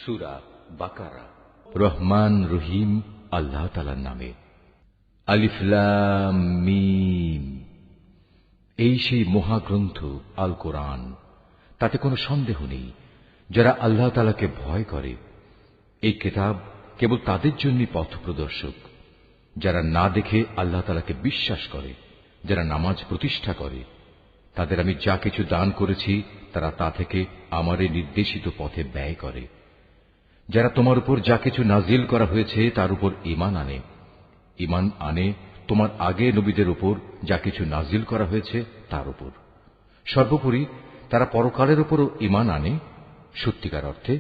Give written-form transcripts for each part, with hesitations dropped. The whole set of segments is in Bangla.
সূরা বাকারা। রহমান রহিম আল্লাহ তাআলার নামে। আলিফ লাম মিম। এই সেই মহাগ্রন্থ আল কোরআন, তাতে কোনো সন্দেহ নেই যারা আল্লাহ তাআলাকে ভয় করে। এই কিতাব কেবল তাদের জন্যই পথ প্রদর্শক, যারা না দেখে আল্লাহ তাআলাকে বিশ্বাস করে, যারা নামাজ প্রতিষ্ঠা করে। তাদের আমি যা কিছু দান করেছি তারা তা থেকে আমারে নির্দেশিত পথে ব্যয় করে। যারা তোমার উপর যা কিছু নাজিল করা হয়েছে তার উপর ঈমান আনে তোমার আগে নবীদের উপর যা কিছু নাজিল করা হয়েছে তার উপর। সর্বোপরি তারা পরকালের উপরও ঈমান আনে। সত্যিকার অর্থে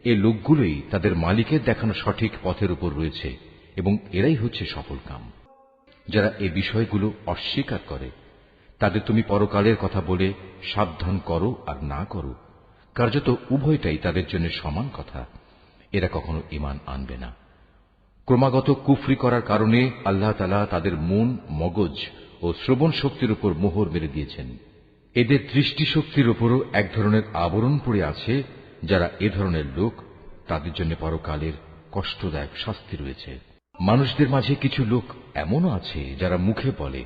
এ লোকগুলোই তাদের মালিকের দেখানো সঠিক পথের উপর রয়েছে এবং এরাই হচ্ছে সফলকাম। যারা এ বিষয়গুলো অস্বীকার করে তাদের তুমি পরকালের কথা বলে সাবধান করো আর না করো, কার্যত উভয়টাই তাদের জন্য সমান কথা। এরা কখনো ঈমান আনবে না। ক্রমাগত কুফরি করার কারণে আল্লাহ তাআলা তাদের মন, মগজ ও শ্রবণ শক্তির উপর মোহর মেরে দিয়েছেন। এদের দৃষ্টিশক্তির উপরও এক ধরনের আবরণ পড়ে আছে। যারা এ ধরনের লোক, তাদের জন্য পরকালের কষ্টদায়ক শাস্তি রয়েছে। মানুষদের মাঝে কিছু লোক এমনও আছে যারা মুখে বলে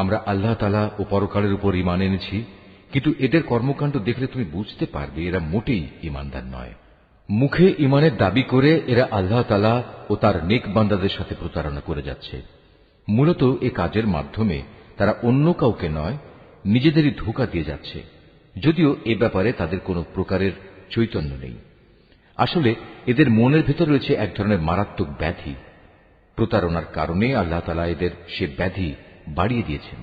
আমরা আল্লাহ তাআলা ও পরকালের উপর ঈমান এনেছি, কিন্তু এদের কর্মকাণ্ড দেখলে তুমি বুঝতে পারবে এরা মোটেই ঈমানদার নয়। মুখে ঈমানের দাবি করে এরা আল্লাহ তাআলা ও তার নেক বান্দাদের সাথে প্রতারণা করে যাচ্ছে। মূলত এ কাজের মাধ্যমে তারা অন্য কাউকে নয়, নিজেদেরই ধোঁকা দিয়ে যাচ্ছে, যদিও এ ব্যাপারে তাদের কোনো প্রকারের চৈতন্য নেই। আসলে এদের মনের ভেতর রয়েছে এক ধরনের মারাত্মক ব্যাধি। প্রতারণার কারণে আল্লাহ তাআলা এদের সে ব্যাধি বাড়িয়ে দিয়েছেন।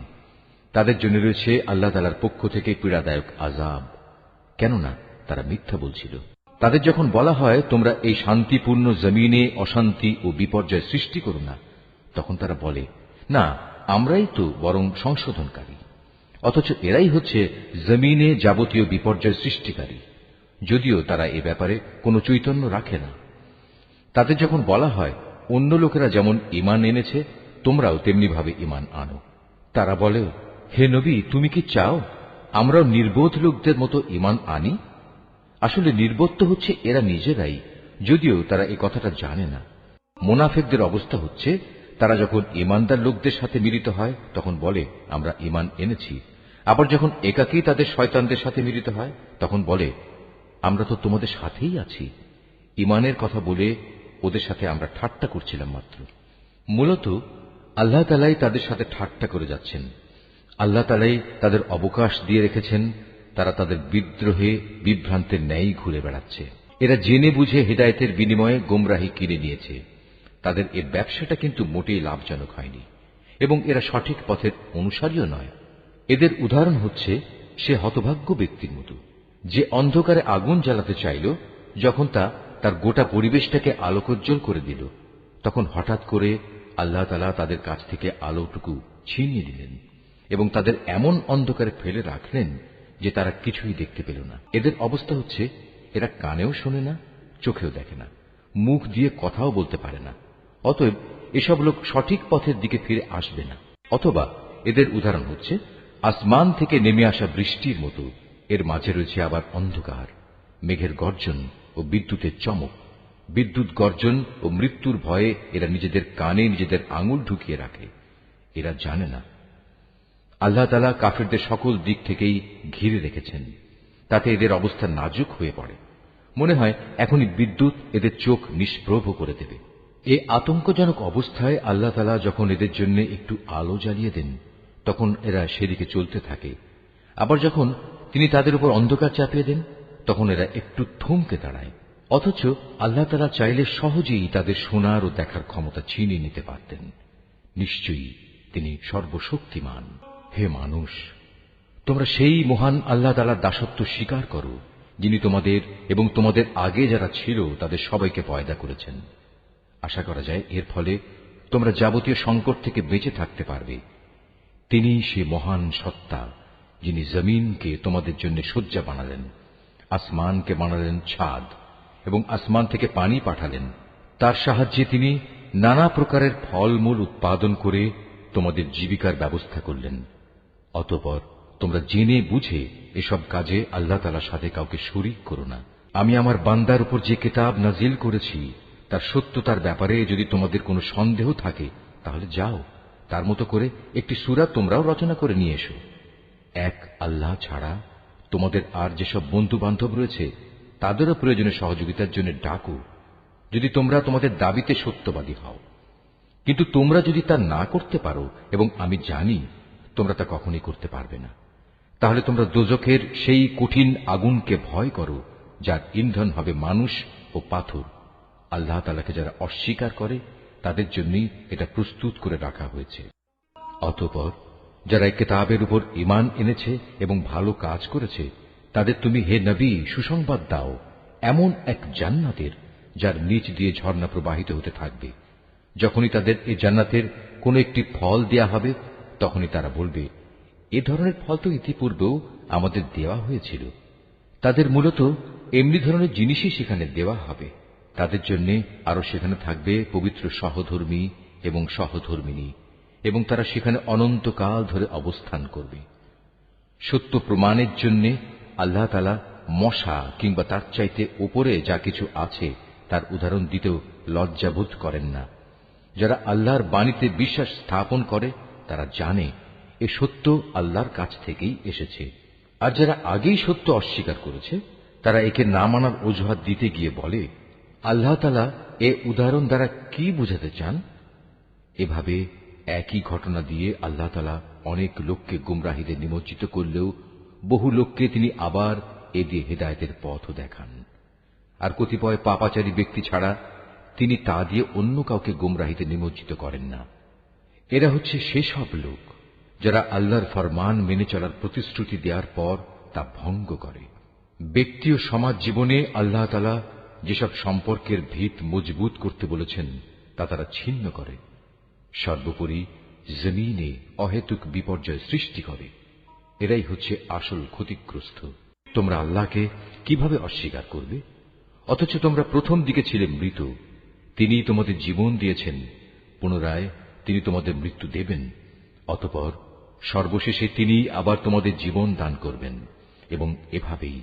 তাদের জন্য রয়েছে আল্লাহ তাআলার পক্ষ থেকে পীড়াদায়ক আযাব, কেননা তারা মিথ্যা বলছিল। তাদের যখন বলা হয় তোমরা এই শান্তিপূর্ণ জমিনে অশান্তি ও বিপর্যয় সৃষ্টি করো না, তখন তারা বলে না, আমরাই তো বরং সংশোধনকারী। অথচ এরাই হচ্ছে জমিনে যাবতীয় বিপর্যয় সৃষ্টিকারী, যদিও তারা এ ব্যাপারে কোনো চৈতন্য রাখে না। তাদের যখন বলা হয় অন্য লোকেরা যেমন ঈমান এনেছে তোমরাও তেমনি ভাবে ঈমান আনো, তারা বলে হে নবী, তুমি কি চাও আমরাও নির্বোধ লোকদের মতো ঈমান আনি? আসলে নির্বোধ তো হচ্ছে এরা নিজেরাই, যদিও তারা এই কথাটা জানে না। মুনাফিকদের অবস্থা হচ্ছে তারা যখন ঈমানদার লোকদের সাথে মিলিত হয় তখন বলে আমরা ঈমান এনেছি, আবার যখন একাকী তাদের শয়তানদের সাথে মিলিত হয় তখন বলে আমরা তো তোমাদের সাথেই আছি। ঈমানের কথা বলে ওদের সাথে আমরা ঠাট্টা করছিলাম মাত্র। মূলত আল্লাহ তাআলাই তাদের সাথে ঠাট্টা করে যাচ্ছেন। আল্লাহ তাআলাই তাদের অবকাশ দিয়ে রেখেছেন। তারা তাদের বিদ্রোহে বিভ্রান্তের ন্যায় ঘুরে বেড়াচ্ছে। এরা জেনে বুঝে হেদায়েতের বিনিময়ে গোমরাহি কিনে নিয়েছে। তাদের এ ব্যবসাটা কিন্তু মোটেই লাভজনক হয়নি এবং এরা সঠিক পথের অনুসারীও নয়। এদের উদাহরণ হচ্ছে সে হতভাগ্য ব্যক্তির মতো যে অন্ধকারে আগুন জ্বালাতে চাইল, যখন তা তার গোটা পরিবেশটাকে আলোকোজ্জ্বল করে দিল, তখন হঠাৎ করে আল্লাহ তাআলা তাদের কাছ থেকে আলোটুকু ছিনিয়ে দিলেন এবং তাদের এমন অন্ধকারে ফেলে রাখলেন যে তারা কিছুই দেখতে পেল না। এদের অবস্থা হচ্ছে এরা কানেও শোনে না, চোখেও দেখে না, মুখ দিয়ে কথাও বলতে পারে না। অতএব এসব লোক সঠিক পথের দিকে ফিরে আসবে না। অথবা এদের উদাহরণ হচ্ছে আসমান থেকে নেমে আসা বৃষ্টির মতো, এর মাঝে রয়েছে আবার অন্ধকার, মেঘের গর্জন ও বিদ্যুতের চমক। বিদ্যুৎ গর্জন ও মৃত্যুর ভয়ে এরা নিজেদের কানে নিজেদের আঙুল ঢুকিয়ে রাখে। এরা জানে না আল্লাহ তাআলা কাফিরদের সকল দিক থেকেই ঘিরে রেখেছেন, তাতে এদের অবস্থা নাজুক হয়ে পড়ে। মনে হয় এখনই বিদ্যুৎ এদের চোখ নিষ্প্রভ করে দেবে। এই আতঙ্কজনক অবস্থায় আল্লাহ তাআলা যখন এদের জন্য একটু আলো জ্বালিয়ে দেন তখন এরা সেদিকে চলতে থাকে। আবার যখন তিনি তাদের উপর অন্ধকার চাপিয়ে দেন তখন এরা একটু থমকে দাঁড়ায়। অথচ আল্লাহ তাআলা চাইলে সহজেই তাদের শোনার ও দেখার ক্ষমতা ছিনিয়ে নিতে পারতেন। নিশ্চয়ই তিনি সর্বশক্তিমান। হে মানুষ, তোমরা সেই মহান আল্লাহ তাআলার দাসত্ব স্বীকার করো যিনি তোমাদের এবং তোমাদের আগে যারা ছিল তাদের সবাইকে পয়দা করেছেন। আশা করা যায় এর ফলে তোমরা যাবতীয় সংকট থেকে বেঁচে থাকতে পারবে। তিনি সে মহান সত্তা যিনি জমিনকে তোমাদের জন্য শয্যা বানালেন, আসমানকে বানালেন ছাদ এবং আসমান থেকে পানি পাঠালেন। তার সাহায্যে তিনি নানা প্রকারের ফলমূল উৎপাদন করে তোমাদের জীবিকার ব্যবস্থা করলেন। অতঃপর তোমরা জেনে বুঝে এসব কাজে আল্লাহ তাআলার সাথে কাউকে শরীক করো না, আমি আমার বান্দার উপর যে কিতাব নাজিল করেছি তার সত্যতার ব্যাপারে যদি তোমাদের কোনো সন্দেহ থাকে তাহলে যাও, তার মতো করে একটি সূরা তোমরাও রচনা করে নিয়ে এসো। এক আল্লাহ ছাড়া তোমাদের আর যেসব বন্ধু বান্ধব রয়েছে তাদেরও প্রয়োজনে সহযোগিতার জন্য ডাকো, যদি তোমরা তোমাদের দাবিতে সত্যবাদী হও। কিন্তু তোমরা যদি তা না করতে পারো, এবং আমি জানি তোমরা তা কখনই করতে পারবে না, তাহলে তোমরা দোজখের সেই কঠিন আগুনকে ভয় করো যার ইন্ধন হবে মানুষ ও পাথর। আল্লাহ তাআলাকে যারা অস্বীকার করে তাদের জন্যই এটা প্রস্তুত করে রাখা হয়েছে। অতঃপর যারা এই কিতাবের উপর ঈমান এনেছে এবং ভালো কাজ করেছে তাদের তুমি হে নবী সুসংবাদ দাও এমন এক জান্নাতের যার নিচ দিয়ে ঝর্ণা প্রবাহিত হতে থাকবে। যখনই তাদের এই জান্নাতের কোন একটি ফল দেয়া হবে তখনই তারা বলবে, এ ধরনের ফল তো ইতিপূর্বেও আমাদের দেওয়া হয়েছিল। তাদের মূলত এমনি ধরনের জিনিসই সেখানে দেওয়া হবে। তাদের জন্য আরো সেখানে থাকবে পবিত্র সহধর্মী এবং সহধর্মিনী, এবং তারা সেখানে অনন্তকাল ধরে অবস্থান করবে। সত্য প্রমাণের জন্য আল্লাহ তাআলা মশা কিংবা তার চাইতে উপরে যা কিছু আছে তার উদাহরণ দিতেও লজ্জাবোধ করেন না। যারা আল্লাহর বাণীতে বিশ্বাস স্থাপন করে তারা জানে এ সত্য আল্লাহর কাছ থেকেই এসেছে। আর যারা আগেই সত্য অস্বীকার করেছে তারা একে না মানার অজুহাত দিতে গিয়ে বলে, আল্লাহ তাআলা এ উদাহরণ দ্বারা কি বুঝাতে চান? এভাবে একই ঘটনা দিয়ে আল্লাহ তাআলা অনেক লোককে গুমরাহিতে নিমজ্জিত করলেও বহু লোককে তিনি আবার এ দিয়ে হেদায়েতের পথও দেখান। আর কতিপয় পাপাচারী ব্যক্তি ছাড়া তিনি তা দিয়ে অন্য কাউকে গুমরাহিতে নিমজ্জিত করেন না। এরা হচ্ছে সেসব লোক যারা আল্লাহর ফরমান মেনে চলার প্রতিশ্রুতি দেওয়ার পর তা ভঙ্গ করে। ব্যক্তি ও সমাজ জীবনে আল্লাহ তাআলা যেসব সম্পর্কের ভিত মজবুত করতে বলেছেন তা তারা ছিন্ন করে। সর্বোপরি জমিনে অহেতুক বিপর্যয় সৃষ্টি করে। এরাই হচ্ছে আসল ক্ষতিগ্রস্ত। তোমরা আল্লাহকে কিভাবে অস্বীকার করবে, অথচ তোমরা প্রথম দিকে ছিলে মৃত। তিনি তোমাদের জীবন দিয়েছেন, পুনরায় তিনি তোমাদের মৃত্যু দেবেন। অতঃপর সর্বশেষে তিনি আবার তোমাদের জীবন দান করবেন, এবং এভাবেই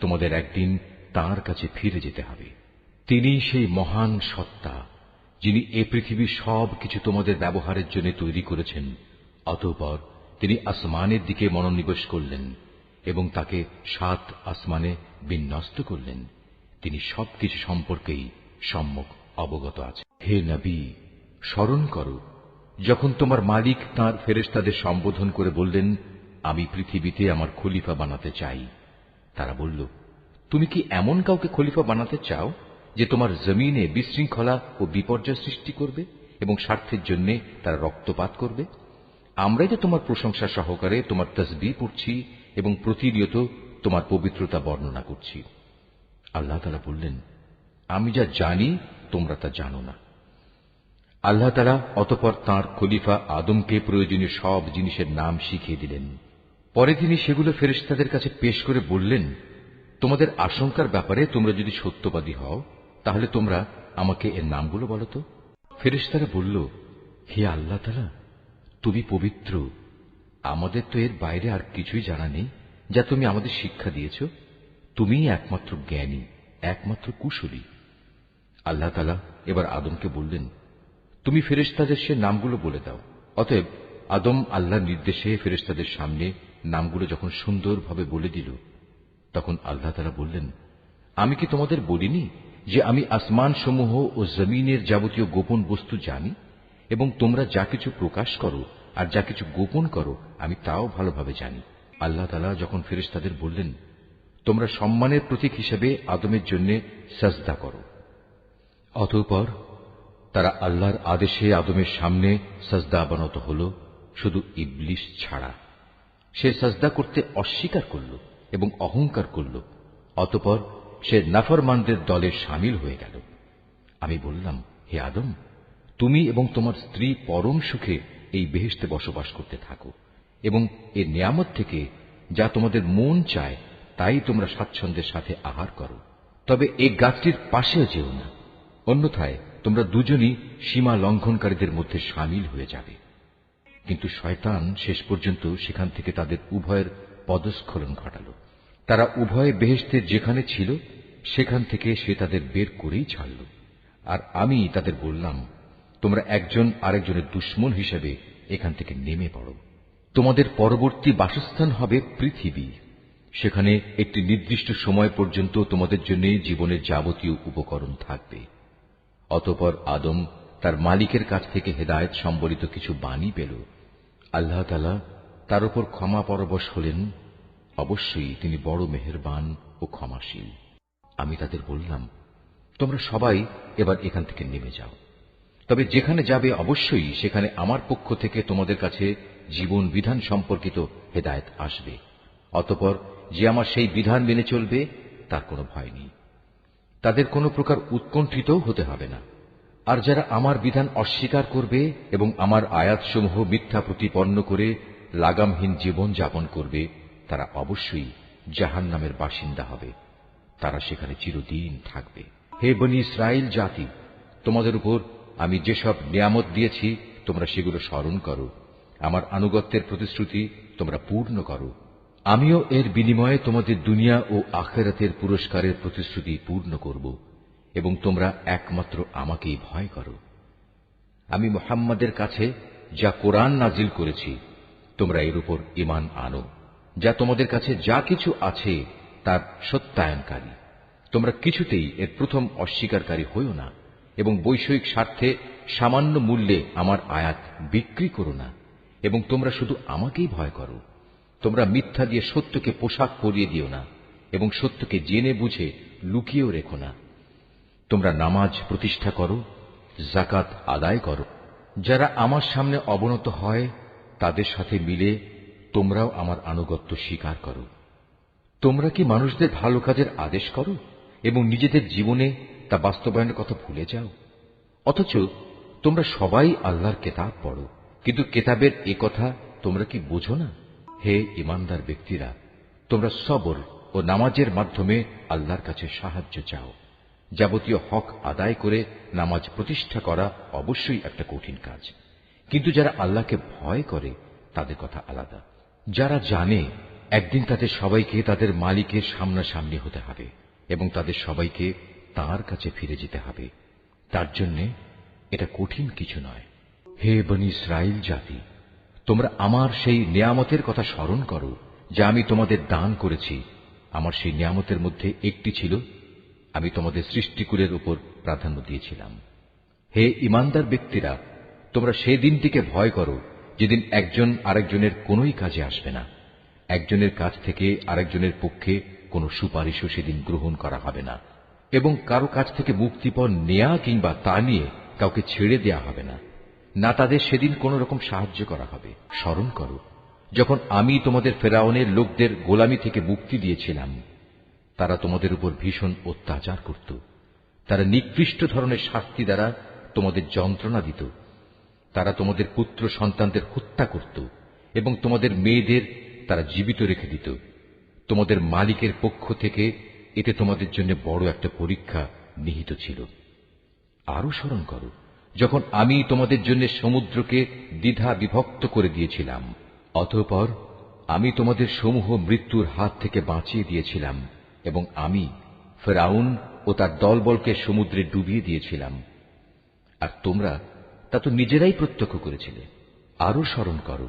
তোমাদের একদিন তাঁর কাছে ফিরে যেতে হবে। তিনি সেই মহান সত্তা যিনি এ পৃথিবীর সব কিছু তোমাদের ব্যবহারের জন্য তৈরি করেছেন। অতঃপর তিনি আসমানের দিকে মনোনিবেশ করলেন এবং তাকে 7 আসমানে বিন্যস্ত করলেন। তিনি সবকিছু সম্পর্কেই সম্যক অবগত আছে। হে নবী, স্মরণ করো যখন তোমার মালিক তাঁর ফেরেশতাদের সম্বোধন করে বললেন, আমি পৃথিবীতে আমার খলিফা বানাতে চাই। তারা বলল, তুমি কি এমন কাউকে খলিফা বানাতে চাও যে তোমার জমিনে বিশৃঙ্খলা ও বিপর্যয় সৃষ্টি করবে এবং স্বার্থের জন্য তারা রক্তপাত করবে? আমরাই তো তোমার প্রশংসা সহকারে তোমার তাসবিহ পড়ছি এবং প্রতিনিয়ত তোমার পবিত্রতা বর্ণনা করছি। আল্লাহ তাআলা বললেন, আমি যা জানি তোমরা তা জানো না। আল্লাহ তাআলা অতঃপর তাঁর খলিফা আদমকে প্রয়োজনীয় সব জিনিসের নাম শিখিয়ে দিলেন। পরে তিনি সেগুলো ফেরেশতাদের কাছে পেশ করে বললেন, তোমাদের আশঙ্কার ব্যাপারে তোমরা যদি সত্যবাদী হও তাহলে তোমরা আমাকে এর নামগুলো বলো তো। ফেরেশতারা বলল, হে আল্লাহ তাআলা, তুমি পবিত্র, আমাদের তো এর বাইরে আর কিছুই জানা নেই যা তুমি আমাদের শিক্ষা দিয়েছ। তুমিই একমাত্র জ্ঞানী, একমাত্র কুশলী। আল্লাহ তাআলা এবার আদমকে বললেন, তুমি ফেরেশতাদের সে নামগুলো বলে দাও। অতএব আদম আল্লাহর নির্দেশে ফেরেশতাদের সামনে নামগুলো যখন সুন্দরভাবে বলে দিল, তখন আল্লাহ তাআলা বললেন, আমি কি তোমাদের বলিনি যে আমি আসমান সমূহ ও জমিনের যাবতীয় গোপন বস্তু জানি, এবং তোমরা যা কিছু প্রকাশ করো আর যা কিছু গোপন করো আমি তাও ভালোভাবে জানি। আল্লাহ তাআলা যখন ফেরেশতাদের বললেন, তোমরা সম্মানের প্রতীক হিসেবে আদমের জন্য সাজদা করো, অতঃপর তারা আল্লাহর আদেশে আদমের সামনে সাজদা অবনত হল, শুধু ইবলিস ছাড়া। সে সাজদা করতে অস্বীকার করল এবং অহংকার করল। অতঃপর সে নাফরমানদের দলে শামিল হয়ে গেল। আমি বললাম, হে আদম, তুমি এবং তোমার স্ত্রী পরম সুখে এই বেহেশতে বসবাস করতে থাকো, এবং এর নিয়ামত থেকে যা তোমাদের মন চায় তাই তোমরা স্বাচ্ছন্দ্যের সাথে আহার করো। তবে এই গাছটির পাশেও যেও না, অন্যথায় তোমরা দুজনই সীমা লঙ্ঘনকারীদের মধ্যে শামিল হয়ে যাবে। কিন্তু শয়তান শেষ পর্যন্ত সেখান থেকে তাদের উভয়ের পদস্খলন ঘটাল। তারা উভয়ে বেহেশতে যেখানে ছিল সেখান থেকে সে তাদের বের করেই ছাড়ল। আর আমি তাদের বললাম, তোমরা একজন আরেকজনের দুশমন হিসেবে এখান থেকে নেমে পড়ো। তোমাদের পরবর্তী বাসস্থান হবে পৃথিবী। সেখানে একটি নির্দিষ্ট সময় পর্যন্ত তোমাদের জন্য জীবনের যাবতীয় উপকরণ থাকবে। অতঃপর আদম তার মালিকের কাছ থেকে হেদায়েত সম্বলিত কিছু বাণী পেল। আল্লাহ তাআলা তার উপর ক্ষমা পরবশ হলেন। অবশ্যই তিনি বড় মেহেরবান ও ক্ষমাশীল। আমি তাদের বললাম, তোমরা সবাই এবার এখান থেকে নেমে যাও। তবে যেখানে যাবে অবশ্যই সেখানে আমার পক্ষ থেকে তোমাদের কাছে জীবন বিধান সম্পর্কিত হেদায়েত আসবে। অতঃপর যে আমার সেই বিধান মেনে চলবে তার কোনো ভয় নেই, তাদের কোনো প্রকার উৎকণ্ঠিত হতে হবে না। আর যারা আমার বিধান অস্বীকার করবে এবং আমার আয়াতসমূহ মিথ্যা প্রতিপন্ন করে লাগামহীন জীবন যাপন করবে, তারা অবশ্যই জাহান্নামের বাসিন্দা হবে। তারা সেখানে চিরদিন থাকবে। হে বনী ইসরাইল জাতি, তোমাদের উপর আমি যেসব নিয়ামত দিয়েছি তোমরা সেগুলো স্মরণ করো। আমার আনুগত্যের প্রতিশ্রুতি তোমরা পূর্ণ করো। আমিও এর বিনিময়ে তোমাদের দুনিয়া ও আখিরাতের পুরস্কারের প্রতিশ্রুতি পূর্ণ করব এবং তোমরা একমাত্র আমাকেই ভয় করো। আমি মুহাম্মাদের কাছে যা কোরআন নাজিল করেছি তোমরা এর উপর ঈমান আনো। যা তোমাদের কাছে যা কিছু আছে তার সত্যায়নকারী। তোমরা কিছুতেই এর প্রথম অস্বীকারী হইও না এবং বৈষয়িক স্বার্থে সামান্য মূল্যে আমার আয়াত বিক্রি করো না এবং তোমরা শুধু আমাকেই ভয় করো। তোমরা মিথ্যা দিয়ে সত্যকে পোশাক পরিয়ে দিও না এবং সত্যকে জেনে বুঝে লুকিয়েও রেখো না। তোমরা নামাজ প্রতিষ্ঠা করো, যাকাত আদায় করো। যারা আমার সামনে অবনত হয় তাদের সাথে মিলে তোমরাও আমার আনুগত্য স্বীকার করো। তোমরা কি মানুষদের ভালো কাজের আদেশ করো এবং নিজেদের জীবনে তা বাস্তবায়নের কথা ভুলে যাও? অথচ তোমরা সবাই আল্লাহর কেতাব পড়ো, কিন্তু কেতাবের এ কথা তোমরা কি বোঝো না? হে ঈমানদার ব্যক্তিরা, তোমরা সবর ও নামাজের মাধ্যমে আল্লাহর কাছে সাহায্য চাও। যাবতীয় হক আদায় করে নামাজ প্রতিষ্ঠা করা অবশ্যই একটা কঠিন কাজ, কিন্তু যারা আল্লাহকে ভয় করে তাদের কথা আলাদা। যারা জানে একদিন তাদের সবাইকে তাদের মালিকের সামনাসামনি হতে হবে এবং তাদের সবাইকে তাঁর কাছে ফিরে যেতে হবে, তার জন্য এটা কঠিন কিছু নয়। হে বনী ইসরাইল জাতি, তোমরা আমার সেই নিয়ামতের কথা স্মরণ করো যা আমি তোমাদের দান করেছি। আমার সেই নিয়ামতের মধ্যে একটি ছিল আমি তোমাদের সৃষ্টিকুলের উপর প্রাধান্য দিয়েছিলাম। হে ঈমানদার ব্যক্তিরা, তোমরা সেই দিনটিকে ভয় করো যেদিন একজন আরেকজনের কোনোই কাজে আসবে না। একজনের কাছ থেকে আরেকজনের পক্ষে কোনো সুপারিশও সেদিন গ্রহণ করা হবে না এবং কারো কাছ থেকে মুক্তিপণ নেয়া কিংবা তা নিয়ে কাউকে ছেড়ে দেয়া হবে না, না তাদের সেদিন কোন রকম সাহায্য করা হবে। স্মরণ করো যখন আমি তোমাদের ফেরাউনের লোকদের গোলামি থেকে মুক্তি দিয়েছিলাম। তারা তোমাদের উপর ভীষণ অত্যাচার করত। তারা নিকৃষ্ট ধরনের শাস্তি দ্বারা তোমাদের যন্ত্রণা দিত। তারা তোমাদের পুত্র সন্তানদের হত্যা করত এবং তোমাদের মেয়েদের তারা জীবিত রেখে দিত। তোমাদের মালিকের পক্ষ থেকে এতে তোমাদের জন্য বড় একটা পরীক্ষা নিহিত ছিল। আরো স্মরণ করো যখন আমি তোমাদের জন্য সমুদ্রকে দ্বিধা বিভক্ত করে দিয়েছিলাম। অতঃপর আমি তোমাদের সমূহ মৃত্যুর হাত থেকে বাঁচিয়ে দিয়েছিলাম এবং আমি ফেরাউন ও তার দলবলকে সমুদ্রে ডুবিয়ে দিয়েছিলাম, আর তোমরা তা তো নিজেরাই প্রত্যক্ষ করেছিলে। আরো স্মরণ করো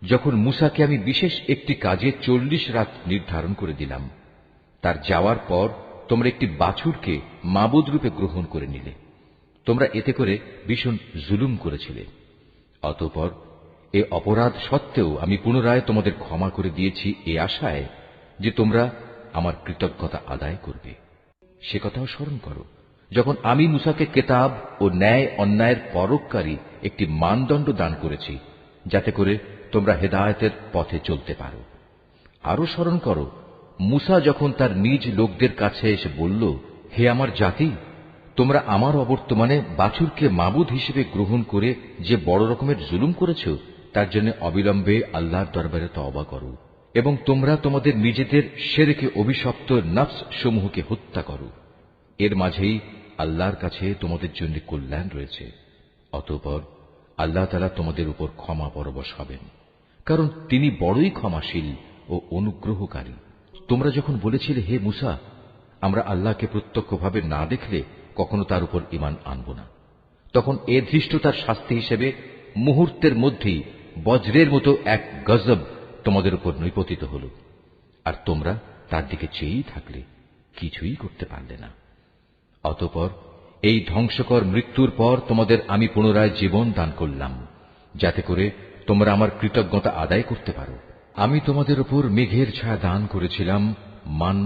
যখন মূসাকে আমি বিশেষ একটি কাজে 40 রাত নির্ধারণ করে দিলাম। তার যাওয়ার পর তোমরা একটি বাছুরকে মাবুদ রূপে গ্রহণ করে নিলে। তোমরা এতে করে ভীষণ জুলুম করেছিলে। অতঃপর এ অপরাধ সত্ত্বেও আমি পুনরায় তোমাদের ক্ষমা করে দিয়েছি এ আশায় যে তোমরা আমার কৃতজ্ঞতা আদায় করবে। সে কথাও স্মরণ করো যখন আমি মূসাকে কেতাব ও ন্যায় অন্যায়ের পরককারী একটি মানদণ্ড দান করেছি, যাতে করে তোমরা হেদায়েতের পথে চলতে পারো। আরো স্মরণ করো মূসা যখন তার নিজ লোকদের কাছে এসে বলল, হে আমার জাতি, তোমরা আমার অবর্তমানে বাছুরকে মাবুদ হিসেবে গ্রহণ করে যে বড় রকমের জুলুম করেছ, তার জন্য অবিলম্বে আল্লাহর দরবারে তওবা করো এবং তোমরা তোমাদের নিজেদের শিরকে অভিশপ্ত নফস সমূহকে হত্যা করো। এর মাঝেই আল্লাহর কাছে তোমাদের জন্য কল্যাণ রয়েছে। অতঃপর আল্লাহ তাআলা তোমাদের উপর ক্ষমা পরবশ হবেন, কারণ তিনি বড়ই ক্ষমাশীল ও অনুগ্রহকারী। তোমরা যখন বলেছিলে, হে মূসা, আমরা আল্লাহকে প্রত্যক্ষভাবে না দেখলে কখনো তার উপর ঈমান আনব না। তখন এর ধৃষ্টতার শাস্তি হিসেবে মুহূর্তের মধ্যেই বজ্রের মতো এক গজব তোমাদের উপর নিপতিত হল, আর তোমরা তার দিকে চেয়েই থাকলে, কিছুই করতে পারলে না। অতঃপর এই ধ্বংসকর মৃত্যুর পর তোমাদের আমি পুনরায় জীবন দান করলাম, যাতে করে তোমরা আমার কৃতজ্ঞতা আদায় করতে পারো। আমি তোমাদের উপর মেঘের ছায়া দান করেছিলাম, মান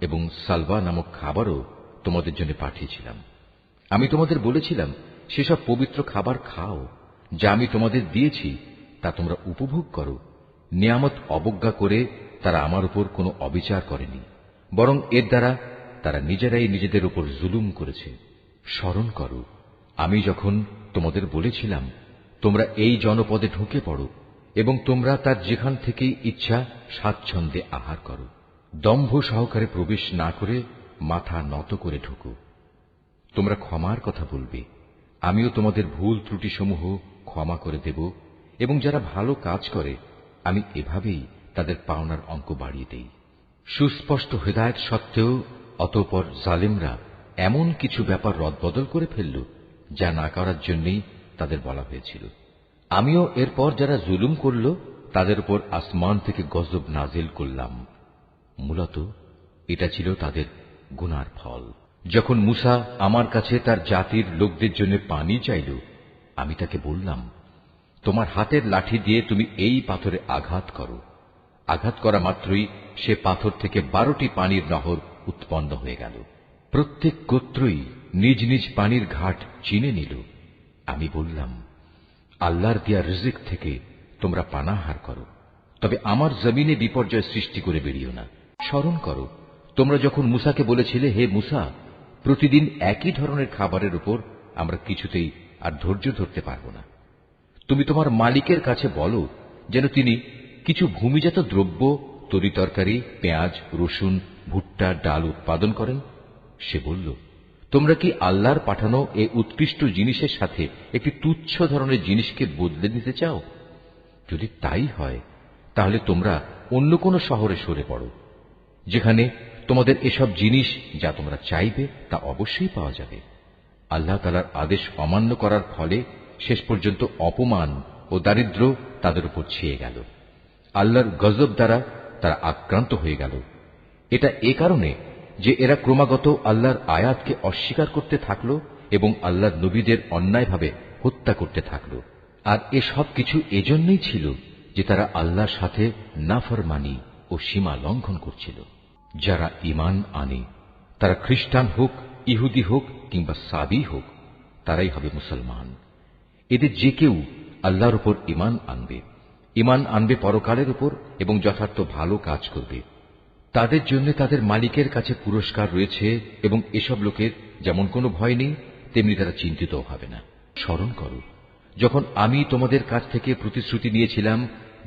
এবং সালওয়া নামক খাবারও তোমাদের জন্য পাঠিয়েছিলাম। আমি তোমাদের বলেছিলাম, সেসব পবিত্র খাবার খাও যা আমি তোমাদের দিয়েছি, তা তোমরা উপভোগ করো। নিয়ামত অবজ্ঞা করে তারা আমার উপর কোনো অবিচার করেনি, বরং এর দ্বারা তারা নিজেরাই নিজেদের উপর জুলুম করেছে। স্মরণ করো, আমি যখন তোমাদের বলেছিলাম তোমরা এই জনপদে ঢুকে পড়ো এবং তোমরা তার যেখান থেকেই ইচ্ছা স্বাচ্ছন্দ্যে আহার করো। দম্ভ সহকারে প্রবেশ না করে মাথা নত করে ঢুকো। তোমরা ক্ষমার কথা বলবে, আমিও তোমাদের ভুল ত্রুটিসমূহ ক্ষমা করে দেব, এবং যারা ভালো কাজ করে আমি এভাবেই তাদের পাওনার অঙ্ক বাড়িয়ে দেই। সুস্পষ্ট হেদায়েত সত্ত্বেও অতঃপর জালিমরা এমন কিছু ব্যাপার রদবদল করে ফেলল যা না করার জন্যই তাদের বলা হয়েছিল। আমিও এরপর যারা জুলুম করল তাদের উপর আসমান থেকে গজব নাজিল করলাম। মূলত এটা ছিল তাদের গুনার ফল। যখন মুসা আমার কাছে তার জাতির লোকদের জন্য পানি চাইল, আমি তাকে বললাম, তোমার হাতের লাঠি দিয়ে তুমি এই পাথরে আঘাত করো। আঘাত করা মাত্রই সে পাথর থেকে 12টি পানির নহর উৎপন্ন হয়ে গেল। প্রত্যেক গোত্রই নিজ নিজ পানির ঘাট চিনে নিল। আমি বললাম, আল্লাহর দেয়া রিজিক থেকে তোমরা পানাহার করো, তবে আমার জমিনে বিপর্যয় সৃষ্টি করে বেরিও না। স্মরণ করো, তোমরা যখন মুসাকে বলেছিলে, হে মুসা, প্রতিদিন একই ধরনের খাবারের উপর আমরা কিছুতেই আর ধৈর্য ধরতে পারব না। তুমি তোমার মালিকের কাছে বলো যেন তিনি কিছু ভূমিজাত দ্রব্য, তরিতরকারি, পেঁয়াজ, রসুন, ভুট্টা, ডাল উৎপাদন করেন। সে বলল, তোমরা কি আল্লাহর পাঠানো এই উৎকৃষ্ট জিনিসের সাথে একটি তুচ্ছ ধরনের জিনিসকে বদলে নিতে চাও? যদি তাই হয়, তাহলে তোমরা অন্য কোন শহরে সরে পড়ো, যেখানে তোমাদের এসব জিনিস যা তোমরা চাইবে তা অবশ্যই পাওয়া যাবে। আল্লাহ তাআলার আদেশ অমান্য করার ফলে শেষ পর্যন্ত অপমান ও দারিদ্র্য তাদের উপর ছেয়ে গেল। আল্লাহর গজব দ্বারা তারা আক্রান্ত হয়ে গেল। এটা এ কারণে যে এরা ক্রমাগত আল্লাহর আয়াতকে অস্বীকার করতে থাকল এবং আল্লাহর নবীদের অন্যায়ভাবে হত্যা করতে থাকল। আর এসব কিছু এজন্যই ছিল যে তারা আল্লাহর সাথে নাফরমানি ও সীমা লঙ্ঘন করছিল। যারা ঈমান আনে, তারা খ্রিস্টান হোক, ইহুদি হোক কিংবা সাবি হোক, তারাই হবে মুসলমান। এদের যে কেউ আল্লাহর উপর ঈমান আনবে পরকালের উপর এবং যথার্থ ভালো কাজ করবে, তাদের জন্য তাদের মালিকের কাছে পুরস্কার রয়েছে, এবং এসব লোকের যেমন কোনো ভয় নেই, তেমনি তারা চিন্তিত হবে না। স্মরণ করো, যখন আমি তোমাদের কাছ থেকে প্রতিশ্রুতি নিয়েছিলাম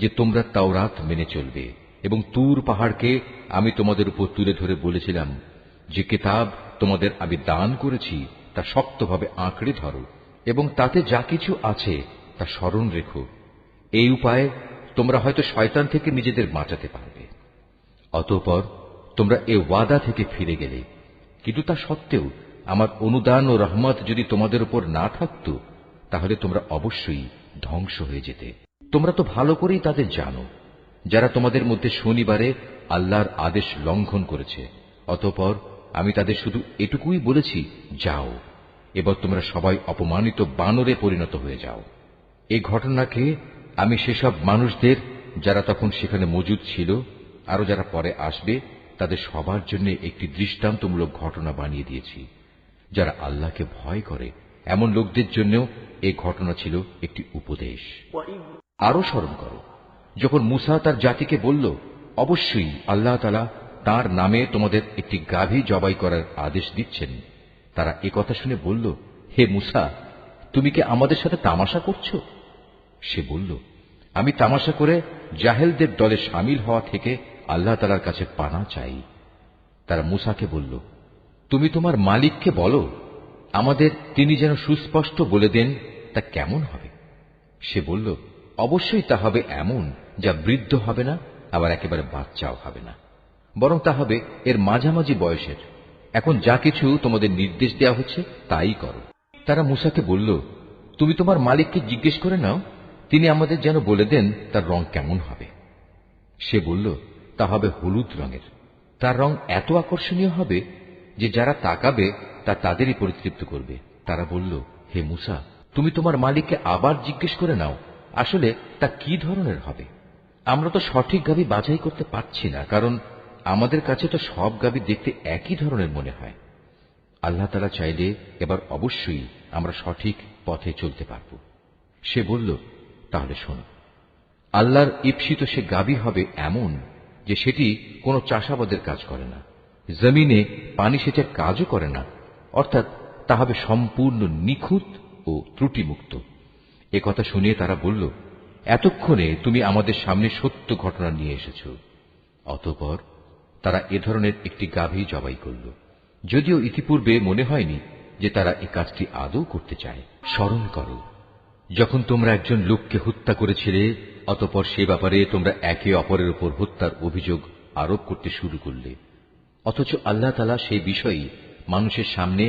যে তোমরা তাওরাত মেনে চলবে, এবং তুর পাহাড়কে আমি তোমাদের উপর তুলে ধরে বলেছিলাম যে কিতাব তোমাদের আমি দান করেছি তা শক্তভাবে আঁকড়ে ধরো, এবং তাতে যা কিছু আছে তা স্মরণ রেখো। এই উপায়ে তোমরা হয়তো শয়তান থেকে নিজেদের বাঁচাতে পারবে। অতঃপর তোমরা এ ওয়াদা থেকে ফিরে গেলে, কিন্তু তা সত্ত্বেও আমার অনুদান ও রহমত যদি তোমাদের উপর না থাকত, তাহলে তোমরা অবশ্যই ধ্বংস হয়ে যেতে। তোমরা তো ভালো করেই তাদের জানো যারা তোমাদের মধ্যে শনিবারে আল্লাহর আদেশ লঙ্ঘন করেছে। অতঃপর আমি তাদের শুধু এটুকুই বলেছি, যাও, এবার তোমরা সবাই অপমানিত বানরে পরিণত হয়ে যাও। এই ঘটনাকে আমি সেসব মানুষদের যারা তখন সেখানে মজুদ ছিল, আরো যারা পরে আসবে, তাদের সবার জন্য একটি দৃষ্টান্তমূলক ঘটনা বানিয়ে দিয়েছি। যারা আল্লাহকে ভয় করে এমন লোকদের জন্যও এই ঘটনা ছিল একটি উপদেশ। আরো স্মরণ করো, যখন মুসা তার জাতিকে বলল, অবশ্যই আল্লাহ তাআলা তাঁর নামে তোমাদের একটি গাভী জবাই করার আদেশ দিচ্ছেন, তারা একথা শুনে বলল, হে মুসা, তুমি কি আমাদের সাথে তামাশা করছো? সে বলল, আমি তামাশা করে জাহেলদের দলে শামিল হওয়া থেকে আল্লাহ তাআলার কাছে পানা চাই। তারা মুসাকে বলল, তুমি তোমার মালিককে বলো আমাদের তিনি যেন সুস্পষ্ট বলে দেন তা কেমন হবে। সে বলল, অবশ্যই তা হবে এমন যা বৃদ্ধ হবে না, আবার একেবারে বাচ্চাও হবে না, বরং তা হবে এর মাঝামাঝি বয়সের, এখন যা কিছু তোমাদের নির্দেশ দেওয়া হচ্ছে তাই করো। তারা মূসাকে বলল, তুমি তোমার মালিককে জিজ্ঞেস করে নাও, তিনি আমাদের যেন বলে দেন তার রং কেমন হবে। সে বলল, তা হবে হলুদ রঙের। তার রং এত আকর্ষণীয় হবে যে যারা তাকাবে তা তাদেরই পরিতৃপ্ত করবে। তারা বলল, হে মূসা, তুমি তোমার মালিককে আবার জিজ্ঞেস করে নাও, আসলে তা কি ধরনের হবে। আমরা তো সঠিক গাভী বাছাই করতে পারছি না, কারণ আমাদের কাছে তো সব গাভী দেখতে একই ধরনের মনে হয়। আল্লাহ তাআলা চাইলে এবার অবশ্যই আমরা সঠিক পথে চলতে পারব। সে বলল, তাহলে শোনো, আল্লাহর ঈপ্সিত সে গাভী হবে এমন যে সেটি কোনো চাষাবাদের কাজ করে না, জমিনে পানি সেচের কাজও করে না, অর্থাৎ তা হবে সম্পূর্ণ নিখুঁত ও ত্রুটিমুক্ত। একথা শুনিয়ে তারা বলল, এতক্ষণে তুমি আমাদের সামনে সত্য ঘটনা নিয়ে এসেছ। অতঃপর তারা এ ধরনের একটি গাভী জবাই করল, যদিও ইতিপূর্বে মনে হয়নি যে তারা এই কাজটি আদৌ করতে চায়। স্মরণ করো, যখন তোমরা একজন লোককে হত্যা করেছিলে, অতঃপর সে ব্যাপারে তোমরা একে অপরের উপর হত্যার অভিযোগ আরোপ করতে শুরু করলে, অথচ আল্লাহ তাআলা সেই বিষয়ই মানুষের সামনে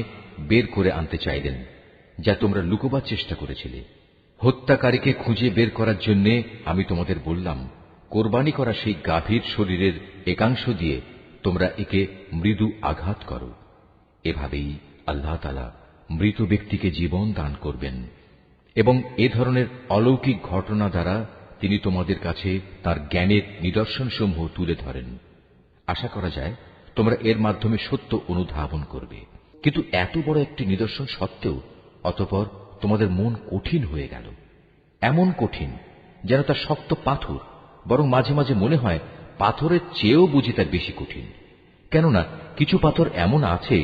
বের করে আনতে চাইলেন যা তোমরা লুকোবার চেষ্টা করেছিলে। হত্যাকারীকে খুঁজে বের করার জন্য আমি তোমাদের বললাম, কোরবানি করা সেই গাভীর শরীরের একাংশ দিয়ে তোমরা একে মৃদু আঘাত করো। এভাবেই আল্লাহ তাআলা মৃত ব্যক্তিকে জীবন দান করবেন এবং এ ধরনের অলৌকিক ঘটনা দ্বারা তিনি তোমাদের কাছে তার জ্ঞানের নিদর্শনসমূহ তুলে ধরেন। আশা করা যায় তোমরা এর মাধ্যমে সত্য অনুধাবন করবে। কিন্তু এত বড় একটি নিদর্শন সত্ত্বেও অতঃপর তোমাদের মন কঠিন হয়ে গেল, এমন কঠিন যেন তা শক্ত পাথর, বরং মাঝে মাঝে মনে হয় পাথরের চেয়েও বুঝি তার বেশি কঠিন। কেননা কিছু পাথর এমন আছে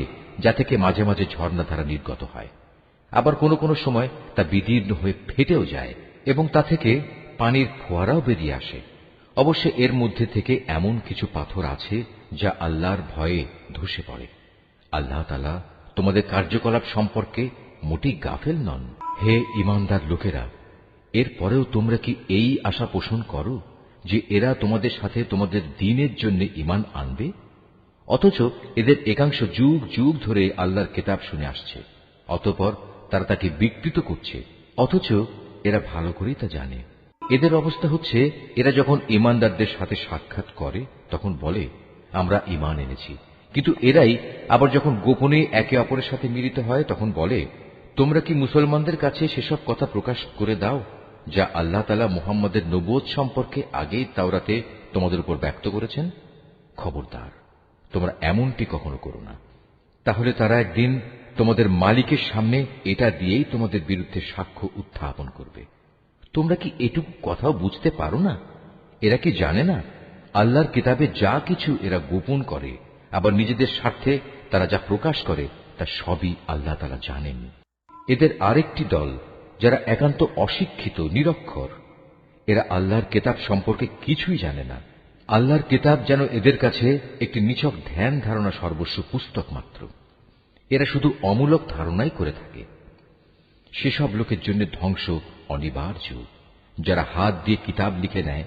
যা থেকে মাঝে মাঝে ঝর্ণাধারা নির্গত হয়, আবার কোনো কোনো সময় তা বিদীর্ণ হয়ে ফেটেও যায় এবং তা থেকে পানির ফোয়ারাও বেরিয়ে আসে। অবশ্য এর মধ্যে থেকে এমন কিছু পাথর আছে যা আল্লাহর ভয়ে ধসে পড়ে। আল্লাহ তাআলা তোমাদের কার্যকলাপ সম্পর্কে মোটেই গাফেল নন। হে ঈমানদার লোকেরা, এরপরেও তোমরা কি এই আশা পোষণ করো যে এরা তোমাদের সাথে তোমাদের দ্বীনের জন্য ঈমান আনবে? অথচ এদের একাংশ যুগ যুগ ধরে আল্লাহর কিতাব শুনে আসছে, অতঃপর তারা তাকে বিকৃত করছে, অথচ এরা ভালো করেই তা জানে। এদের অবস্থা হচ্ছে, এরা যখন ঈমানদারদের সাথে সাক্ষাৎ করে তখন বলে, আমরা ঈমান এনেছি, কিন্তু এরাই আবার যখন গোপনে একে অপরের সাথে মিলিত হয় তখন বলে, তোমরা কি মুসলমানদের কাছে সেসব কথা প্রকাশ করে দাও যা আল্লাহ তাআলা মুহাম্মদের নবুয়ত সম্পর্কে আগেই তাওরাতে তোমাদের উপর ব্যক্ত করেছেন। খবরদার, তোমরা এমনটি কখনো করো না, তাহলে তারা একদিন তোমাদের মালিকের সামনে এটা দিয়েই তোমাদের বিরুদ্ধে সাক্ষ্য উত্থাপন করবে। তোমরা কি এটুকু কথাও বুঝতে পারো না? এরা কি জানে না আল্লাহর কিতাবে যা কিছু এরা গোপন করে, আবার নিজেদের স্বার্থে তারা যা প্রকাশ করে তা সবই আল্লাহ তাআলা জানেন। এদের আরেকটি দল যারা একান্ত অশিক্ষিত, নিরক্ষর, এরা আল্লাহর কিতাব সম্পর্কে কিছুই জানে না। আল্লাহর কিতাব যেন এদের কাছে একটি নিছক ধ্যান ধারণা সর্বস্ব পুস্তক মাত্র। এরা শুধু অমূলক ধারণাই করে থাকে। সেসব লোকের জন্য ধ্বংস অনিবার্য যারা হাত দিয়ে কিতাব লিখে নেয়,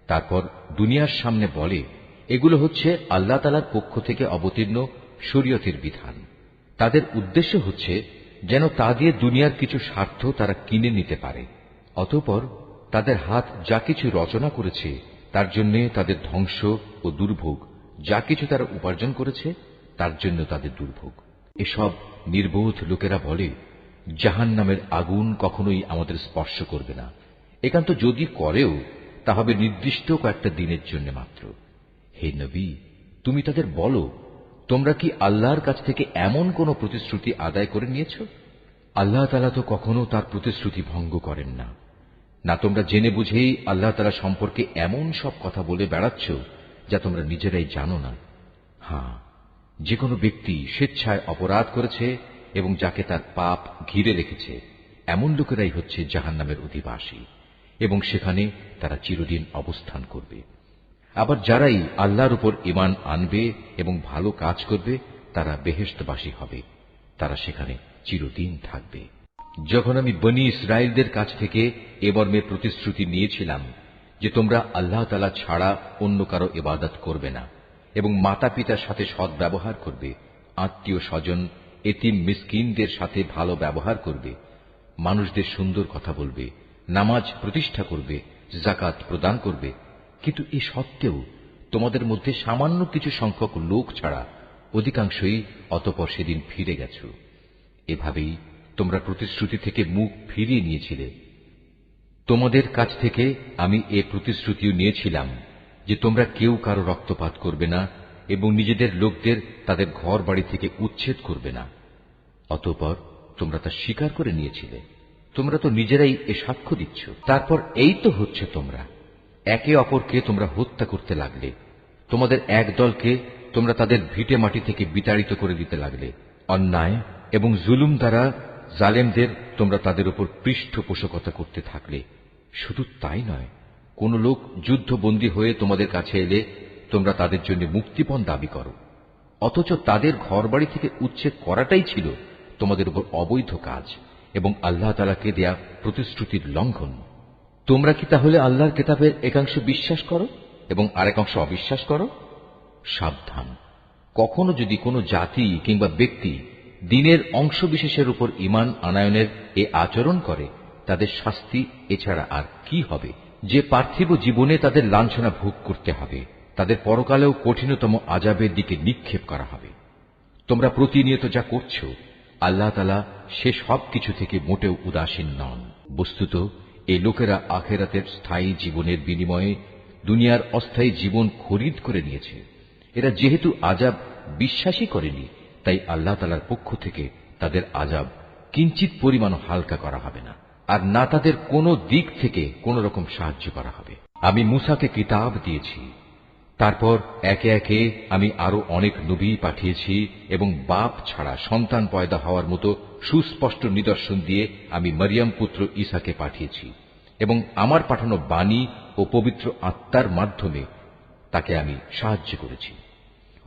তারপর দুনিয়ার সামনে বলে এগুলো হচ্ছে আল্লাহ তাআলার পক্ষ থেকে অবতীর্ণ শরীয়তের বিধান। তাদের উদ্দেশ্য হচ্ছে যেন তা দিয়ে দুনিয়ার কিছু স্বার্থ তারা কিনে নিতে পারে। অতঃপর তাদের হাত যা কিছু রচনা করেছে তার জন্য তাদের ধ্বংস ও দুর্ভোগ, যা কিছু তারা উপার্জন করেছে তার জন্য তাদের দুর্ভোগ। এসব নির্বোধ লোকেরা বলে, জাহান্নামের আগুন কখনোই আমাদের স্পর্শ করবে না, একান্ত যদি করেও তা হবে নির্দিষ্ট কয়েকটা দিনের জন্য মাত্র। হে নবী, তুমি তাদের বলো, তোমরা কি আল্লাহর কাছ থেকে এমন কোন প্রতিশ্রুতি আদায় করে নিয়েছ? আল্লাহ তাআলা তো কখনো তার প্রতিশ্রুতি ভঙ্গ করেন না। না তোমরা জেনে বুঝেই আল্লাহ তাআলা সম্পর্কে এমন সব কথা বলে বেড়াচ্ছ যা তোমরা নিজেরাই জানো না। হ্যাঁ, যে কোনো ব্যক্তি স্বেচ্ছায় অপরাধ করেছে এবং যাকে তার পাপ ঘিরে রেখেছে, এমন লোকেরাই হচ্ছে জাহান্নামের অধিবাসী এবং সেখানে তারা চিরদিন অবস্থান করবে। আবার যারাই আল্লাহর উপর ঈমান আনবে এবং ভালো কাজ করবে তারা বেহেশতবাসী হবে, তারা সেখানে চিরদিন থাকবে। যখন আমি বনী ইসরাইলদের কাছ থেকে এ মর্মে প্রতিশ্রুতি নিয়েছিলাম যে তোমরা আল্লাহ তাআলা ছাড়া অন্য কারো ইবাদত করবে না এবং মাতা পিতার সাথে সদ্ব্যবহার করবে, আত্মীয় স্বজন, এতিম মিসকিনদের সাথে ভালো ব্যবহার করবে, মানুষদের সুন্দর কথা বলবে, নামাজ প্রতিষ্ঠা করবে, যাকাত প্রদান করবে। কিন্তু এ সত্ত্বেও তোমাদের মধ্যে সামান্য কিছু সংখ্যক লোক ছাড়া অধিকাংশই অতঃপর সেদিন ফিরে গেছ। এভাবেই তোমরা প্রতিশ্রুতি থেকে মুখ ফিরিয়ে নিয়েছিলে। তোমাদের কাছ থেকে আমি এ প্রতিশ্রুতিও নিয়েছিলাম যে তোমরা কেউ কারো রক্তপাত করবে না এবং নিজেদের লোকদের তাদের ঘর বাড়ি থেকে উচ্ছেদ করবে না। অতঃপর তোমরা তা স্বীকার করে নিয়েছিলে। তোমরা তো নিজেরাই এ সাক্ষ্য দিচ্ছ। তারপর এই তো হচ্ছে, তোমরা একে অপরকে তোমরা হত্যা করতে লাগলে। তোমাদের এক দলকে তোমরা তাদের ভিটে মাটি থেকে বিতাড়িত করে দিতে লাগলে। অন্যায় এবং জুলুম দ্বারা জালেমদের তোমরা তাদের উপর পৃষ্ঠপোষকতা করতে থাকলে। শুধু তাই নয়, কোন লোক যুদ্ধবন্দী হয়ে তোমাদের কাছে এলে তোমরা তাদের জন্য মুক্তিপণ দাবি করো, অথচ তাদের ঘরবাড়ি থেকে উচ্ছেদ করাটাই ছিল তোমাদের উপর অবৈধ কাজ এবং আল্লাহ তাআলাকে দেয়া প্রতিশ্রুতির লঙ্ঘন। তোমরা কি তাহলে আল্লাহর কিতাবের একাংশ বিশ্বাস করো এবং আরেক অংশ অবিশ্বাস করো? সাবধান, কখনো যদি কোনো জাতি কিংবা ব্যক্তি দ্বীনের অংশ বিশেষের উপর ঈমান আনয়নের এ আচরণ করে, তাদের শাস্তি এছাড়া আর কি হবে? যে পার্থিব জীবনে তাদের লাঞ্ছনা ভোগ করতে হবে, তাদের পরকালেও কঠিনতম আযাবের দিকে নিক্ষেপ করা হবে। তোমরা প্রতিনিয়ত যা করছ, আল্লাহ তাআলা সে সব কিছু থেকে মোটেও উদাসীন নন। বস্তুত এই লোকেরা আখিরাতের স্থায়ী জীবনের বিনিময়ে দুনিয়ার অস্থায়ী জীবন খরিদ করে নিয়েছে। এরা যেহেতু আযাব বিশ্বাসই করেনি, তাই আল্লাহ তাআলার পক্ষ থেকে তাদের আযাব কিঞ্চিত পরিমাণও হালকা করা হবে না, আর না তাদের কোনো দিক থেকে কোন রকম সাহায্য করা হবে। আমি মূসাকে কিতাব দিয়েছি, তারপর একে একে আমি আরো অনেক নবী পাঠিয়েছি এবং বাপ ছাড়া সন্তান পয়দা হওয়ার মতো সুস্পষ্ট নিদর্শন দিয়ে আমি মরিয়ম পুত্র ঈসাকে পাঠিয়েছি এবং আমার পাঠানো বাণী ও পবিত্র আত্মার মাধ্যমে তাকে আমি সাহায্য করেছি।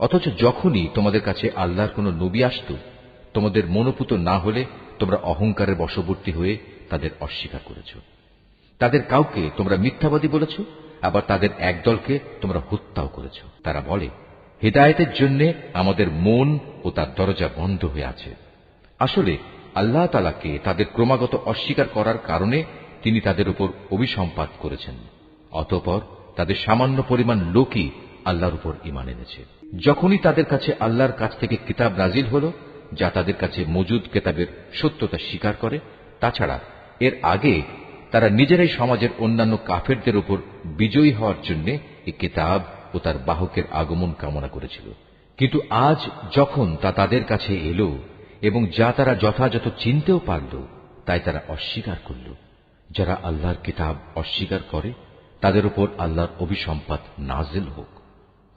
অথচ যখনই তোমাদের কাছে আল্লাহর কোন নবী আসত, তোমাদের মনোপুত না হলে তোমরা অহংকারের বশবর্তী হয়ে তাদের অস্বীকার করেছ। তাদের কাউকে তোমরা মিথ্যাবাদী বলেছ, আবার তাদের একদলকে তোমরা হত্যাও করেছ। তারা বলে, হিদায়াতের জন্য আমাদের মন ও তার দরজা বন্ধ হয়ে আছে। আসলে আল্লাহ তাআলাকে তাদের ক্রমাগত অস্বীকার করার কারণে তিনি তাদের উপর অভিসম্পাত করেছেন। অতঃপর তাদের সামান্য পরিমাণ লোকই আল্লাহর উপর ঈমান এনেছে। যখনই তাদের কাছে আল্লাহর কাছ থেকে কিতাব নাজিল হল, যা তাদের কাছে মজুদ কিতাবের সত্যতা স্বীকার করে, তাছাড়া এর আগে তারা নিজেরাই সমাজের অন্যান্য কাফেরদের উপর বিজয়ী হওয়ার জন্য এই কিতাব ও তার বাহকের আগমন কামনা করেছিল। কিন্তু আজ যখন তা তাদের কাছে এলো এবং যা তারা যথাযথ চিনতেও পারল, তাই তারা অস্বীকার করল। যারা আল্লাহর কিতাব অস্বীকার করে, তাদের উপর আল্লাহর অভিসম্পাত নাজিল হোক।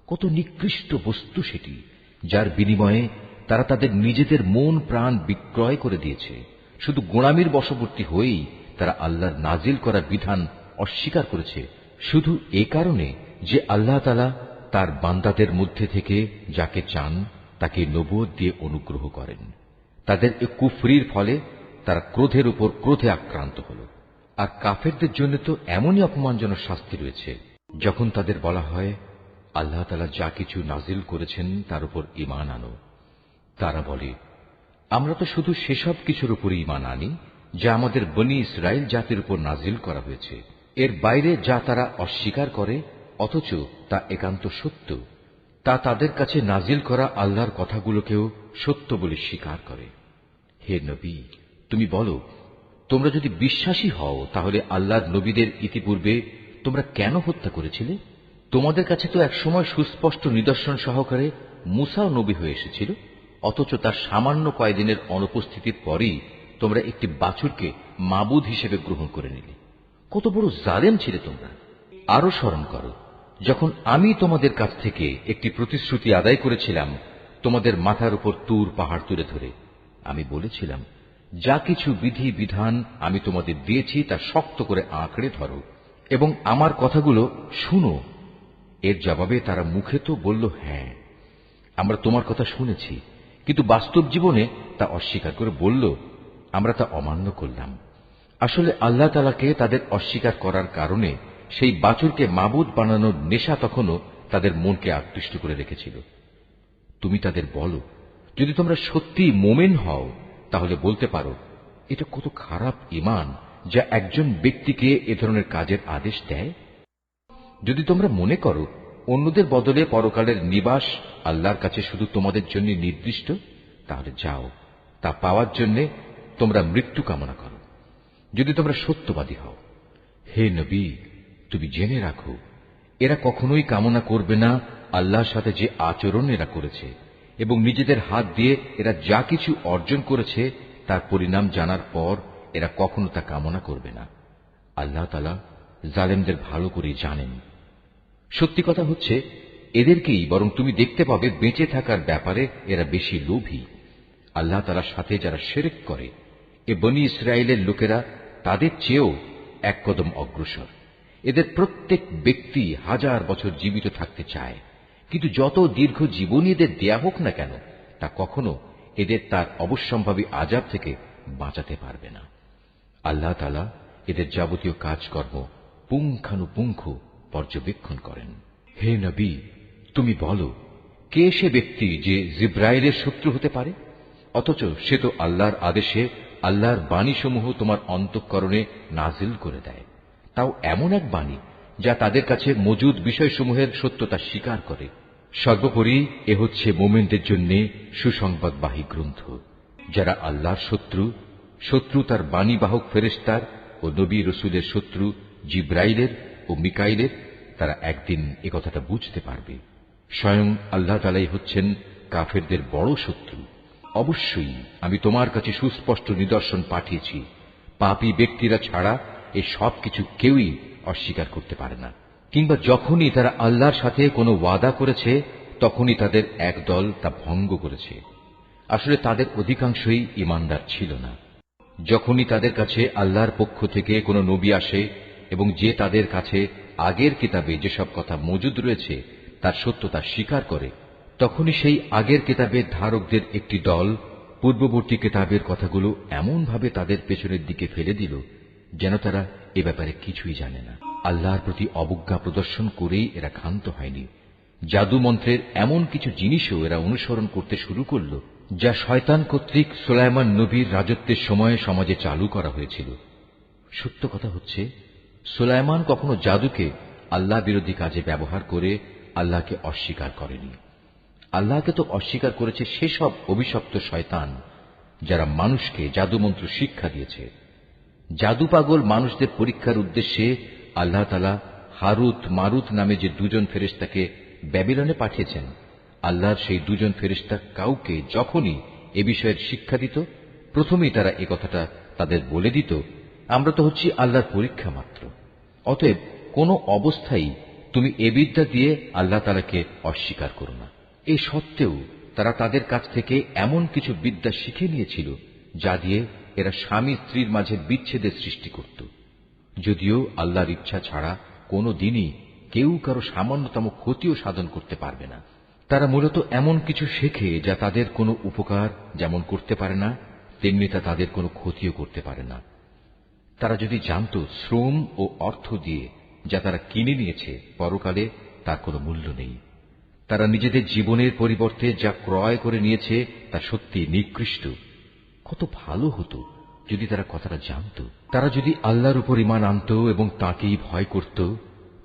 কত নিকৃষ্ট বস্তু সেটি, যার বিনিময়ে তারা তাদের নিজেদের মন প্রাণ বিক্রয় করে দিয়েছে। শুধু গোঁড়ামির বশবর্তী হয়েই তারা আল্লাহর নাজিল করা বিধান অস্বীকার করেছে, শুধু এ কারণে যে আল্লাহ তাআলা তার বান্দাদের মধ্যে থেকে যাকে চান তাকে নবুয়ত দিয়ে অনুগ্রহ করেন। তাদের এ কুফরির ফলে তারা ক্রোধের উপর ক্রোধে আক্রান্ত হল। আর কাফেরদের জন্য তো এমনই অপমানজনক শাস্তি রয়েছে, যখন তাদের বলা হয়, আল্লাহ তাআলা যা কিছু নাজিল করেছেন তার উপর ঈমান আনো। তারা বলে, আমরা তো শুধু সেসব কিছুর উপর ঈমান আনি যা আমাদের বনী ইসরাইল জাতির উপর নাজিল করা হয়েছে। এর বাইরে যা তারা অস্বীকার করে, অথচ তা একান্ত সত্য, তা তাদের কাছে নাজিল করা আল্লাহর কথাগুলোকেও সত্য বলে স্বীকার করে। হে নবী, তুমি বলো, তোমরা যদি বিশ্বাসী হও, তাহলে আল্লাহর নবীদের ইতিপূর্বে তোমরা কেন হত্যা করেছিলে? তোমাদের কাছে তো একসময় সুস্পষ্ট নিদর্শন সহকারে মূসাও নবী হয়ে এসেছিল, অথচ তার সামান্য কয়েকদিনের অনুপস্থিতির পরেই তোমরা একটি বাছুরকে মাবুদ হিসেবে গ্রহণ করে নিলে। কত বড় জালেম ছিলে তোমরা! আরো স্মরণ করো, যখন আমি তোমাদের কাছ থেকে একটি প্রতিশ্রুতি আদায় করেছিলাম, তোমাদের মাথার উপর তুর পাহাড় তুলে ধরে আমি বলেছিলাম, যা কিছু বিধি বিধান আমি তোমাদের দিয়েছি তা শক্ত করে আঁকড়ে ধরো এবং আমার কথাগুলো শুনো। এর জবাবে তারা মুখে তো বলল, হ্যাঁ, আমরা তোমার কথা শুনেছি, কিন্তু বাস্তব জীবনে তা অস্বীকার করে বলল, আমরা তা অমান্য করলাম। আসলে আল্লাহ তাআলাকে তাদের অস্বীকার করার কারণে সেই বাছুরকে মাবুদ বানানোর নেশা তখনও তাদের মনকে আকৃষ্ট করে রেখেছিল। তুমি তাদের বলো, যদি তোমরা সত্যি মোমেন হও তাহলে বলতে পারো, এটা কত খারাপ ঈমান যা একজন ব্যক্তিকে এ ধরনের কাজের আদেশ দেয়। যদি তোমরা মনে করো অন্যদের বদলে পরকালের নিবাস আল্লাহর কাছে শুধু তোমাদের জন্য নির্দিষ্ট, তাহলে যাও, তা পাওয়ার জন্য তোমরা মৃত্যু কামনা করো, যদি তোমরা সত্যবাদী হও। হে নবী, তুমি জেনে রাখো, এরা কখনোই কামনা করবে না আল্লাহর সাথে যে আচরণ এরা করেছে, এবং নিজেদের হাত দিয়ে এরা যা কিছু অর্জন করেছে তার পরিণাম জানার পর এরা কখনো তা কামনা করবে না। আল্লাহ তাআলা জালেমদের ভালো করে জানেন। সত্যি কথা হচ্ছে, এদেরকেই বরং তুমি দেখতে পাবে বেঁচে থাকার ব্যাপারে এরা বেশি লোভী। আল্লাহ তাআলার সাথে যারা শিরক করে, এ বনী ইসরায়েলের লোকেরা তাদের চেয়েও এক কদম অগ্রসর। এদের প্রত্যেক ব্যক্তি 1000 বছর জীবিত থাকতে চায়, কিন্তু যত দীর্ঘ জীবনী এদের দেয়া হোক না কেন, তা কখনো এদের তার অবশ্যম্ভাবী আযাব থেকে বাঁচাতে পারবে না। আল্লাহ তাআলা এদের যাবতীয় কাজকর্ম পুঙ্খানুপুঙ্খ পর্যবেক্ষণ করেন। হে নবী, তুমি বলো, কে সে ব্যক্তি যে জিব্রাইলের শত্রু হতে পারে, অথচ সে তো আল্লাহর আদেশে আল্লাহর বাণীসমূহ তোমার অন্তঃকরণে নাজিল করে দেয়, তাও এমন এক বাণী যা তাদের কাছে মজুদ বিষয়সমূহের সত্যতা স্বীকার করে। সর্বোপরি এ হচ্ছে মোমেনদের জন্য সুসংবাদবাহী গ্রন্থ। যারা আল্লাহর শত্রু তার বাণীবাহক ফেরেশতার ও নবী রসুলের শত্রু জিব্রাইলের ও মিকাইলের, তারা একদিন এ কথাটা বুঝতে পারবে। স্বয়ং আল্লাহ তাআলাই হচ্ছেন কাফেরদের বড় শত্রু। অবশ্যই আমি তোমার কাছে সুস্পষ্ট নিদর্শন পাঠিয়েছি, পাপী ব্যক্তিরা ছাড়া এই সব কিছু কেউই অস্বীকার করতে পারে না। কিংবা যখনই তারা আল্লাহর সাথে কোনো ওয়াদা করেছে তখনই তাদের এক দল তা ভঙ্গ করেছে। আসলে তাদের অধিকাংশই ঈমানদার ছিল না। যখনই তাদের কাছে আল্লাহর পক্ষ থেকে কোনো নবী আসে এবং যে তাদের কাছে আগের কিতাবে যেসব কথা মজুদ রয়েছে তার সত্যতা স্বীকার করে, তখনই সেই আগের কিতাবের ধারকদের একটি দল পূর্ববর্তী কিতাবের কথাগুলো এমনভাবে তাদের পেছনের দিকে ফেলে দিল যেন তারা এ ব্যাপারে কিছুই জানে না। আল্লাহর প্রতি অবজ্ঞা প্রদর্শন করেই এরা ক্ষান্ত হয়নি। জাদু মন্ত্রের এমন কিছু জিনিসও এরা অনুসরণ করতে শুরু করল যা শয়তান কর্তৃক সুলাইমান নবীর রাজত্বের সময়ে সমাজে চালু করা হয়েছিল। সত্য কথা হচ্ছে, সুলাইমান কখনো জাদুকে আল্লাহ বিরোধী কাজে ব্যবহার করে আল্লাহকে অস্বীকার করেনি। আল্লাহকে তো অস্বীকার করেছে সেসব অভিশপ্ত শয়তান যারা মানুষকে জাদুমন্ত্র শিক্ষা দিয়েছে। জাদু পাগল মানুষদের পরীক্ষার উদ্দেশ্যে আল্লাহ তাআলা হারুত মারুত নামে যে দুজন ফেরেশতাকে ব্যাবিলনে পাঠিয়েছেন, আল্লাহর সেই দুজন ফেরেশতা কাউকে যখনই এ বিষয়ের শিক্ষা দিত, প্রথমেই তারা এ কথাটা তাদের বলে দিত, আমরা তো হচ্ছি আল্লাহর পরীক্ষা মাত্র। অতএব কোনো অবস্থায় তুমি এ বিদ্যা দিয়ে আল্লাহ তাআলাকে অস্বীকার করো না। এই সত্ত্বেও তারা তাদের কাছ থেকে এমন কিছু বিদ্যা শিখে নিয়েছিল যা দিয়ে এরা স্বামী স্ত্রীর মাঝে বিচ্ছেদের সৃষ্টি করত। যদিও আল্লাহর ইচ্ছা ছাড়া কোনো দিনই কেউ কারো সামান্যতম ক্ষতিও সাধন করতে পারবে না। তারা মূলত এমন কিছু শেখে যা তাদের কোনো উপকার যেমন করতে পারে না, তেমনি তা তাদের কোনো ক্ষতিও করতে পারে না। তারা যদি জানত শ্রম ও অর্থ দিয়ে যা তারা কিনে নিয়েছে পরকালে তার কোনো মূল্য নেই, তারা নিজেদের জীবনের পরিবর্তে যা ক্রয় করে নিয়েছে তা সত্যি নিকৃষ্ট। কত ভালো হতো যদি তারা কথাটা জানত। তারা যদি আল্লাহর উপর ঈমান আনত এবং তাঁকেই ভয় করত,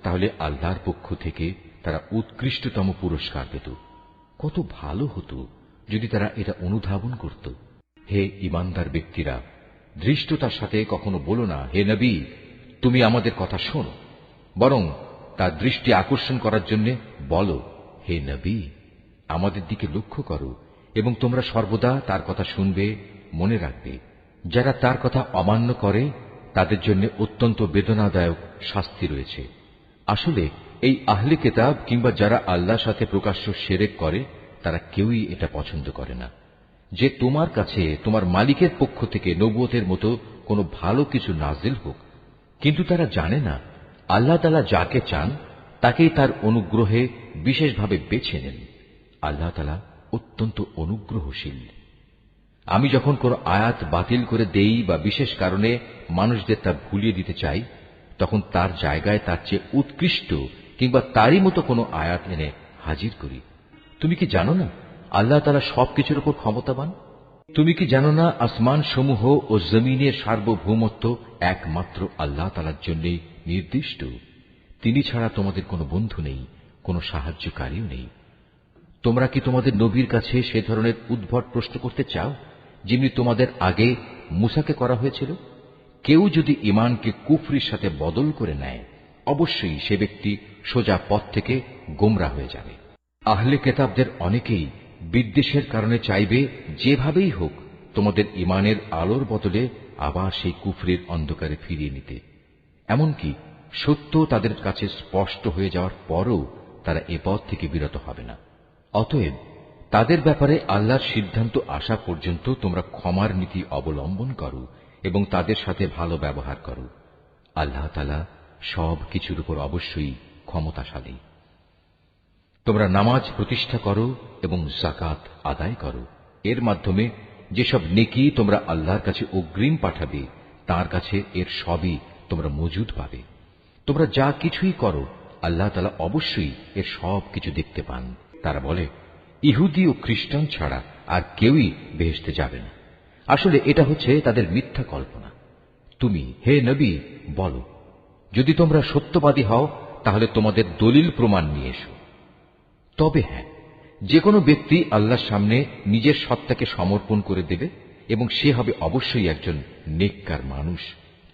তাহলে আল্লাহর পক্ষ থেকে তারা উৎকৃষ্টতম পুরস্কার পেত। কত ভালো হতো যদি তারা এটা অনুধাবন করত। হে ঈমানদার ব্যক্তিরা, ধৃষ্টতার সাথে কখনো বলো না, হে নবী, তুমি আমাদের কথা শোনো। বরং তার দৃষ্টি আকর্ষণ করার জন্য বলো, হে নবী, আমাদের দিকে লক্ষ্য করো এবং তোমরা সর্বদা তার কথা শুনবে, মনে রাখবে। যারা তার কথা অমান্য করে তাদের জন্য অত্যন্ত বেদনাদায়ক শাস্তি রয়েছে। আসলে এই আহলে কিতাব কিংবা যারা আল্লাহর সাথে প্রকাশ্য শিরক করে তারা কেউই এটা পছন্দ করে না যে তোমার কাছে তোমার মালিকের পক্ষ থেকে নবুয়তের মতো কোনো ভালো কিছু নাজিল হোক। কিন্তু তারা জানে না আল্লাহ তাআলা যাকে চান তাকেই তার অনুগ্রহে বিশেষভাবে বেছে নেন। আল্লাহ তাআলা অত্যন্ত অনুগ্রহশীল। আমি যখন কোনো আয়াত বাতিল করে দেই বা বিশেষ কারণে মানুষদের তা ভুলিয়ে দিতে চাই, তখন তার জায়গায় তার চেয়ে উৎকৃষ্ট কিংবা তারই মতো কোনো আয়াত এনে হাজির করি। তুমি কি জানো না আল্লাহ তাআলা সবকিছুর উপর ক্ষমতাবান? তুমি কি জানো না আসমান সমূহ ও জমিনের সার্বভৌমত্ব একমাত্র আল্লাহ তাআলার জন্যই নির্দিষ্ট? তিনি ছাড়া তোমাদের কোনো বন্ধু নেই, কোনো সাহায্যকারীও নেই। তোমরা কি তোমাদের নবীর কাছে সে ধরনের উদ্ভট প্রশ্ন করতে চাও যেমনি তোমাদের আগে মুসাকে করা হয়েছিল? কেউ যদি ঈমানকে কুফরির সাথে বদল করে নেয়, অবশ্যই সে ব্যক্তি সোজা পথ থেকে গোমরা হয়ে যাবে। আহলে কেতাবদের অনেকেই বিদ্বেষের কারণে চাইবে যেভাবেই হোক তোমাদের ঈমানের আলোর বদলে আবার সেই কুফরির অন্ধকারে ফিরিয়ে নিতে। এমনকি সত্য তাদের কাছে স্পষ্ট হয়ে যাওয়ার পরও তারা এ পথ থেকে বিরত হবে না। অতএব তাদের ব্যাপারে আল্লাহর সিদ্ধান্ত আসা পর্যন্ত তোমরা ক্ষমার নীতি অবলম্বন করো এবং তাদের সাথে ভালো ব্যবহার করো। আল্লাহ তাআলা সব কিছুর উপর অবশ্যই ক্ষমতাশালী। তোমরা নামাজ প্রতিষ্ঠা করো এবং যাকাত আদায় করো। এর মাধ্যমে যেসব নেকি তোমরা আল্লাহর কাছে অগ্রিম পাঠাবে, তার কাছে এর সবই তোমরা মজুদ পাবে। তোমরা যা কিছুই করো, আল্লাহ তাআলা অবশ্যই এর সব কিছু দেখতে পান। তারা বলে, ইহুদি ও খ্রিস্টান ছাড়া আর কেউই বেহেশতে যাবে না। আসলে এটা হচ্ছে তাদের মিথ্যা কল্পনা। তুমি হে নবী বলো, যদি তোমরা সত্যবাদী হও তাহলে তোমাদের দলিল প্রমাণ নিয়ে এসো। তবে হ্যাঁ, যে কোনো ব্যক্তি আল্লাহর সামনে নিজের সত্তাকে সমর্পণ করে দেবে এবং সে হবে অবশ্যই একজন নেককার মানুষ।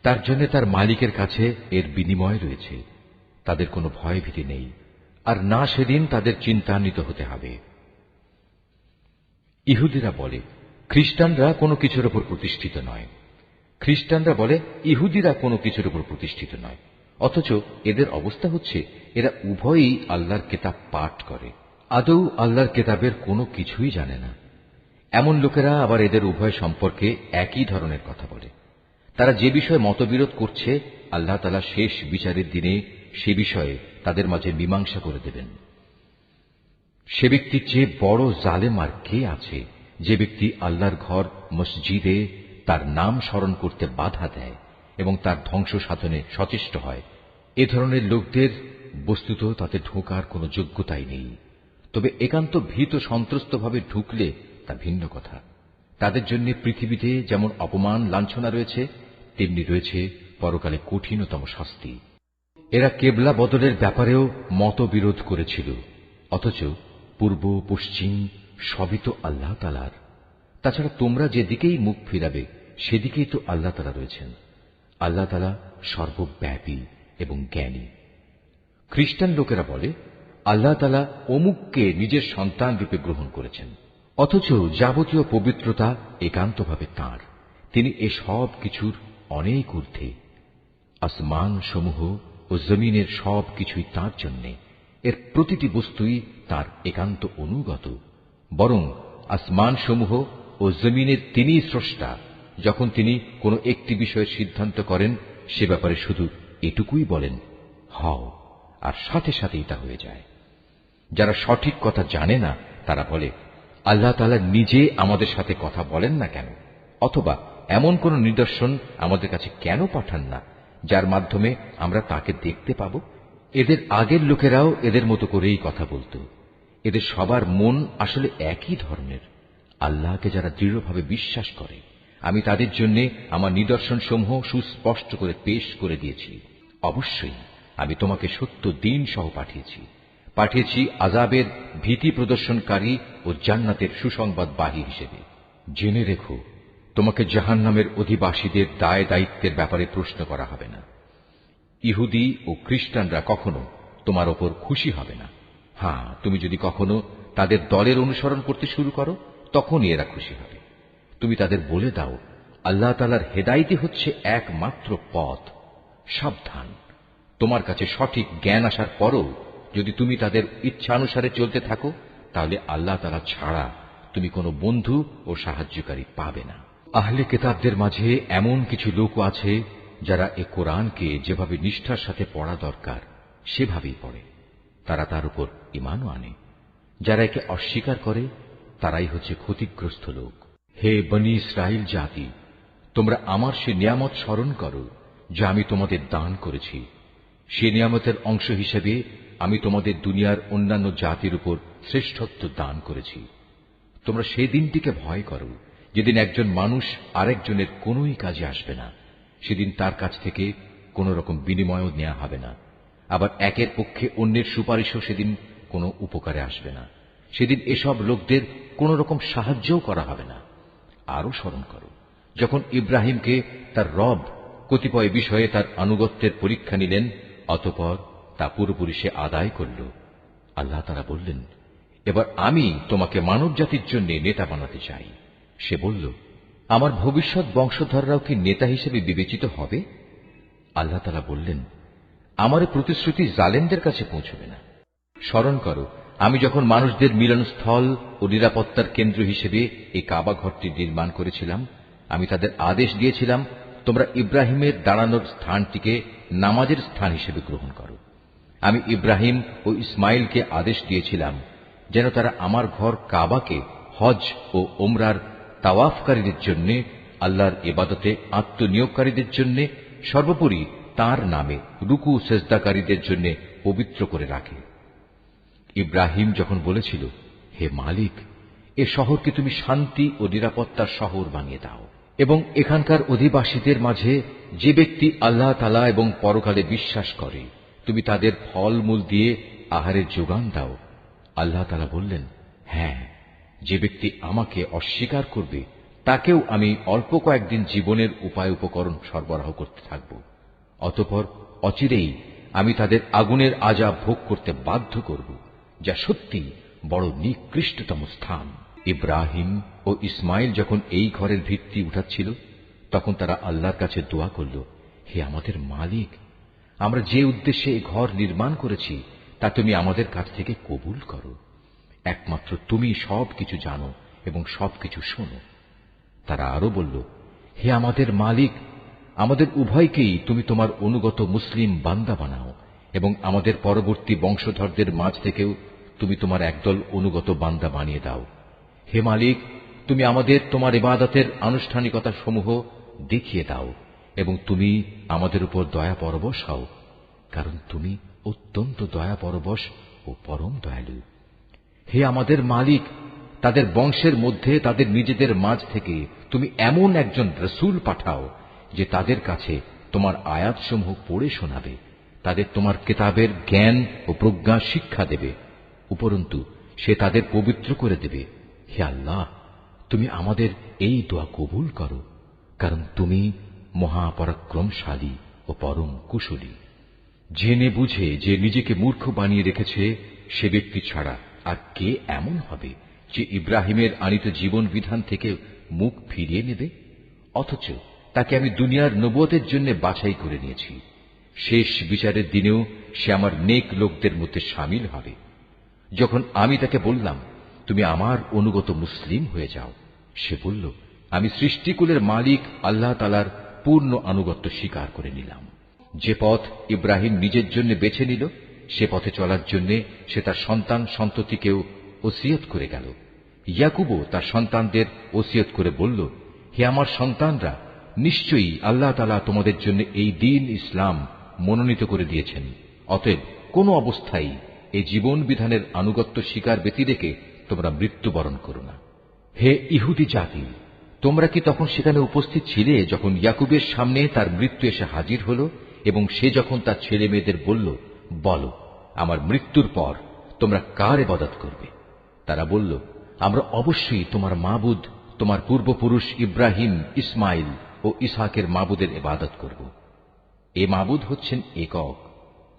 তার জন্য তার মালিকের কাছে এর বিনিময় রয়েছে। তাদের কোনো ভয়ভীতি নেই, আর না সেদিন তাদের চিন্তান্বিত হতে হবে। ইহুদিরা বলে, খ্রিস্টানরা কোনো কিছুর উপর প্রতিষ্ঠিত নয়। খ্রিস্টানরা বলে, ইহুদিরা কোনো কিছুর উপর প্রতিষ্ঠিত নয়। অথচ এদের অবস্থা হচ্ছে এরা উভয়ই আল্লাহর কেতাব পাঠ করে, আদৌ আল্লাহর কেতাবের কোনো কিছুই জানে না। এমন লোকেরা আবার এদের উভয় সম্পর্কে একই ধরনের কথা বলে। তারা যে বিষয়ে মতবিরোধ করছে, আল্লাহ তাআলা শেষ বিচারের দিনে সে বিষয়ে তাদের মাঝে মীমাংসা করে দেবেন। সে ব্যক্তির চেয়ে বড় জালেম আর কে আছে, যে ব্যক্তি আল্লাহর ঘর মসজিদে তার নাম স্মরণ করতে বাধা দেয় এবং তার ধ্বংস সাধনে সচেষ্ট হয়। এ ধরনের লোকদের বস্তুত তাতে ঢোকার কোনো যোগ্যতাই নেই। তবে একান্ত ভীত সন্ত্রস্তভাবে ঢুকলে তা ভিন্ন কথা। তাদের জন্য পৃথিবীতে যেমন অপমান লাঞ্ছনা রয়েছে, তেমনি রয়েছে পরকালে কঠিনতম শাস্তি। এরা কেবলা বদলের ব্যাপারেও মতবিরোধ করেছিল, অথচ পূর্ব পশ্চিম সবই তো আল্লাহ তাআলার। তাছাড়া তোমরা যেদিকেই মুখ ফিরাবে সেদিকেই তো আল্লাহ তাআলা রয়েছেন। আল্লাহ তাআলা সর্বব্যাপী এবং জ্ঞানী। খ্রিস্টান লোকেরা বলে, আল্লাহ তাআলা অমুককে নিজের সন্তান রূপে গ্রহণ করেছেন, অথচ যাবতীয় পবিত্রতা একান্তভাবে তাঁর। তিনি এ সব কিছুর অনেক ঊর্ধ্বে। আসমান সমূহ ও জমিনের সব কিছুই তাঁর জন্যে। এর প্রতিটি বস্তুই তাঁর একান্ত অনুগত। বরং আসমান সমূহ ও জমিনের তিনিই স্রষ্টা। যখন তিনি কোনো একটি বিষয়ের সিদ্ধান্ত করেন, সে ব্যাপারে শুধু এটুকুই বলেন, হও, আর সাথে সাথেই তা হয়ে যায়। যারা সঠিক কথা জানে না তারা বলে, আল্লাহ তাআলা নিজে আমাদের সাথে কথা বলেন না কেন, অথবা এমন কোন নিদর্শন আমাদের কাছে কেন পাঠান না যার মাধ্যমে আমরা তাকে দেখতে পাব। এদের আগের লোকেরাও এদের মতো করেই কথা বলতো। এদের সবার মন আসলে একই ধরনের। আল্লাহকে যারা দৃঢ়ভাবে বিশ্বাস করে, আমি তাদের জন্য আমার নিদর্শন সমূহ সুস্পষ্ট করে পেশ করে দিয়েছি। অবশ্যই আমি তোমাকে সত্য দিন সহ পাঠিয়েছি আযাবের ভীতি প্রদর্শনকারী ও জান্নাতের সুসংবাদবাহী হিসেবে। জেনে রেখো, তোমাকে জাহান্নামের অধিবাসীদের দায় দায়িত্বের ব্যাপারে প্রশ্ন করা হবে না। ইহুদি ও খ্রিস্টানরা কখনো তোমার ওপর খুশি হবে না। হ্যাঁ, তুমি যদি কখনো তাদের দলের অনুসরণ করতে শুরু করো, তখনই এরা খুশি হবে। তুমি তাদের বলে দাও, আল্লাহ তাআলার হেদায়েতই হচ্ছে একমাত্র পথ। সাবধান, তোমার কাছে সঠিক জ্ঞান আসার পরও যদি তুমি তাদের ইচ্ছানুসারে চলতে থাকো, তাহলে আল্লাহ তাআলা ছাড়া তুমি কোনো বন্ধু ও সাহায্যকারী পাবে না। আহলে কিতাবদের মাঝে এমন কিছু লোক আছে যারা এ কোরআনকে যেভাবে নিষ্ঠার সাথে পড়া দরকার সেভাবেই পড়ে। তারা তার উপর ঈমানও আনে। যারা একে অস্বীকার করে তারাই হচ্ছে ক্ষতিগ্রস্ত লোক। হে বনী ইসরাইল জাতি, তোমরা আমার সে নিয়ামত স্মরণ করো যা আমি তোমাদের দান করেছি। সে নিয়ামতের অংশ হিসেবে আমি তোমাদের দুনিয়ার অন্যান্য জাতির উপর শ্রেষ্ঠত্ব দান করেছি। তোমরা সেই দিনটিকে ভয় করো যেদিন একজন মানুষ আরেকজনের কোনোই কাজে আসবে না। সেদিন তার কাছ থেকে কোন রকম বিনিময়ও নেওয়া হবে না। আবার একের পক্ষে অন্যের সুপারিশও সেদিন কোনো উপকারে আসবে না। সেদিন এসব লোকদের কোন রকম সাহায্যও করা হবে না। আরো স্মরণ করো যখন ইব্রাহিমকে তার রব কতিপয় বিষয়ে তার আনুগত্যের পরীক্ষা নিলেন, অতঃপর তা পুরোপুরি সে আদায় করল। আল্লাহ তাআলা বললেন, এবার আমি তোমাকে মানব জাতির জন্য নেতা বানাতে চাই। সে বলল, আমার ভবিষ্যৎ বংশধররাও কি নেতা হিসেবে বিবেচিত হবে? আল্লাহ তাআলা বললেন, আমার প্রতিশ্রুতি জালেমদের কাছে পৌঁছবে না। স্মরণ করো আমি যখন মানুষদের মিলনস্থল ও নিরাপত্তার কেন্দ্র হিসেবে এই কাবা ঘরটি নির্মাণ করেছিলাম, আমি তাদের আদেশ দিয়েছিলাম, তোমরা ইব্রাহিমের দাঁড়ানোর স্থানটিকে নামাজের স্থান হিসেবে গ্রহণ করো। আমি ইব্রাহিম ও ইসমাইলকে আদেশ দিয়েছিলাম যেন তারা আমার ঘর কাবাকে হজ ও ওমরার তাওয়াফকারীদের জন্য, আল্লাহর ইবাদতে আত্মনিয়োগকারীদের জন্য, সর্বোপরি তার নামে রুকু সেজদাকারীদের জন্য পবিত্র করে রাখে। ইব্রাহিম যখন বলেছিল, হে মালিক, এ শহরকে তুমি শান্তি ও নিরাপত্তার শহর বানিয়ে দাও এবং এখানকার অধিবাসীদের মাঝে যে ব্যক্তি আল্লাহ তাআলা এবং পরকালে বিশ্বাস করে তুমি তাদের ফলমূল দিয়ে আহারের যোগান দাও। আল্লাহ তাআলা বললেন, হ্যাঁ, যে ব্যক্তি আমাকে অস্বীকার করবে তাকেও আমি অল্প কয়েকদিন জীবনের উপায় উপকরণ সরবরাহ করতে থাকব। অতঃপর অচিরেই আমি তাদের আগুনের আযাব ভোগ করতে বাধ্য করব, যা সত্যি বড় নিকৃষ্টতম স্থান। ইব্রাহিম ও ইসমাইল যখন এই ঘরের ভিত্তি উঠাচ্ছিল, তখন তারা আল্লাহর কাছে দোয়া করল, হে আমাদের মালিক, আমরা যে উদ্দেশ্যে এই ঘর নির্মাণ করেছি তা তুমি আমাদের কাছ থেকে কবুল করো। একমাত্র তুমি সবকিছু জানো এবং সবকিছু শোনো। তারা আরো বলল, হে আমাদের মালিক, আমাদের উভয়কেই তুমি তোমার অনুগত মুসলিম বান্দা বানাও এবং আমাদের পরবর্তী বংশধরদের মাঝ থেকেও তুমি তোমার একদল অনুগত বান্দা বানিয়ে দাও। হে মালিক, তুমি আমাদের তোমার ইবাদতের আনুষ্ঠানিকতা সমূহ দেখিয়ে দাও এবং তুমি আমাদের উপর দয়া পরবশ হও, কারণ তুমি অত্যন্ত দয়া পরবশ ও পরম দয়ালু। হে আমাদের মালিক, তাদের বংশের মধ্যে তাদের নিজেদের মাঝ থেকে তুমি এমন একজন রসূল পাঠাও যে তাদের কাছে তোমার আয়াতসমূহ পড়ে শোনাবে, তাদের তোমার কিতাবের জ্ঞান ও প্রজ্ঞা শিক্ষা দেবে, উপরন্তু সে তাদের পবিত্র করে দেবে। হে আল্লাহ, তুমি আমাদের এই দোয়া কবুল করো, কারণ তুমি মহাপরাক্রমশালী ও পরম কুশলী। জেনে বুঝে যে নিজেকে মূর্খ বানিয়ে রেখেছে সে ব্যক্তি ছাড়া আর কে এমন হবে যে ইব্রাহিমের আনিত জীবন বিধান থেকে মুখ ফিরিয়ে নেবে? অথচ তাকে আমি দুনিয়ার নবুয়তের জন্য বাছাই করে নিয়েছি। শেষ বিচারের দিনেও সে আমার নেক লোকদের মধ্যে শামিল হবে। যখন আমি তাকে বললাম, তুমি আমার অনুগত মুসলিম হয়ে যাও, সে বলল, আমি সৃষ্টিকুলের মালিক আল্লাহ তাআলার পূর্ণ আনুগত্য স্বীকার করে নিলাম। যে পথ ইব্রাহিম নিজের জন্য বেছে নিল, সে পথে চলার জন্য সে তার সন্তান সন্ততিকেও ওসিয়ত করে গেল। ইয়াকুবও তার সন্তানদের ওসিয়ত করে বলল, হে আমার সন্তানরা, নিশ্চয়ই আল্লাহ তাআলা তোমাদের জন্য এই দ্বীন ইসলাম মনোনীত করে দিয়েছেন। অতএব কোন অবস্থায় এই জীবন বিধানের আনুগত্য স্বীকার ব্যতি রেখে তোমরা মৃত্যুবরণ করো না। হে ইহুদি জাতি, তোমরা কি তখন সেখানে উপস্থিত ছিলে যখন ইয়াকুবের সামনে তার মৃত্যু এসে হাজির হল এবং সে যখন তার ছেলে মেয়েদের বলল, বলো, আমার মৃত্যুর পর তোমরা কার ইবাদত করবে? তারা বলল, আমরা অবশ্যই তোমার মাবুদ, তোমার পূর্বপুরুষ ইব্রাহিম, ইসমাইল ও ইসহাকের মাবুদের ইবাদত করব। এ মাবুদ হচ্ছেন একক,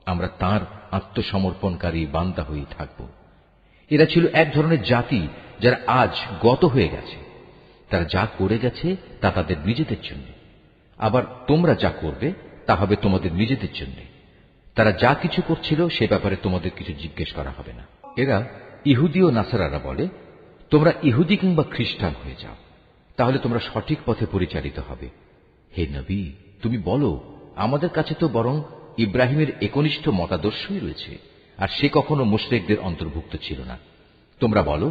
আমরা তাঁর আত্মসমর্পণকারী বান্দা হয়ে থাকব। এরা ছিল এক ধরনের জাতি যারা আজ গত হয়ে গেছে। তারা যা করে গেছে তা তাদের নিজেদের জন্য, আবার তোমরা যা করবে তা হবে তোমাদের নিজেদের জন্য। তারা যা কিছু করছিল সে ব্যাপারে তোমাদের কিছু জিজ্ঞেস করা হবে না। এরা ইহুদি ও নাসারারা বলে, তোমরা ইহুদি কিংবা খ্রিস্টান হয়ে যাও, তাহলে তোমরা সঠিক পথে পরিচালিত হবে। হে নবী, তুমি বলো, আমাদের কাছে তো বরং ইব্রাহিমের একনিষ্ঠ মতাদর্শই রয়েছে, আর সে কখনো মুশরিকদের অন্তর্ভুক্ত ছিল না। তোমরা বলো,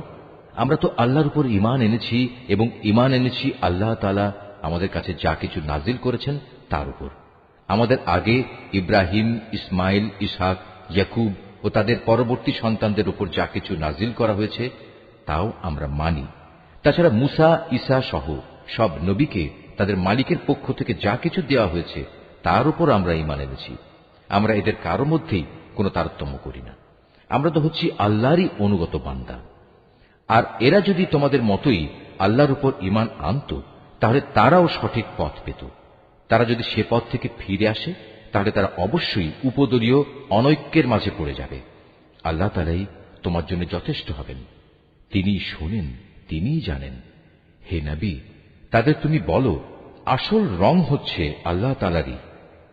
আমরা তো আল্লাহর উপর ঈমান এনেছি এবং ঈমান এনেছি আল্লাহ তাআলা আমাদের কাছে যা কিছু নাজিল করেছেন তার উপর। আমাদের আগে ইব্রাহিম, ইসমাইল, ইসহাক, ইয়াকুব ও তাদের পরবর্তী সন্তানদের উপর যা কিছু নাজিল করা হয়েছে তাও আমরা মানি তাছাড়া মুসা, ঈসা সহ সব নবীকে তাদের মালিকের পক্ষ থেকে যা কিছু দেওয়া হয়েছে তার উপর আমরা ঈমান এনেছি। আমরা এদের কারো মধ্যেই কোনো তারতম্য করি না। আমরা তো হচ্ছি আল্লাহরই অনুগত বান্দা। আর এরা যদি তোমাদের মতোই আল্লাহর উপর ঈমান আনত, তাহলে তারাও সঠিক পথ পেত। তারা যদি সে পথ থেকে ফিরে আসে, তাহলে তারা অবশ্যই উপদলীয় অনৈক্যের মাঝে পড়ে যাবে। আল্লাহ তাআলাই তোমার জন্য যথেষ্ট হবেন। তিনি শোনেন, তিনিই জানেন। হে নবী, তাদের তুমি বলো, আসল রং হচ্ছে আল্লাহ তাআলারই।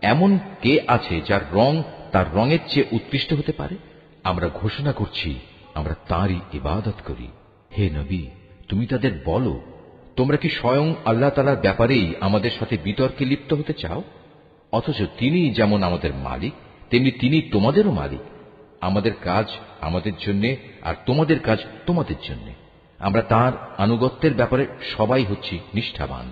এমন কে আছে যার রং তার রঙের চেয়ে উৎকৃষ্ট হতে পারে? আমরা ঘোষণা করছি, আমরা তাঁরই ইবাদত করি। হে নবী, তুমি তাদের বলো, তোমরা কি স্বয়ং আল্লাহ তাআলার ব্যাপারেই আমাদের সাথে বিতর্কে লিপ্ত হতে চাও? অথচ তিনি যেমন আমাদের মালিক, তেমনি তিনি তোমাদেরও মালিক। আমাদের কাজ আমাদের জন্য, আর তোমাদের কাজ তোমাদের জন্য। আমরা তাঁর আনুগত্যের ব্যাপারে সবাই হচ্ছি নিষ্ঠাবান।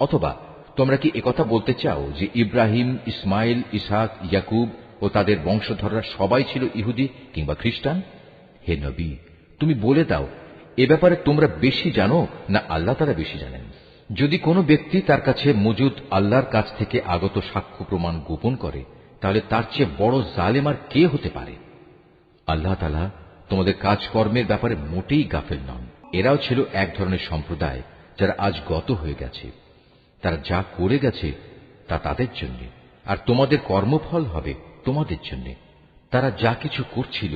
অথবা তোমরা কি একথা বলতে চাও যে ইব্রাহিম, ইসমাইল, ইসহাক, ইয়াকুব ও তাদের বংশধররা সবাই ছিল ইহুদি কিংবা খ্রিস্টান? হে নবী, তুমি বলে দাও, এ ব্যাপারে তোমরা বেশি জানো না আল্লাহ তাআলা বেশি জানেন? যদি কোনো ব্যক্তি তার কাছে মজুদ আল্লাহর কাছ থেকে আগত সাক্ষ্য প্রমাণ গোপন করে, তাহলে তার চেয়ে বড় জালেম আর কে হতে পারে? আল্লাহ তাআলা তোমাদের কাজকর্মের ব্যাপারে মোটেই গাফেল নন। এরাও ছিল এক ধরনের সম্প্রদায় যারা আজ গত হয়ে গেছে। তারা যা করে গেছে তা তাদের জন্য, আর তোমাদের কর্মফল হবে তোমাদের জন্য। তারা যা কিছু করছিল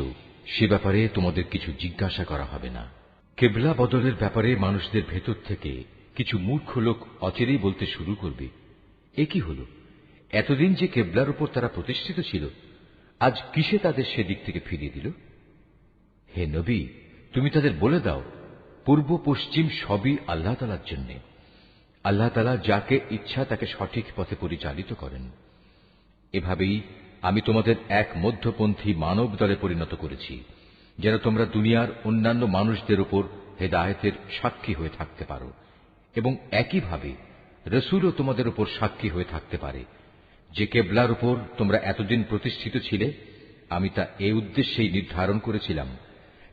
সে ব্যাপারে তোমাদের কিছু জিজ্ঞাসা করা হবে না। কেবলা বদলের ব্যাপারে মানুষদের ভেতর থেকে কিছু মূর্খ লোক অচিরেই বলতে শুরু করবে, এ কি হল? এতদিন যে কেবলার উপর তারা প্রতিষ্ঠিত ছিল, আজ কিসে তাদের সেদিক থেকে ফিরিয়ে দিল? হে নবী, তুমি তাদের বলে দাও, পূর্ব পশ্চিম সবই আল্লাহ তাআলার জন্য। আল্লাহ তাআলা যাকে ইচ্ছা তাকে সঠিক পথে পরিচালিত করেন। এভাবেই আমি তোমাদের এক মধ্যপন্থী মানব দলে পরিণত করেছি, যেন তোমরা দুনিয়ার অন্যান্য মানুষদের উপর হেদায়েতের সাক্ষী হয়ে থাকতে পারো, এবং একইভাবে রসুলও তোমাদের উপর সাক্ষী হয়ে থাকতে পারে। যে কেবলার উপর তোমরা এতদিন প্রতিষ্ঠিত ছিলে, আমি তা এই উদ্দেশ্যেই নির্ধারণ করেছিলাম,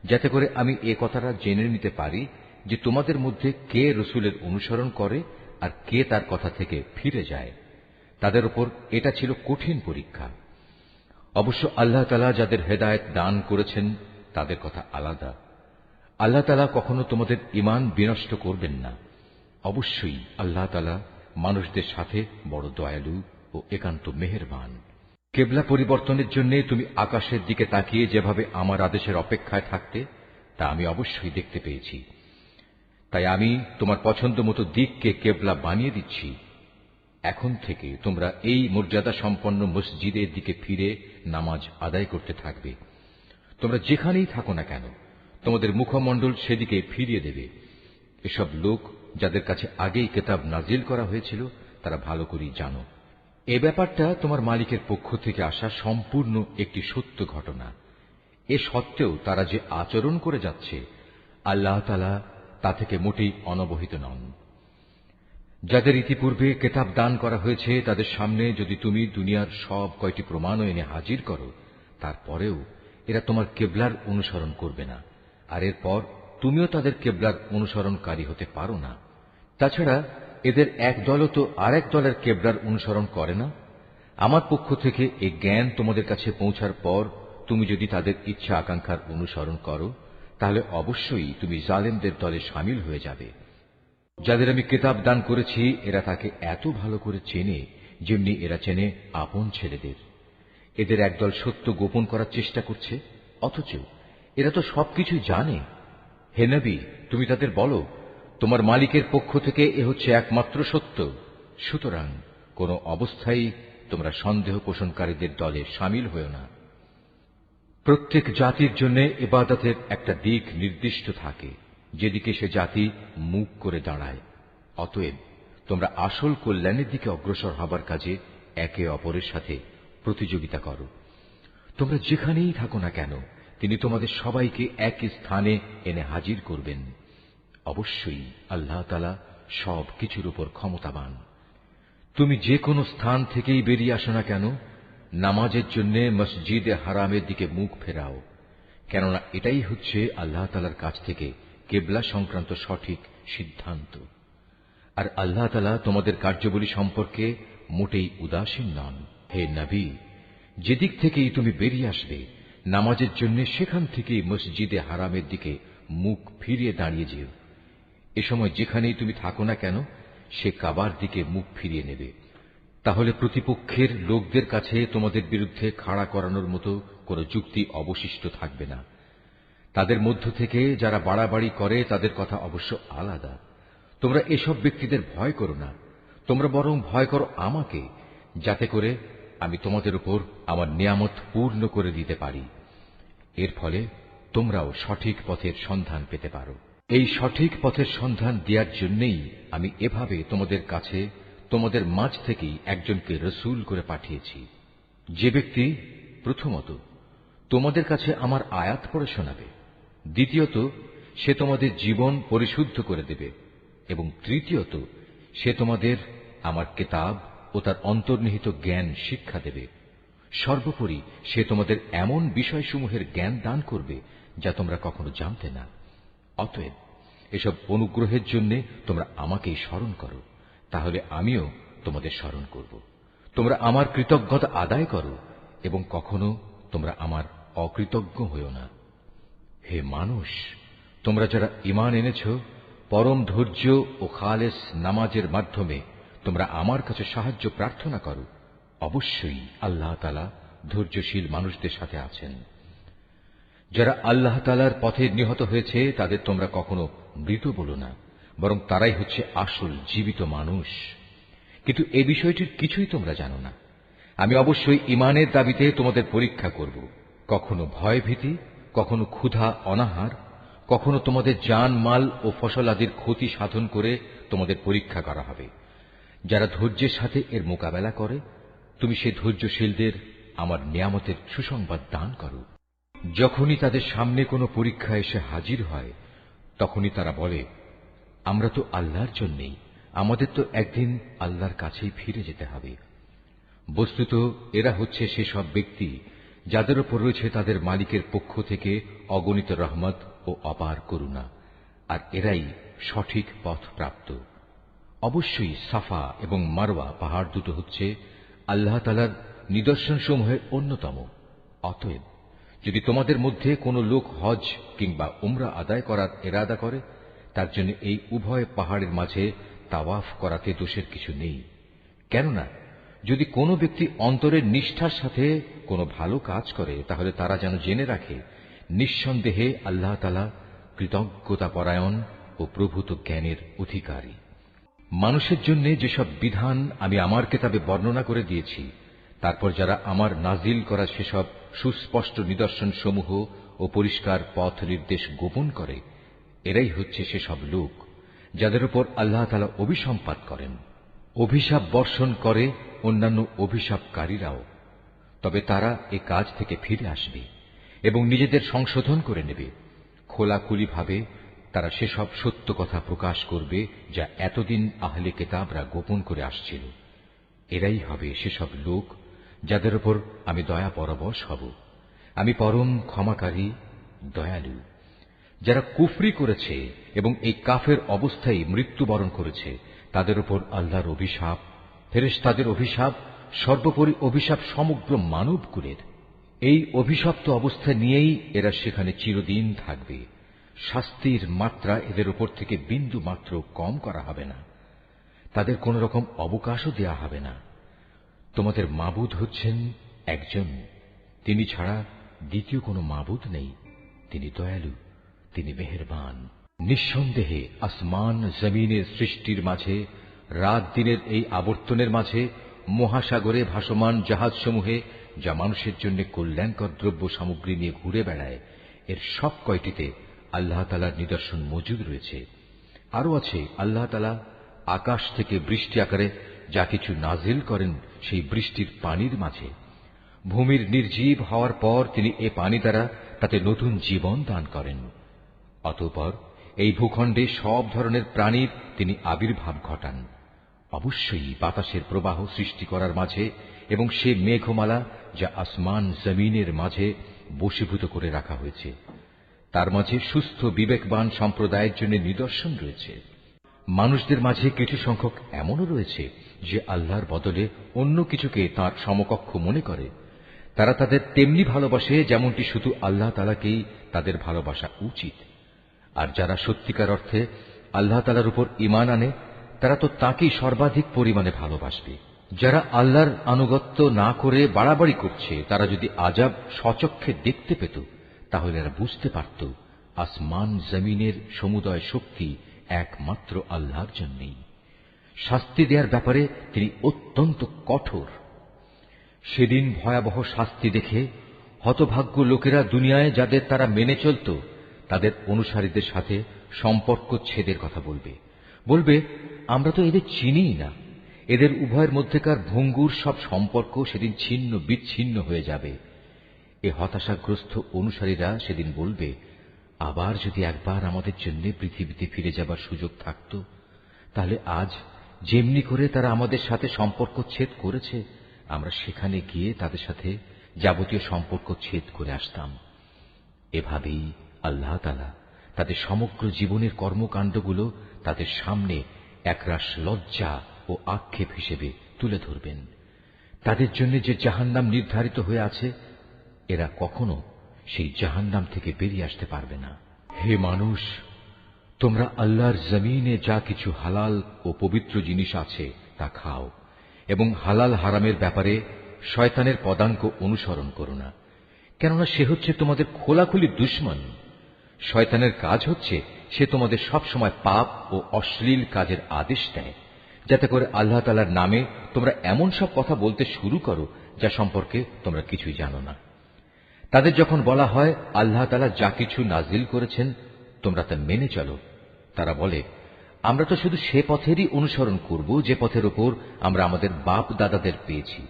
যাতে করে আমি এ কথাটা জেনে নিতে পারি যে তোমাদের মধ্যে কে রসুলের অনুসরণ করে আর কে তার কথা থেকে ফিরে যায়। তাদের উপর এটা ছিল কঠিন পরীক্ষা। অবশ্য আল্লাহ তাআলা যাদের হেদায়েত দান করেছেন তাদের কথা আলাদা। আল্লাহ তাআলা কখনো তোমাদের ঈমান বিনষ্ট করবেন না। অবশ্যই আল্লাহ তাআলা মানুষদের সাথে বড় দয়ালু ও একান্ত মেহেরবান। কেবলা পরিবর্তনের জন্য তুমি আকাশের দিকে তাকিয়ে যেভাবে আমার আদেশের অপেক্ষায় থাকতে, তা আমি অবশ্যই দেখতে পেয়েছি। তাই আমি তোমার পছন্দ মতো দিককে কেবলা বানিয়ে দিচ্ছি। এখন থেকে তোমরা এই মর্যাদা সম্পন্ন মসজিদের দিকে ফিরে নামাজ আদায় করতে থাকবে। তোমরা যেখানেই থাকো না কেন, তোমাদের মুখমণ্ডল সেদিকে ফিরিয়ে দেবে। এসব লোক যাদের কাছে আগেই কিতাব নাজিল করা হয়েছিল, তারা ভালো করেই জানো। এ ব্যাপারটা তোমার মালিকের পক্ষ থেকে আসা সম্পূর্ণ একটি সত্য ঘটনা। এ সত্ত্বেও তারা যে আচরণ করে যাচ্ছে, আল্লাহ তাআলা তা থেকে মোটেই অনবহিত নন। যাদের ইতিপূর্বে কিতাব দান করা হয়েছে তাদের সামনে যদি তুমি দুনিয়ার সব কয়টি প্রমাণও এনে হাজির করো, তারপরেও এরা তোমার কেবলার অনুসরণ করবে না, আর এরপর তুমিও তাদের কেবলার অনুসরণকারী হতে পারো না। তাছাড়া এদের এক দলও তো আরেক দলের কেবলার অনুসরণ করে না। আমার পক্ষ থেকে এই জ্ঞান তোমাদের কাছে পৌঁছার পর তুমি যদি তাদের ইচ্ছা আকাঙ্ক্ষার অনুসরণ করো, তাহলে অবশ্যই তুমি জালেমদের দলে শামিল হয়ে যাবে। যাদের আমি কিতাব দান করেছি এরা তাকে এত ভালো করে চেনে, যেমনি এরা চেনে আপন ছেলেদের। এদের একদল সত্য গোপন করার চেষ্টা করছে, অথচ এরা তো সবকিছুই জানে। হে নবী, তুমি তাদের বলো, তোমার মালিকের পক্ষ থেকে এ হচ্ছে একমাত্র সত্য। সুতরাং কোন অবস্থায় তোমরা সন্দেহ পোষণকারীদের দলে শামিল হও না। প্রত্যেক জাতির জন্য ইবাদতের একটা দিক নির্দিষ্ট থাকে, যেদিকে সে জাতি মুখ করে দাঁড়ায়। অতএব তোমরা আসল কল্যাণের দিকে অগ্রসর হবার কাজে একে অপরের সাথে প্রতিযোগিতা করো। তোমরা যেখানেই থাকো না কেন, তিনি তোমাদের সবাইকে একই স্থানে এনে হাজির করবেন। অবশ্যই আল্লাহ তাআলা সব কিছুর উপর ক্ষমতাবান। তুমি যে কোনো স্থান থেকেই বেরিয়ে আসো না কেন, নামাজের জন্য মসজিদে হারামের দিকে মুখ ফেরাও, কেননা এটাই হচ্ছে আল্লাহ তাআলার কাছ থেকে কেবলা সংক্রান্ত সঠিক সিদ্ধান্ত। আর আল্লাহ তাআলা তোমাদের কার্যাবলী সম্পর্কে মোটেই উদাসীন নন। হে নবী, যেদিক থেকেই তুমি বেরিয়ে আসবে নামাজের জন্য সেখান থেকেই মসজিদে হারামের দিকে মুখ ফিরিয়ে দাঁড়িয়ে যেও। এ সময় যেখানেই তুমি থাকো না কেন সে কাবার দিকে মুখ ফিরিয়ে নেবে। তাহলে প্রতিপক্ষের লোকদের কাছে তোমাদের বিরুদ্ধে খাড়া করানোর মতো কোনো যুক্তি অবশিষ্ট থাকবে না। তাদের মধ্য থেকে যারা বাড়াবাড়ি করে তাদের কথা অবশ্য আলাদা। তোমরা এসব ব্যক্তিদের ভয় করো না, তোমরা বরং ভয় করো আমাকে, যাতে করে আমি তোমাদের উপর আমার নিয়ামত পূর্ণ করে দিতে পারি। এর ফলে তোমরাও সঠিক পথের সন্ধান পেতে পারো। এই সঠিক পথের সন্ধান দেওয়ার জন্যই আমি এভাবে তোমাদের কাছে তোমাদের মাঝ থেকেই একজনকে রসূল করে পাঠিয়েছি, যে ব্যক্তি প্রথমত তোমাদের কাছে আমার আয়াত পড়ে শোনাবে, দ্বিতীয়ত সে তোমাদের জীবন পরিশুদ্ধ করে দেবে, এবং তৃতীয়ত সে তোমাদের আমার কিতাব ও তার অন্তর্নিহিত জ্ঞান শিক্ষা দেবে। সর্বোপরি সে তোমাদের এমন বিষয়সমূহের জ্ঞান দান করবে যা তোমরা কখনো জানতে না। অতএব এসব অনুগ্রহের জন্য তোমরা আমাকেই স্মরণ করো, তাহলে আমিও তোমাদের স্মরণ করব। তোমরা আমার কৃতজ্ঞতা আদায় করো এবং কখনো তোমরা আমার অকৃতজ্ঞ হইও না। হে মানুষ, তোমরা যারা ঈমান এনেছ, পরম ধৈর্য ও খালেস নামাজের মাধ্যমে তোমরা আমার কাছে সাহায্য প্রার্থনা করো। অবশ্যই আল্লাহ তাআলা ধৈর্যশীল মানুষদের সাথে আছেন। যারা আল্লাহ তাআলার পথে নিহত হয়েছে তাদের তোমরা কখনো মৃত বলো না, বরং তারাই হচ্ছে আসল জীবিত মানুষ। কিন্তু এ বিষয়টির কিছুই তোমরা জানো না। আমি অবশ্যই ঈমানের দাবিতে তোমাদের পরীক্ষা করব, কখনো ভয় ভীতি, কখনো ক্ষুধা অনাহার, কখনো তোমাদের জান মাল ও ফসল আদির ক্ষতি সাধন করে তোমাদের পরীক্ষা করা হবে। যারা ধৈর্যের সাথে এর মোকাবেলা করে তুমি সেই ধৈর্যশীলদের আমার নিয়ামতের সুসংবাদ দান করো। যখনই তাদের সামনে কোনো পরীক্ষা এসে হাজির হয় তখনই তারা বলে, আমরা তো আল্লাহর জন্যেই, আমাদের তো একদিন আল্লাহর কাছেই ফিরে যেতে হবে। বস্তুত এরা হচ্ছে সেসব ব্যক্তি যাদের উপর রয়েছে তাদের মালিকের পক্ষ থেকে অগণিত রহমত ও অপার করুণা, আর এরাই সঠিক পথ প্রাপ্ত। অবশ্যই সাফা এবং মারওয়া পাহাড় দুটো হচ্ছে আল্লাহ তাআলার নিদর্শনসমূহের অন্যতম। অতএব যদি তোমাদের মধ্যে কোনো লোক হজ কিংবা উমরা আদায় করার ইরাদা করে, তার জন্য এই উভয় পাহাড়ের মাঝে তাওয়াফ করাতে দোষের কিছু নেই। কেননা যদি কোনো ব্যক্তি অন্তরের নিষ্ঠার সাথে কোনো ভালো কাজ করে তাহলে তারা যেন জেনে রাখে নিঃসন্দেহে আল্লাহ তাআলা কৃতজ্ঞতা পরায়ণ ও প্রভূত জ্ঞানের অধিকারী। মানুষের জন্য যেসব বিধান আমি আমার কিতাবে বর্ণনা করে দিয়েছি, তারপর যারা আমার নাজিল করা সেসব সুস্পষ্ট নিদর্শন সমূহ ও পরিষ্কার পথ নির্দেশ গোপন করে, এরাই হচ্ছে সেসব লোক যাদের উপর আল্লাহ তাআলা অভিসম্পাত করেন। অভিশাপ বর্ষণ করে অন্যান্য অভিশাপকারীরাও, তবে তারা এ কাজ থেকে ফিরে আসবে এবং নিজেদের সংশোধন করে নেবে। খোলাখুলিভাবে তারা সেসব সত্য কথা প্রকাশ করবে যা এতদিন আহলে কিতাবরা গোপন করে আসছিল। এরাই হবে সেসব লোক যাদের উপর আমি দয়া পরবশ হব। আমি পরম ক্ষমাকারী, দয়ালু। যারা কুফরি করেছে এবং এই কাফের অবস্থায় মৃত্যুবরণ করেছে তাদের উপর আল্লাহর অভিশাপ, ফেরেশতাদের অভিশাপ, সর্বোপরি অভিশাপ সমগ্র মানবকুলের। এই অভিশপ্ত অবস্থা নিয়েই এরা সেখানে চিরদিন থাকবে। শাস্তির মাত্রা এদের উপর থেকে বিন্দু মাত্র কম করা হবে না, তাদের কোন রকম অবকাশও দেয়া হবে না। তোমাদের মাবুদ হচ্ছেন একজন, তিনি ছাড়া দ্বিতীয় কোনো মাবুদ নেই। তিনি দয়ালু, তিনি মেহেরবান। নিঃসন্দেহে আসমান জমিনের সৃষ্টির মাঝে, রাত দিনের এই আবর্তনের মাঝে, মহাসাগরে ভাসমান জাহাজসমূহে যা মানুষের জন্য কল্যাণকর দ্রব্য সামগ্রী নিয়ে ঘুরে বেড়ায়, এর সব কয়টিতে আল্লাহ তাআলার নিদর্শন মজুদ রয়েছে। আরো আছে আল্লাহ তাআলা আকাশ থেকে বৃষ্টি আকারে যা কিছু নাজিল করেন সেই বৃষ্টির পানির মাঝে। ভূমির নির্জীব হওয়ার পর তিনি এ পানি দ্বারা তাতে নতুন জীবন দান করেন। অতঃপর এই ভূখণ্ডে সব ধরনের প্রাণীর তিনি আবির্ভাব ঘটান। অবশ্যই বাতাসের প্রবাহ সৃষ্টি করার মাঝে এবং সে মেঘমালা যা আসমান জমিনের মাঝে বশীভূত করে রাখা হয়েছে, তার মাঝে সুস্থ বিবেকবান সম্প্রদায়ের জন্য নিদর্শন রয়েছে। মানুষদের মাঝে কিছু সংখ্যক এমনও রয়েছে যে আল্লাহর বদলে অন্য কিছুকে তার সমকক্ষ মনে করে। তারা তাদের তেমনি ভালোবাসে যেমনটি শুধু আল্লাহ তাআলাকেই তাদের ভালোবাসা উচিত। আর যারা সত্যিকার অর্থে আল্লাহ তাআলার উপর ঈমান আনে তারা তো তাকেই সর্বাধিক পরিমাণে ভালোবাসবে। যারা আল্লাহর আনুগত্য না করে বাড়াবাড়ি করছে তারা যদি আযাব স্বচক্ষে দেখতে পেত তাহলে এরা বুঝতে পারত আসমান জমিনের সমুদয় শক্তি একমাত্র আল্লাহর জন্যই। শাস্তি দেওয়ার ব্যাপারে তিনি অত্যন্ত কঠোর। সেদিন ভয়াবহ শাস্তি দেখে হতভাগ্য লোকেরা দুনিয়ায় যাদের তারা মেনে চলত তাদের অনুসারীদের সাথে সম্পর্ক ছেদের কথা বলবে। বলবে, আমরা তো এদের চিনিই না। এদের উভয়ের মধ্যেকার ভঙ্গুর সব সম্পর্ক সেদিন ছিন্ন বিচ্ছিন্ন হয়ে যাবে। এ হতাশাগ্রস্ত অনুসারীরা সেদিন বলবে, আবার যদি একবার আমাদের জন্য পৃথিবীতে ফিরে যাবার সুযোগ থাকত তাহলে আজ যেমনি করে তারা আমাদের সাথে সম্পর্ক ছেদ করেছে আমরা সেখানে গিয়ে তাদের সাথে যাবতীয় সম্পর্ক ছেদ করে আসতাম। এভাবেই আল্লাহ তাআলা তাদের সমগ্র জীবনের কর্মকাণ্ডগুলো তাদের সামনে একরাশ লজ্জা ও আক্ষেপ হিসেবে তুলে ধরবেন। তাদের জন্য যে জাহান্নাম নির্ধারিত হয়ে আছে এরা কখনো সেই জাহান্নাম থেকে বেরিয়ে আসতে পারবে না। হে মানুষ, তোমরা আল্লাহর জমিনে যা কিছু হালাল ও পবিত্র জিনিস আছে তা খাও এবং হালাল হারামের ব্যাপারে শয়তানের পদাঙ্ক অনুসরণ করো না, কেননা সে হচ্ছে তোমাদের খোলাখুলি দুশমন। শয়তানের কাজ হচ্ছে সে তোমাদের সব সময় পাপ ও অশ্লীল কাজের আদেশ দেয়, যাতে করে আল্লাহ তাআলার নামে তোমরা এমন সব কথা বলতে শুরু করো যা সম্পর্কে তোমরা কিছুই জানো না। তাদের যখন বলা হয় আল্লাহ তাআলা যা কিছু নাজিল করেছেন তোমরা তা মেনে চলো, তারা বলে, আমরা তো শুধু সে পথেরই অনুসরণ করব যে পথের উপর আমরা আমাদের বাপ দাদাদের পেয়েছি।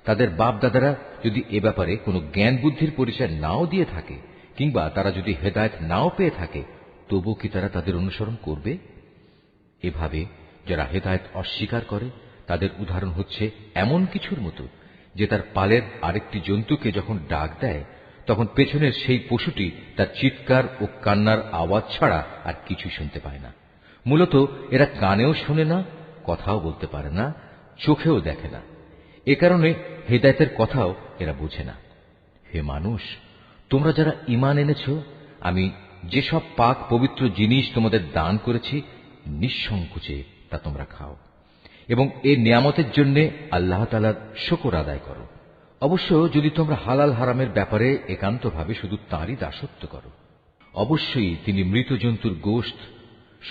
তাদের বাপ দাদারা যদি এ ব্যাপারে কোনো জ্ঞান বুদ্ধির পরিচয় নাও দিয়ে থাকে কিংবা তারা যদি হেদায়েত নাও পেয়ে থাকে তবু কি তারা তাদের অনুসরণ করবে? এভাবে যারা হেদায়েত অস্বীকার করে তাদের উদাহরণ হচ্ছে এমন কিছুর মতো যে তার পালের আরেকটি জন্তুকে যখন ডাক দেয় তখন পেছনের সেই পশুটি তার চিৎকার ও কান্নার আওয়াজ ছাড়া আর কিছুই শুনতে পায় না। মূলত এরা কানেও শোনে না, কথাও বলতে পারে না, চোখেও দেখে না। এ কারণে হেদায়েতের কথাও এরা বোঝে না। হে মানুষ, তোমরা যারা ঈমান এনেছ, আমি যেসব পাক পবিত্র জিনিস তোমাদের দান করেছি নিঃসংকোচে তা তোমরা খাও এবং এই নিয়ামতের জন্য আল্লাহ তাআলার শুকর আদায় করো। অবশ্য যদি তোমরা হালাল হারামের ব্যাপারে একান্তভাবে শুধু তাঁরই দাসত্ব করো। অবশ্যই তিনি মৃত জন্তুর গোশত,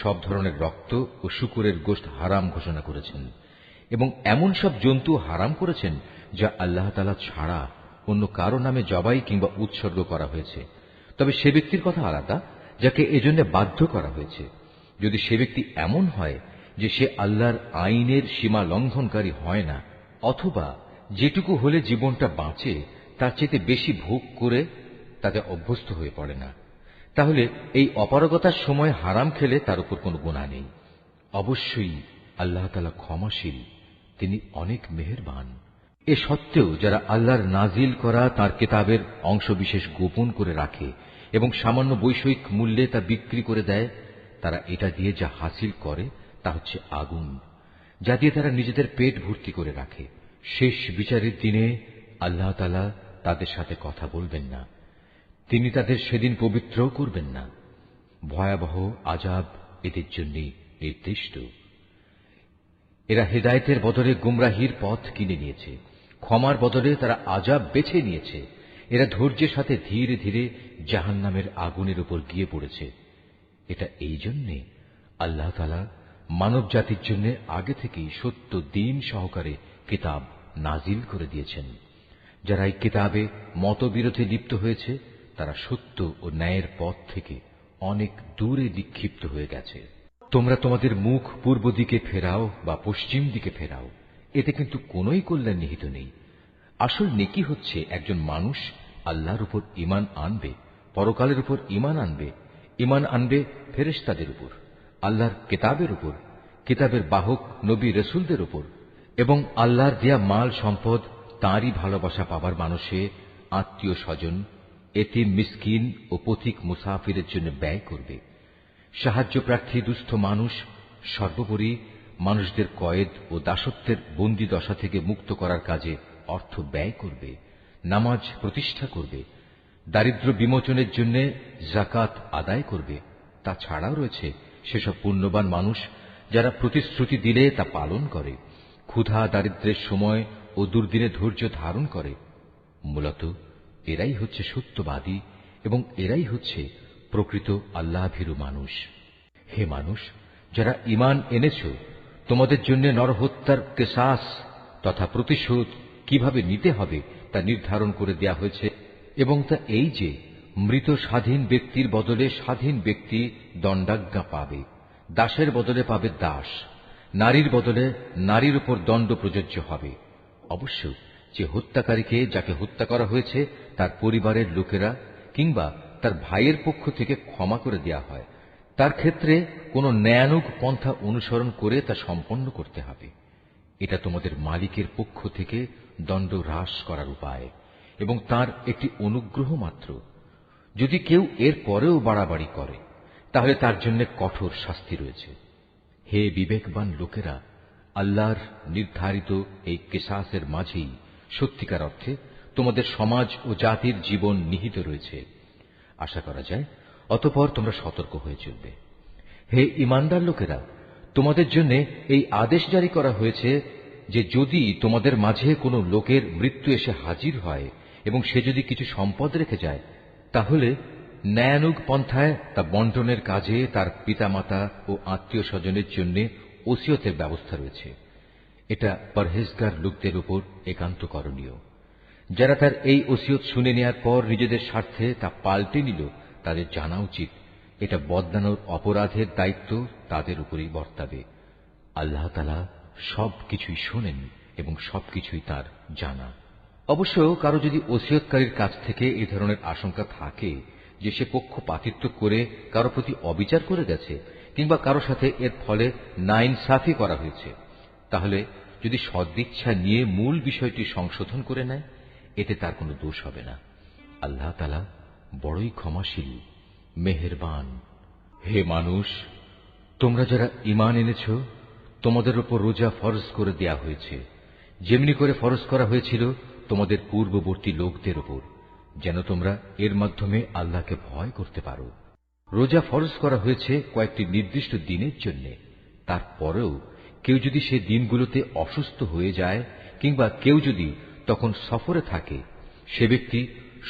সব ধরনের রক্ত ও শূকরের গোশত হারাম ঘোষণা করেছেন এবং এমন সব জন্তু হারাম করেছেন যা আল্লাহ তাআলা ছাড়া অন্য কারো নামে জবাই কিংবা উৎসর্গ করা হয়েছে। তবে সে ব্যক্তির কথা আলাদা যাকে এজন্য বাধ্য করা হয়েছে। যদি সে ব্যক্তি এমন হয় যে সে আল্লাহর আইনের সীমা লঙ্ঘনকারী হয় না, অথবা যেটুকু হলে জীবনটা বাঁচে তার চেয়ে বেশি ভোগ করে তাতে অভ্যস্ত হয়ে পড়ে না, তাহলে এই অপারগতার সময় হারাম খেলে তার উপর কোনো গুনাহ নেই। অবশ্যই আল্লাহ তাআলা ক্ষমাশীল, তিনি অনেক মেহেরবান। এ সত্ত্বেও যারা আল্লাহর নাজিল করা তাঁর কিতাবের অংশবিশেষ গোপন করে রাখে এবং সামান্য বৈষয়িক মূল্যে তা বিক্রি করে দেয়, তারা এটা দিয়ে যা হাসিল করে তা হচ্ছে আগুন, যা দিয়ে তারা নিজেদের পেট ভর্তি করে রাখে। শেষ বিচারের দিনে আল্লাহ তাআলা তাদের সাথে কথা বলবেন না, তিনি তাদের সেদিন পবিত্র করবেন না। ভয়াবহ আযাব এদের জন্য নির্দিষ্ট। এরা হেদায়েতের বদলে গুমরাহির পথ কিনে নিয়েছে, ক্ষমার বদলে তারা আযাব বেছে নিয়েছে। এরা ধৈর্যের সাথে ধীরে ধীরে জাহান্নামের আগুনের উপর গিয়ে পড়েছে। এটা এই জন্যে আল্লাহ তাআলা মানব জাতির জন্য আগে থেকেই সত্য দ্বীন সহকারে কিতাব নাজিল করে দিয়েছেন। যারা এই কিতাবে মতবিরোধে লিপ্ত হয়েছে তারা সত্য ও ন্যায়ের পথ থেকে অনেক দূরে বিক্ষিপ্ত হয়ে গেছে। তোমরা তোমাদের মুখ পূর্ব দিকে ফেরাও বা পশ্চিম দিকে ফেরাও, এতে কিন্তু কোনোই কল্যাণ নিহিত নেই। আসল নেকি হচ্ছে একজন মানুষ আল্লাহর উপর ঈমান আনবে, পরকালের উপর ঈমান আনবে, ঈমান আনবে ফেরেশতাদের উপর, আল্লাহর কিতাবের উপর, কিতাবের বাহক নবী রাসূলদের উপর এবং আল্লাহর দেয়া মাল সম্পদ তাঁরই ভালোবাসা পাবার মানুষে, আত্মীয় স্বজন এতিম, মিসকিন ও পথিক মুসাফিরের জন্য ব্যয় করবে। সাহায্য প্রার্থী দুস্থ মানুষ, সর্বোপরি মানুষদের কয়েদ ও দাসত্বের বন্দী দশা থেকে মুক্ত করার কাজে অর্থ ব্যয় করবে। নামাজ প্রতিষ্ঠা করবে। দারিদ্র্য বিমোচনের জন্য যাকাত আদায় করবে। তাছাড়াও রয়েছে সেসব পুণ্যবান মানুষ যারা প্রতিশ্রুতি দিলে তা পালন করে, ক্ষুধা দারিদ্র্যের সময় ও দুর্দিনে ধৈর্য ধারণ করে। মূলত এরাই হচ্ছে সত্যবাদী এবং এরাই হচ্ছে প্রকৃত আল্লাহভীরু মানুষ। হে মানুষ, যারা ঈমান এনেছ, তোমাদের জন্য নরহত্যার কিসাস তথা প্রতিশোধ কিভাবে নিতে হবে তা নির্ধারণ করে দেয়া হয়েছে, এবং তা এই যে মৃত স্বাধীন ব্যক্তির বদলে স্বাধীন ব্যক্তি দণ্ডাজ্ঞা পাবে, দাসের বদলে পাবে দাস, নারীর বদলে নারীর উপর দণ্ড প্রযোজ্য হবে। অবশ্য যে হত্যাকারীকে, যাকে হত্যা করা হয়েছে, তার পরিবারের লোকেরা কিংবা তার ভাইয়ের পক্ষ থেকে ক্ষমা করে দেয়া হয়, তার ক্ষেত্রে কোনো ন্যায়ানুগ পন্থা অনুসরণ করে তা সম্পন্ন করতে হবে। এটা তোমাদের মালিকের পক্ষ থেকে দণ্ড হ্রাস করার উপায় এবং তার একটি অনুগ্রহ মাত্র। যদি কেউ এর পরেও বাড়াবাড়ি করে তাহলে তার জন্য কঠোর শাস্তি রয়েছে। হে বিবেকবান লোকেরা, আল্লাহর নির্ধারিত এই কিসাসের মাঝেই সত্যিকার অর্থে তোমাদের সমাজ ও জাতির জীবন নিহিত রয়েছে। আশা করা যায় অতঃপর তোমরা সতর্ক হয়ে চলবে। হে ঈমানদার লোকেরা, তোমাদের জন্য এই আদেশ জারি করা হয়েছে যে যদি তোমাদের মাঝে কোনো লোকের মৃত্যু এসে হাজির হয় এবং সে যদি কিছু সম্পদ রেখে যায়, তাহলে ন্যায়ানুগ পন্থায় তা বন্টনের কাজে তার পিতামাতা ও আত্মীয় স্বজনের জন্য ওসিয়তের ব্যবস্থা রয়েছে। এটা পরহেজগার লোকদের উপর একান্ত করণীয়। যারা তার এই ওসিয়ত শুনে নেওয়ার পর নিজেদের স্বার্থে তা পাল্টে নিল, তাদের জানা উচিত এটা বদলানোর অপরাধের দায়িত্ব তাদের উপরেই বর্তাবে। আল্লাহ তাআলা সবকিছুই শোনেন এবং সবকিছুই তার জানা। অবশ্য কারো যদি ওসিয়তকারীর কাছ থেকে এই ধরনের আশঙ্কা থাকে যে সে পক্ষপাতিত্ব করে কারো প্রতি অবিচার করে গেছে কিংবা কারো সাথে এর ফলে নাইনসাফি করা হয়েছে, তাহলে যদি সদিচ্ছা নিয়ে মূল বিষয়টি সংশোধন করে নেয়, এতে তার কোনো দোষ হবে না। আল্লাহ তাআলা বড়ই ক্ষমাশীল, মেহেরবান। হে মানুষ, তোমরা যারা ঈমান এনেছ, তোমাদের উপর রোজা ফরজ করে দেয়া হয়েছে, যেমনি করে ফরজ করা হয়েছিল তোমাদের পূর্ববর্তী লোকদের উপর, যেন তোমরা এর মাধ্যমে আল্লাহকে ভয় করতে পারো। রোজা ফরজ করা হয়েছে কয়েকটি নির্দিষ্ট দিনের জন্য। তারপরেও কেউ যদি সে দিনগুলোতে অসুস্থ হয়ে যায় কিংবা কেউ যদি তখন সফরে থাকে, সে ব্যক্তি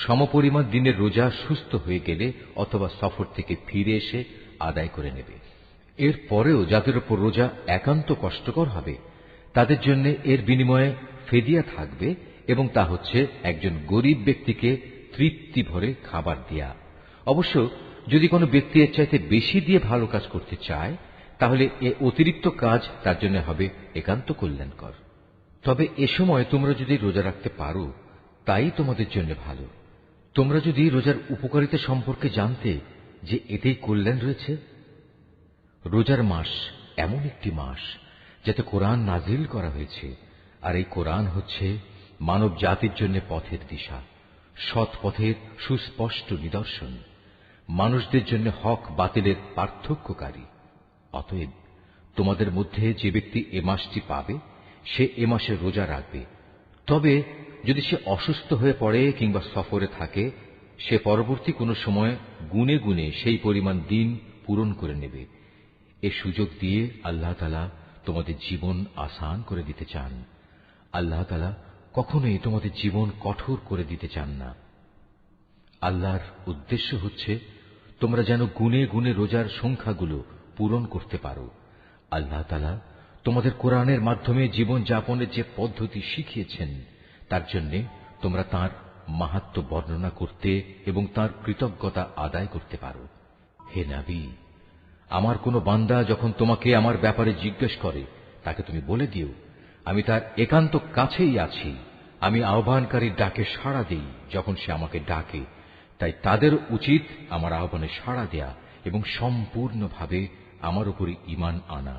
সমপরিমাণ দিনের রোজা সুস্থ হয়ে গেলে অথবা সফর থেকে ফিরে এসে আদায় করে নেবে। এর পরেও যাদের উপর রোজা একান্ত কষ্টকর হবে, তাদের জন্য এর বিনিময়ে ফেদিয়া থাকবে, এবং তা হচ্ছে একজন গরিব ব্যক্তিকে তৃপ্তি ভরে খাবার দেয়া। অবশ্য যদি কোনো ব্যক্তি এর চাইতে বেশি দিয়ে ভালো কাজ করতে চায়, তাহলে এ অতিরিক্ত কাজ তার জন্য হবে একান্ত কল্যাণকর। তবে এ সময় তোমরা যদি রোজা রাখতে পারো, তাই তোমাদের জন্য ভালো। তোমরা যদি রোজার উপকারিতা সম্পর্কে জানতে যে এতেই কল্যাণ রয়েছে। রোজার মাস এমন একটি মাস যাতে কোরআন নাজিল করা হয়েছে, আর এই কোরআন হচ্ছে মানব জাতির জন্য পথের দিশা, সৎ পথের সুস্পষ্ট নিদর্শন, মানুষদের জন্য হক বাতিলের পার্থক্যকারী। অতএব তোমাদের মধ্যে যে ব্যক্তি এ মাসটি পাবে, সে এ মাসে রোজা রাখবে। তবে যদি সে অসুস্থ হয়ে পড়ে কিংবা সফরে থাকে, সে পরবর্তী কোনো সময় গুনে গুনে সেই পরিমাণ দিন পূরণ করে নেবে। এ সুযোগ দিয়ে আল্লাহ তাআলা তোমাদের জীবন আসান করে দিতে চান। আল্লাহ তাআলা কখনোই তোমাদের জীবন কঠোর করে দিতে চান না। আল্লাহর উদ্দেশ্য হচ্ছে তোমরা যেন গুনে গুনে রোজার সংখ্যাগুলো পূরণ করতে পারো। আল্লাহ তাআলা তোমাদের কোরআনের মাধ্যমে জীবন যাপনের যে পদ্ধতি শিখিয়েছেন, তার জন্য তোমরা তাঁর মাহাত্ম্য বর্ণনা করতে এবং তাঁর কৃতজ্ঞতা আদায় করতে পারো। হে নবী, আমার কোনো বান্দা যখন তোমাকে আমার ব্যাপারে জিজ্ঞেস করে, তাকে তুমি বলে দিও, আমি তার একান্ত কাছেই আছি। আমি আহ্বানকারীর ডাকে সাড়া দিই যখন সে আমাকে ডাকে। তাই তাদের উচিত আমার আহ্বানে সাড়া দেয়া এবং সম্পূর্ণভাবে আমার উপরই ঈমান আনা।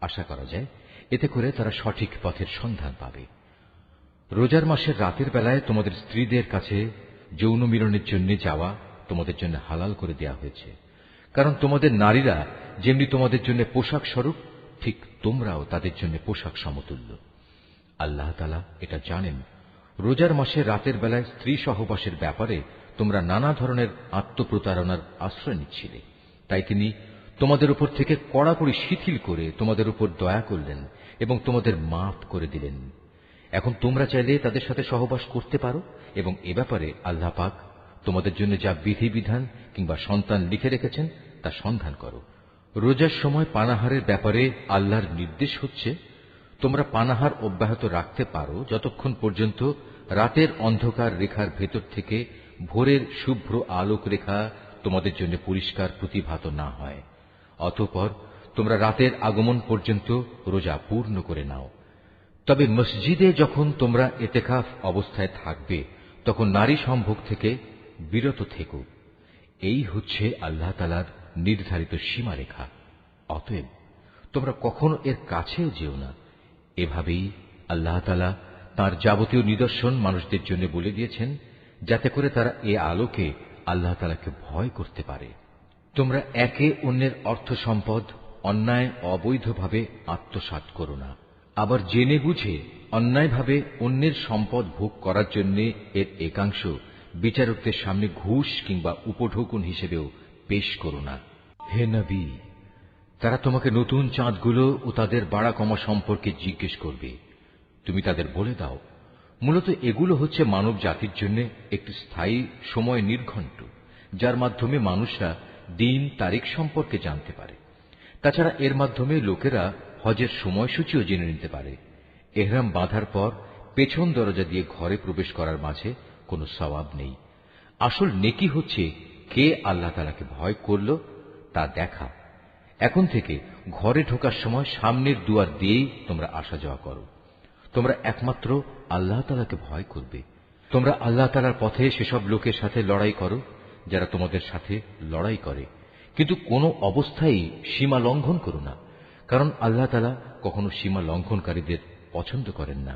আশা করা যায় এতে করে তারা সঠিক পথের সন্ধান পাবে। রোজার মাসের রাতের বেলায় তোমাদের স্ত্রীদের কাছে যৌন মিলনের জন্য যাওয়া তোমাদের জন্য হালাল করে দেয়া হয়েছে, কারণ তোমাদের নারীরা যেমনি তোমাদের জন্য পোশাক স্বরূপ, ঠিক তোমরাও তাদের জন্য পোশাক সমতুল্য। আল্লাহ তাআলা এটা জানেন। রোজার মাসে রাতের বেলায় স্ত্রী সহবাসের ব্যাপারে তোমরা নানা ধরনের আত্মপ্রতারণার আশ্রয় নিচ্ছিলে, তাই তিনি তোমাদের উপর থেকে কড়াকড়ি শিথিল করে তোমাদের উপর দয়া করলেন এবং তোমাদের মাফ করে দিলেন। এখন তোমরা চাইলে তাদের সাথে সহবাস করতে পারো এবং এ ব্যাপারে আল্লাহ পাক তোমাদের জন্য যা বিধিবিধান কিংবা সন্তান লিখে রেখেছেন তা সন্ধান করো। রোজার সময় পানাহারের ব্যাপারে আল্লাহর নির্দেশ হচ্ছে, তোমরা পানাহার অব্যাহত রাখতে পারো যতক্ষণ পর্যন্ত রাতের অন্ধকার রেখার ভেতর থেকে ভোরের শুভ্র আলোক রেখা তোমাদের জন্য পরিষ্কার প্রতিভাত না হয়। অতঃপর তোমরা রাতের আগমন পর্যন্ত রোজা পূর্ণ করে নাও। তবে মসজিদে যখন তোমরা এতেকাফ অবস্থায় থাকবে তখন নারী সম্ভোগ থেকে বিরত থেকো। এই হচ্ছে আল্লাহ তাআলার নির্ধারিত সীমারেখা। অতএব তোমরা কখনো এর কাছেও যেও না। এভাবেই আল্লাহ তাআলা তাঁর যাবতীয় নিদর্শন মানুষদের জন্য বলে দিয়েছেন, যাতে করে তারা এ আলোকে আল্লাহ তাআলাকে ভয় করতে পারে। তোমরা একে অন্যের অর্থ সম্পদ অন্যায় অবৈধভাবে আত্মসাৎ করো না। আবার জেনে বুঝে অন্যায়ভাবে অন্যের সম্পদ ভোগ করার জন্য এর একাংশ বিচারকদের সামনে ঘুষ কিংবা উপঢৌকন হিসেবেও পেশ করো না। হে নবী, তারা তোমাকে নতুন চাঁদগুলো ও তাদের বাড়া কমা সম্পর্কে জিজ্ঞেস করবে। তুমি তাদের বলে দাও, মূলত এগুলো হচ্ছে মানব জাতির জন্য একটি স্থায়ী সময় নির্ঘণ্ট, যার মাধ্যমে মানুষরা দিন তারিখ সম্পর্কে জানতে পারে। তাছাড়া এর মাধ্যমে লোকেরা হজের সময়সূচিও জেনে নিতে পারে। এহরাম বাঁধার পর পেছন দরজা দিয়ে ঘরে প্রবেশ করার মাঝে কোনো সওয়াব নেই। আসল নেকি হচ্ছে কে আল্লাহ তাআলাকে ভয় করল তা দেখা। এখন থেকে ঘরে ঢোকার সময় সামনের দুয়ার দিয়েই তোমরা আসা যাওয়া করো। তোমরা একমাত্র আল্লাহ তাআলাকে ভয় করবে। তোমরা আল্লাহ তাআলার পথে সেসব লোকের সাথে লড়াই করো যারা তোমাদের সাথে লড়াই করে, কিন্তু কোনো অবস্থায় সীমা লঙ্ঘন করো না, কারণ আল্লাহ তাআলা কখনো সীমা লঙ্ঘনকারীদের পছন্দ করেন না।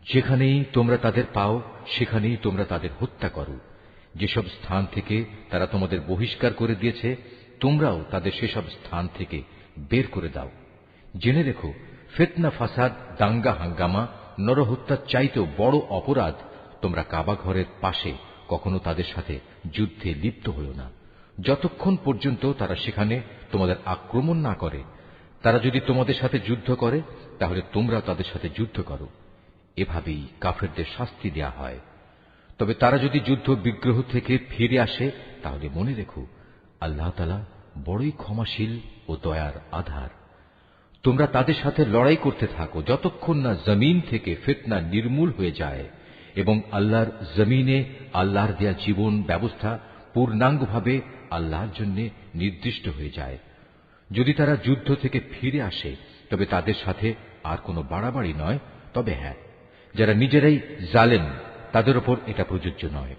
যেখানেই তোমরা তাদের পাও সেখানেই তোমরা তাদের হত্যা করো। যেসব স্থান থেকে তারা তোমাদের বহিষ্কার করে দিয়েছে তোমরাও তাদের সেসব স্থান থেকে বের করে দাও। জেনে রেখো, ফিতনা, ফাসাদ, দাঙ্গা হাঙ্গামা, নরহত্যার চাইতেও বড় অপরাধ তোমরা কাবা ঘরের পাশে কখনো তাদের সাথে যুদ্ধে লিপ্ত হও না, যতক্ষণ পর্যন্ত তারা সেখানে তোমাদের আক্রমণ না করে। তারা যদি তোমাদের সাথে যুদ্ধ করে তাহলে তোমরাও তাদের সাথে যুদ্ধ করো। এভাবেই কাফেরদের শাস্তি দেয়া হয়। তবে তারা যদি যুদ্ধ বিগ্রহ থেকে ফিরে আসে তাহলে মনে রেখো, আল্লাহ তাআলা বড়ই ক্ষমাশীল ও দয়ার আধার। তোমরা তাদের সাথে লড়াই করতে থাকো যতক্ষণ না জমিন থেকে ফিতনা নির্মূল হয়ে যায় এবং আল্লাহর জমিনে আল্লাহর দেয়া জীবন ব্যবস্থা পূর্ণাঙ্গভাবে আল্লাহর জন্য নির্দিষ্ট হয়ে যায়। যদি তারা যুদ্ধ থেকে ফিরে আসে তবে তাদের সাথে আর কোনো বাড়াবাড়ি নয়। তবে হ্যাঁ, যারা নিজেরাই জালেম তাদের উপর এটা প্রযোজ্য নয়।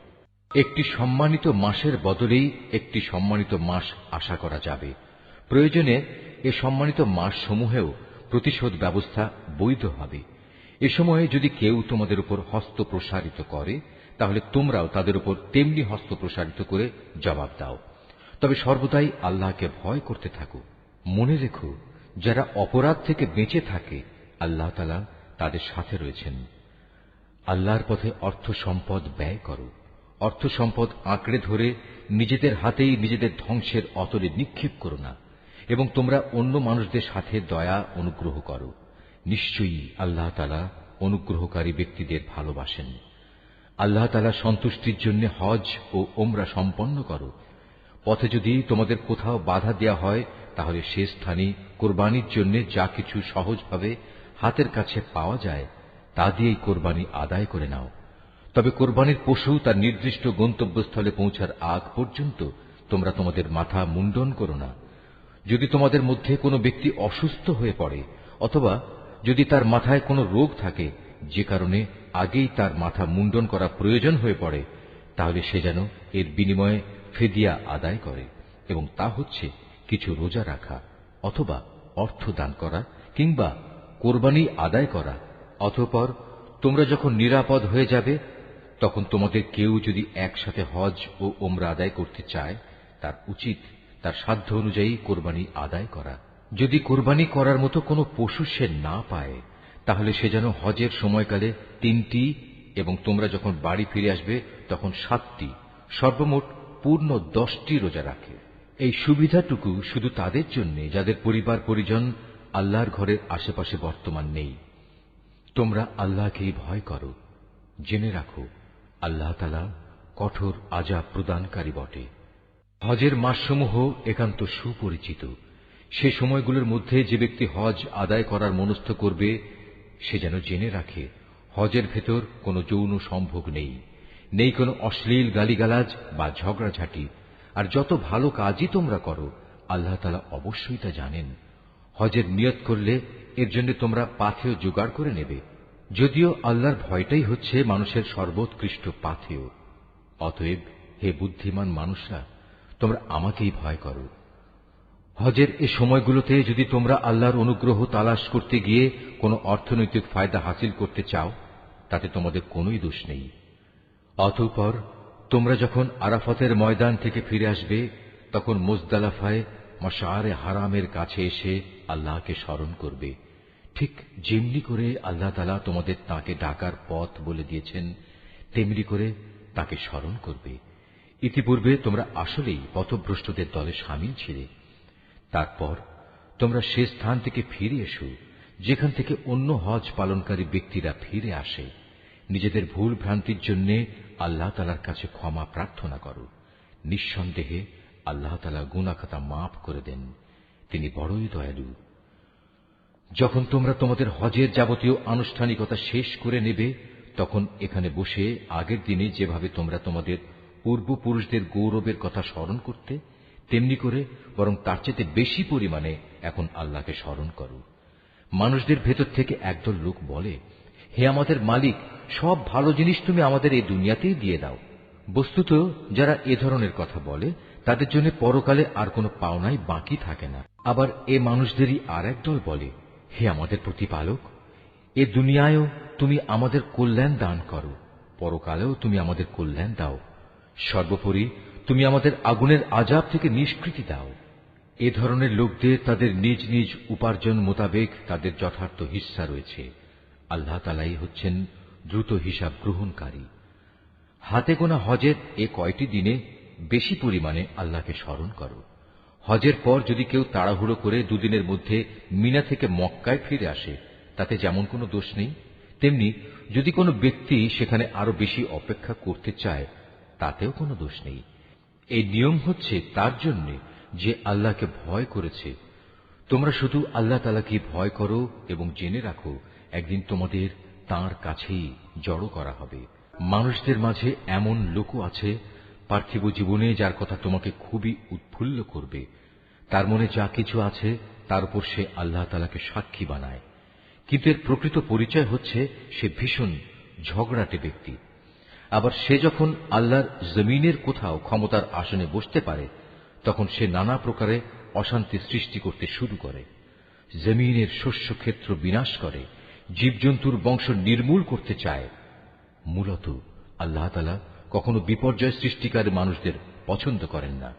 একটি সম্মানিত মাসের বদলেই একটি সম্মানিত মাস আশা করা যাবে। প্রয়োজনে এ সম্মানিত মাস সমূহেও প্রতিশোধ ব্যবস্থা বৈধ হবে। এ সময়ে যদি কেউ তোমাদের উপর হস্ত প্রসারিত করে তাহলে তোমরাও তাদের উপর তেমনি হস্ত প্রসারিত করে জবাব দাও। তবে সর্বদাই আল্লাহকে ভয় করতে থাকো। মনে রেখো, যারা অপরাধ থেকে বেঁচে থাকে আল্লাহ তাআলা তাদের সাথে রয়েছেন। আল্লাহর পথে অর্থ সম্পদ ব্যয় করো। অর্থ সম্পদ আঁকড়ে ধরে নিজেদের হাতেই নিজেদের ধ্বংসের অতলে নিক্ষেপ করো না, এবং তোমরা অন্য মানুষদের সাথে দয়া অনুগ্রহ করো। নিশ্চয়ই আল্লাহ তাআলা অনুগ্রহকারী ব্যক্তিদের ভালোবাসেন। আল্লাহ তাআলা সন্তুষ্টির জন্য হজ ও ওমরা সম্পন্ন করো। পথে যদি তোমাদের কোথাও বাধা দেয়া হয় তাহলে সে স্থানে কোরবানির জন্য যা কিছু সহজভাবে হাতের কাছে পাওয়া যায় তা দিয়েই কোরবানি আদায় করে নাও। তবে কোরবানির পশু তার নির্দিষ্ট গন্তব্যস্থলে পৌঁছার আগ পর্যন্ত তোমরা তোমাদের মাথা মুন্ডন করো না। যদি তোমাদের মধ্যে কোনো ব্যক্তি অসুস্থ হয়ে পড়ে অথবা যদি তার মাথায় কোনো রোগ থাকে যে কারণে আগেই তার মাথা মুন্ডন করা প্রয়োজন হয়ে পড়ে, তাহলে সে যেন এর বিনিময়ে ফিদিয়া আদায় করে, এবং তা হচ্ছে কিছু রোজা রাখা অথবা অর্থ দান করা কিংবা কোরবানি আদায় করা। অতঃপর তোমরা যখন নিরাপদ হয়ে যাবে তখন তোমাদের কেউ যদি একসাথে হজ ও ওমরা আদায় করতে চায়, তার উচিত তার সাধ্য অনুযায়ী কোরবানি আদায় করা। যদি কোরবানি করার মতো কোনো পশু সে না পায়, তাহলে সে যেন হজের সময়কালে 3টি এবং তোমরা যখন বাড়ি ফিরে আসবে তখন 7টি, সর্বমোট পূর্ণ 10টি রোজা রাখে। এই সুবিধাটুকু শুধু তাদের জন্য যাদের পরিবার পরিজন আল্লাহর ঘরের আশেপাশে বর্তমান নেই। তোমরা আল্লাহকেই ভয় করো, জেনে রাখো আল্লাহ তাআলা কঠোর আযাব প্রদানকারী বটে। হজের মাসসমূহ একান্ত সুপরিচিত। সে সময়গুলোর মধ্যে যে ব্যক্তি হজ আদায় করার মনস্থ করবে, সে যেন জেনে রাখে হজের ভেতর কোনো যৌন সম্ভোগ নেই, নেই কোনো অশ্লীল গালিগালাজ বা ঝগড়াঝাটি। আর যত ভালো কাজই তোমরা করো, আল্লাহ তাআলা অবশ্যই তা জানেন। হজের নিয়ত করলে এর জন্য তোমরা পাথেয় জোগাড় করে নেবে, যদিও আল্লাহর ভয়টাই হচ্ছে মানুষের সর্বোৎকৃষ্ট পাথেয়। অতএব হে বুদ্ধিমান মানুষরা, তোমরা আমাকেই ভয় করো। হজের এ সময়গুলোতে যদি তোমরা আল্লাহর অনুগ্রহ তালাশ করতে গিয়ে কোনো অর্থনৈতিক ফায়দা হাসিল করতে চাও, তাতে তোমাদের কোনোই দোষ নেই। অতঃপর তোমরা যখন আরাফাতের ময়দান থেকে ফিরে আসবে, তখন মুজদালিফায় মাশআরে হারামের কাছে এসে আল্লাহকে স্মরণ করবে, ঠিক যেমনি করে আল্লাহ তাআলা তোমাদের তাকে ডাকার পথ বলে দিয়েছেন, তেমনি করে তাকে স্মরণ করবে। ইতিপূর্বে তোমরা আসলেই পথভ্রষ্টদের দলে শামিল ছিলে। তারপর তোমরা সে স্থান থেকে ফিরে এসো যেখান থেকে অন্য হজ পালনকারী ব্যক্তিরা ফিরে আসে। নিজেদের ভুল ভ্রান্তির জন্য আল্লাহ তাআলার কাছে ক্ষমা প্রার্থনা করো। নিঃসন্দেহে আল্লাহ তাআলা গুনাহ খাতা মাফ করে দেন, তিনি বড়ই দয়ালু। যখন তোমরা তোমাদের হজের যাবতীয় আনুষ্ঠানিকতা শেষ করে নেবে, তখন এখানে বসে আগের দিনে যেভাবে তোমরা তোমাদের পূর্বপুরুষদের গৌরবের কথা স্মরণ করতে, তেমনি করে বরং তার চেয়ে বেশি পরিমাণে এখন আল্লাহকে স্মরণ করো। মানুষদের ভেতর থেকে একদল লোক বলে, হে আমাদের মালিক, সব ভালো জিনিস তুমি আমাদের এই দুনিয়াতেই দিয়ে দাও। বস্তুত যারা এ ধরনের কথা বলে, তাদের জন্য পরকালে আর কোনো পাওনাই বাকি থাকে না। আবার এ মানুষদেরই আর একদল বলে, হে আমাদের প্রতিপালক, এ দুনিয়ায়ও তুমি আমাদের কল্যাণ দান করো, পরকালেও তুমি আমাদের কল্যাণ দাও, সর্বোপরি তুমি আমাদের আগুনের আযাব থেকে নিষ্কৃতি দাও। এ ধরনের লোকদের তাদের নিজ নিজ উপার্জন মোতাবেক তাদের যথার্থ হিস্সা রয়েছে। আল্লাহ তাআলাই হচ্ছেন দ্রুত হিসাব গ্রহণকারী। হাতে গোনা হজের এ কয়টি দিনে বেশি পরিমাণে আল্লাহকে স্মরণ করো। হজের পর যদি কেউ তাড়াহুড়ো করে দুদিনের মধ্যে মিনা থেকে মক্কায় ফিরে আসে, তাতে যেমন কোনো দোষ নেই, তেমনি যদি কোনো ব্যক্তি সেখানে আরো বেশি অপেক্ষা করতে চায়, তাতেও কোনো দোষ নেই। এই নিয়ম হচ্ছে তার জন্য যে আল্লাহকে ভয় করেছে। তোমরা শুধু আল্লাহ তাআলাকে ভয় করো এবং জেনে রাখো একদিন তোমাদের তাঁর কাছেই জড়ো করা হবে। মানুষদের মাঝে এমন লোকও আছে পার্থিব জীবনে যার কথা তোমাকে খুবই উৎফুল্ল করবে। তার মনে যা কিছু আছে তার উপর সে আল্লাহ তাআলাকে সাক্ষী বানায়, কিন্তু এর প্রকৃত পরিচয় হচ্ছে সে ভীষণ ঝগড়াটে ব্যক্তি। আবার সে যখন আল্লাহর জমিনের কোথাও ক্ষমতার আসনে বসতে পারে, তখন সে নানা প্রকারে অশান্তি সৃষ্টি করতে শুরু করে, জমিনের শস্যক্ষেত্র বিনাশ করে, জীবজন্তুর বংশ নির্মূল করতে চায়। মূলত আল্লাহ তাআলা কখনো বিপর্যয় সৃষ্টিকারী মানুষদের পছন্দ করেন না।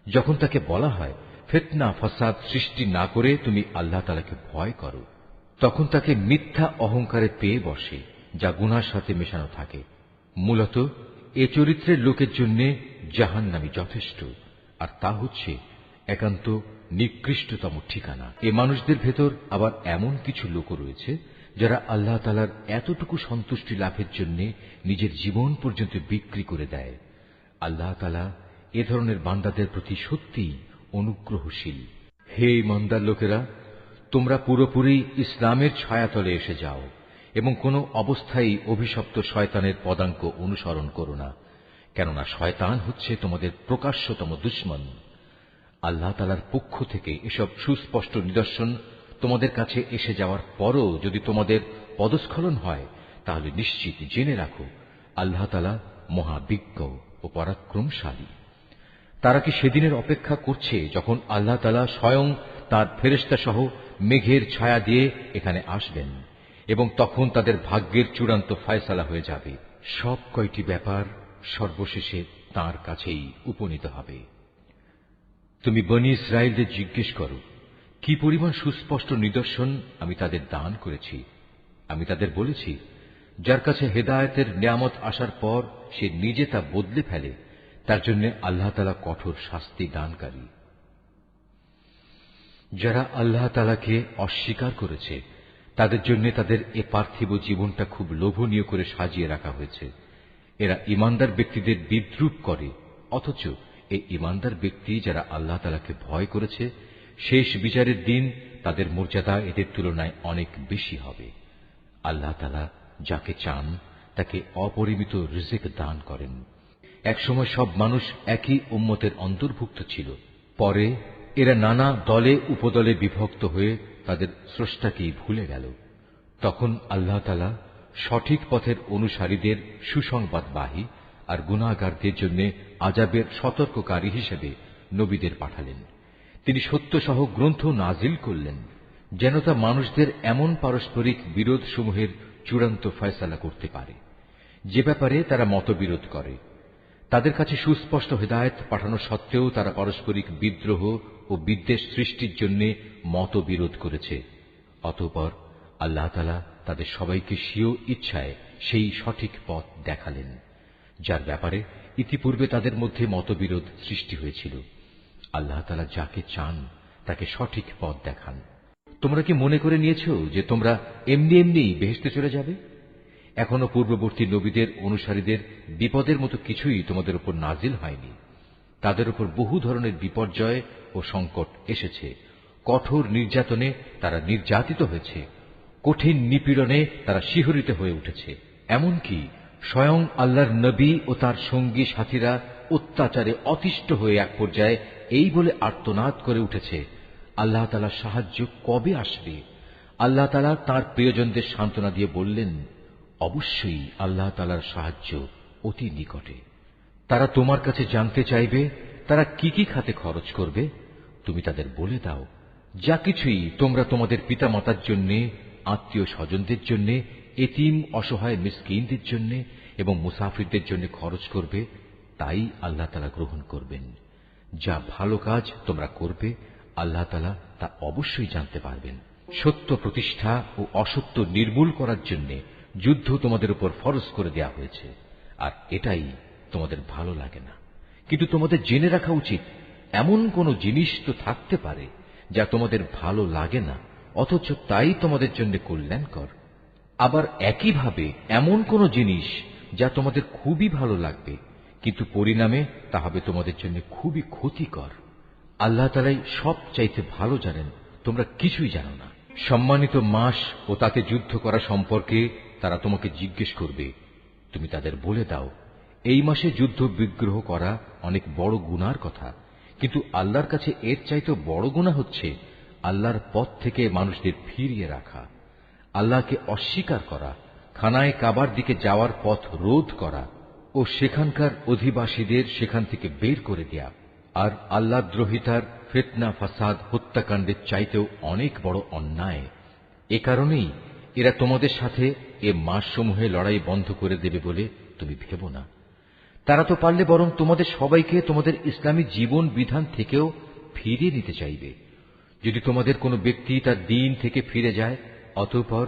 যখন তাকে বলা হয় ফিতনা ফাসাদ সৃষ্টি না করে তুমি আল্লাহ তাআলাকে ভয় করো, তখন তাকে মিথ্যা অহংকারে পেয়ে বসে, যা গুনার সাথে মেশানো থাকে। মূলত এ চরিত্রের লোকের জন্য জাহান্নামই যথেষ্ট, আর তা হচ্ছে একান্ত নিকৃষ্টতম ঠিকানা। এ মানুষদের ভেতর আবার এমন কিছু লোক রয়েছে যারা আল্লাহ তাআলার এতটুকু সন্তুষ্টি লাভের জন্য নিজের জীবন পর্যন্ত বিক্রি করে দেয়। আল্লাহ তাআলা এ ধরনের বান্দাদের প্রতি সত্যিই অনুগ্রহশীল। হে ইমানদার লোকেরা, তোমরা পুরোপুরি ইসলামের ছায়াতলে এসে যাও এবং কোনো অবস্থায় অভিশপ্ত শয়তানের পদাঙ্ক অনুসরণ করো না, কেননা শয়তান হচ্ছে তোমাদের প্রকাশ্যতম দুশমন। আল্লাহ তাআলার পক্ষ থেকে এসব সুস্পষ্ট নিদর্শন তোমাদের কাছে এসে যাওয়ার পরও যদি তোমাদের পদস্খলন হয়, তাহলে নিশ্চিত জেনে রাখো আল্লাহ তাআলা মহাবিজ্ঞ ও পরাক্রমশালী। তারা কি সেদিনের অপেক্ষা করছে যখন আল্লাহ তাআলা স্বয়ং তাঁর ফেরেশতা সহ মেঘের ছায়া দিয়ে এখানে আসবেন এবং তখন তাদের ভাগ্যের চূড়ান্ত ফয়সালা হয়ে যাবে। সব কয়টি ব্যাপার সর্বশেষে তাঁর কাছেই উপনীত হবে। তুমি বনী ইসরায়েলদের জিজ্ঞেস করো, কি পরিমাণ সুস্পষ্ট নিদর্শন আমি তাদের দান করেছি। আমি তাদের বলেছি, যার কাছে হেদায়েতের নিয়ামত আসার পর সে নিজে তা বদলে ফেলে, তার জন্য আল্লাহ তাআলা কঠোর শাস্তি দানকারী। যারা আল্লাহ তাআলাকে অস্বীকার করেছে তাদের জন্য তাদের এ পার্থিব জীবনটা খুব লোভনীয় করে সাজিয়ে রাখা হয়েছে। এরা ঈমানদার ব্যক্তিদের বিদ্রূপ করে, অথচ এই ঈমানদার ব্যক্তি যারা আল্লাহ তাআলাকে ভয় করেছে, শেষ বিচারের দিন তাদের মর্যাদা এদের তুলনায় অনেক বেশি হবে। আল্লাহ তাআলা যাকে চান তাকে অপরিমিত রিজিক দান করেন। একসময় সব মানুষ একই উম্মতের অন্তর্ভুক্ত ছিল, পরে এরা নানা দলে উপদলে বিভক্ত হয়ে তাদের স্রষ্টাকেই ভুলে গেল। তখন আল্লাহ তাআলা সঠিক পথের অনুসারীদের সুসংবাদবাহী আর গুনাহগারদের জন্য আযাবের সতর্ককারী হিসেবে নবীদের পাঠালেন। তিনি সত্যসহ গ্রন্থ নাজিল করলেন, যেন তা মানুষদের এমন পারস্পরিক বিরোধ সমূহের চূড়ান্ত ফয়সালা করতে পারে যে ব্যাপারে তারা মতবিরোধ করে। তাদের কাছে সুস্পষ্ট হিদায়াত পাঠানো সত্ত্বেও তারা পারস্পরিক বিদ্রোহ ও বিদ্বেষ সৃষ্টির জন্য মতবিরোধ করেছে। অতঃপর আল্লাহ তাআলা তাদের সবাইকে স্বীয় ইচ্ছায় সেই সঠিক পথ দেখালেন, যার ব্যাপারে ইতিপূর্বে তাদের মধ্যে মতবিরোধ সৃষ্টি হয়েছিল। আল্লাহ তাআলা যাকে চান তাকে সঠিক পথ দেখান। তোমরা কি মনে করে নিয়েছ যে তোমরা এমনি এমনিই বেহেশতে চলে যাবে? এখনো পূর্ববর্তী নবীদের অনুসারীদের বিপদের মতো কিছুই তোমাদের উপর নাজিল হয়নি। তাদের উপর বহু ধরনের বিপর্যয় ও সংকট এসেছে। কঠোর নির্যাতনে তারা নির্যাতিত হয়েছে, কঠিন নিপীড়নে তারা শিহরিত হয়ে উঠেছে। এমনকি স্বয়ং আল্লাহর নবী ও তার সঙ্গী সাথীরা অত্যাচারে অতিষ্ঠ হয়ে এক পর্যায়ে এই বলে আর্তনাদ করে উঠেছে, আল্লাহ তাআলার সাহায্য কবে আসবে? আল্লাহ তাআলা তাঁর প্রিয়জনদের সান্ত্বনা দিয়ে বললেন, অবশ্যই আল্লাহ তাআলার সাহায্য অতি নিকটে। তারা তোমার কাছে জানতে চাইবে তারা কি কি খাতে খরচ করবে। তুমি তাদের বলে দাও, যা কিছুই তোমরা তোমাদের পিতামাতার জন্য, আত্মীয় স্বজনদের জন্য, এতিম অসহায় মিসকিনদের জন্য এবং মুসাফিরদের জন্য খরচ করবে, তাই আল্লাহ তাআলা গ্রহণ করবেন। যা ভালো কাজ তোমরা করবে আল্লাহ তাআলা তা অবশ্যই জানতে পারবেন। সত্য প্রতিষ্ঠা ও অসত্য নির্মূল করার জন্য যুদ্ধ তোমাদের উপর ফরজ করে দেয়া হয়েছে, আর এটাই তোমাদের ভালো লাগে না। কিন্তু তোমাদের জেনে রাখা উচিত, এমন কোন জিনিস তো থাকতে পারে যা তোমাদের ভালো লাগে না, অথচ তাই তোমাদের জন্য কল্যাণকর। আবার একইভাবে এমন কোন জিনিস যা তোমাদের খুবই ভালো লাগবে, কিন্তু পরিণামে তা হবে তোমাদের জন্য খুবই ক্ষতিকর। আল্লাহ তাআলাই সব চাইতে ভালো জানেন, তোমরা কিছুই জানো না। সম্মানিত মাস ও তাতে যুদ্ধ করা সম্পর্কে তারা তোমাকে জিজ্ঞেস করবে। তুমি তাদের বলে দাও, এই মাসে যুদ্ধ বিগ্রহ করা অনেক বড় গুনার কথা, কিন্তু আল্লাহর কাছে এর চাইতে বড় গুনাহ হচ্ছে আল্লাহর পথ থেকে মানুষদের ফিরিয়ে রাখা, আল্লাহকে অস্বীকার করা, খানায়ে কাবার দিকে যাওয়ার পথ রোধ করা ও সেখানকার অধিবাসীদের সেখান থেকে বের করে দেয়া। আর আল্লাহ দ্রোহিতার ফিতনা, ফাসাদ, হত্যাকাণ্ডের চাইতেও অনেক বড় অন্যায়। এ কারণেই এরা তোমাদের সাথে এ মাসসমূহে লড়াই বন্ধ করে দেবে বলে তুমি ভেবো না। তারা তো পারলে বরং তোমাদের সবাইকে তোমাদের ইসলামী জীবন বিধান থেকেও ফিরিয়ে নিতে চাইবে। যদি তোমাদের কোনো ব্যক্তি তার দ্বীন থেকে ফিরে যায়, অতঃপর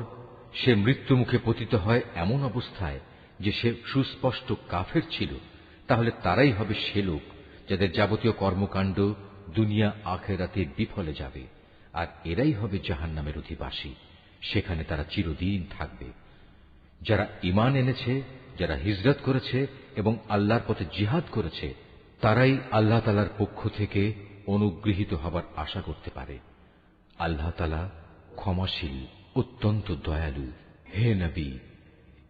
সে মৃত্যু মুখে পতিত হয় এমন অবস্থায় যে সে সুস্পষ্ট কাফের ছিল, তাহলে তারাই হবে সে লোক যাদের যাবতীয় কর্মকাণ্ড দুনিয়া আখিরাতে বিফলে যাবে, আর এরাই হবে জাহান্নামের অধিবাসী। সেখানে তারা চিরদিন থাকবে। যারা ঈমান এনেছে, যারা হিজরত করেছে এবং আল্লাহর পথে জিহাদ করেছে, তারাই আল্লাহ তাআলার পক্ষ থেকে অনুগৃহীত হবার আশা করতে পারে। আল্লাহ তাআলা ক্ষমাশীল, অত্যন্ত দয়ালু। হে নবী,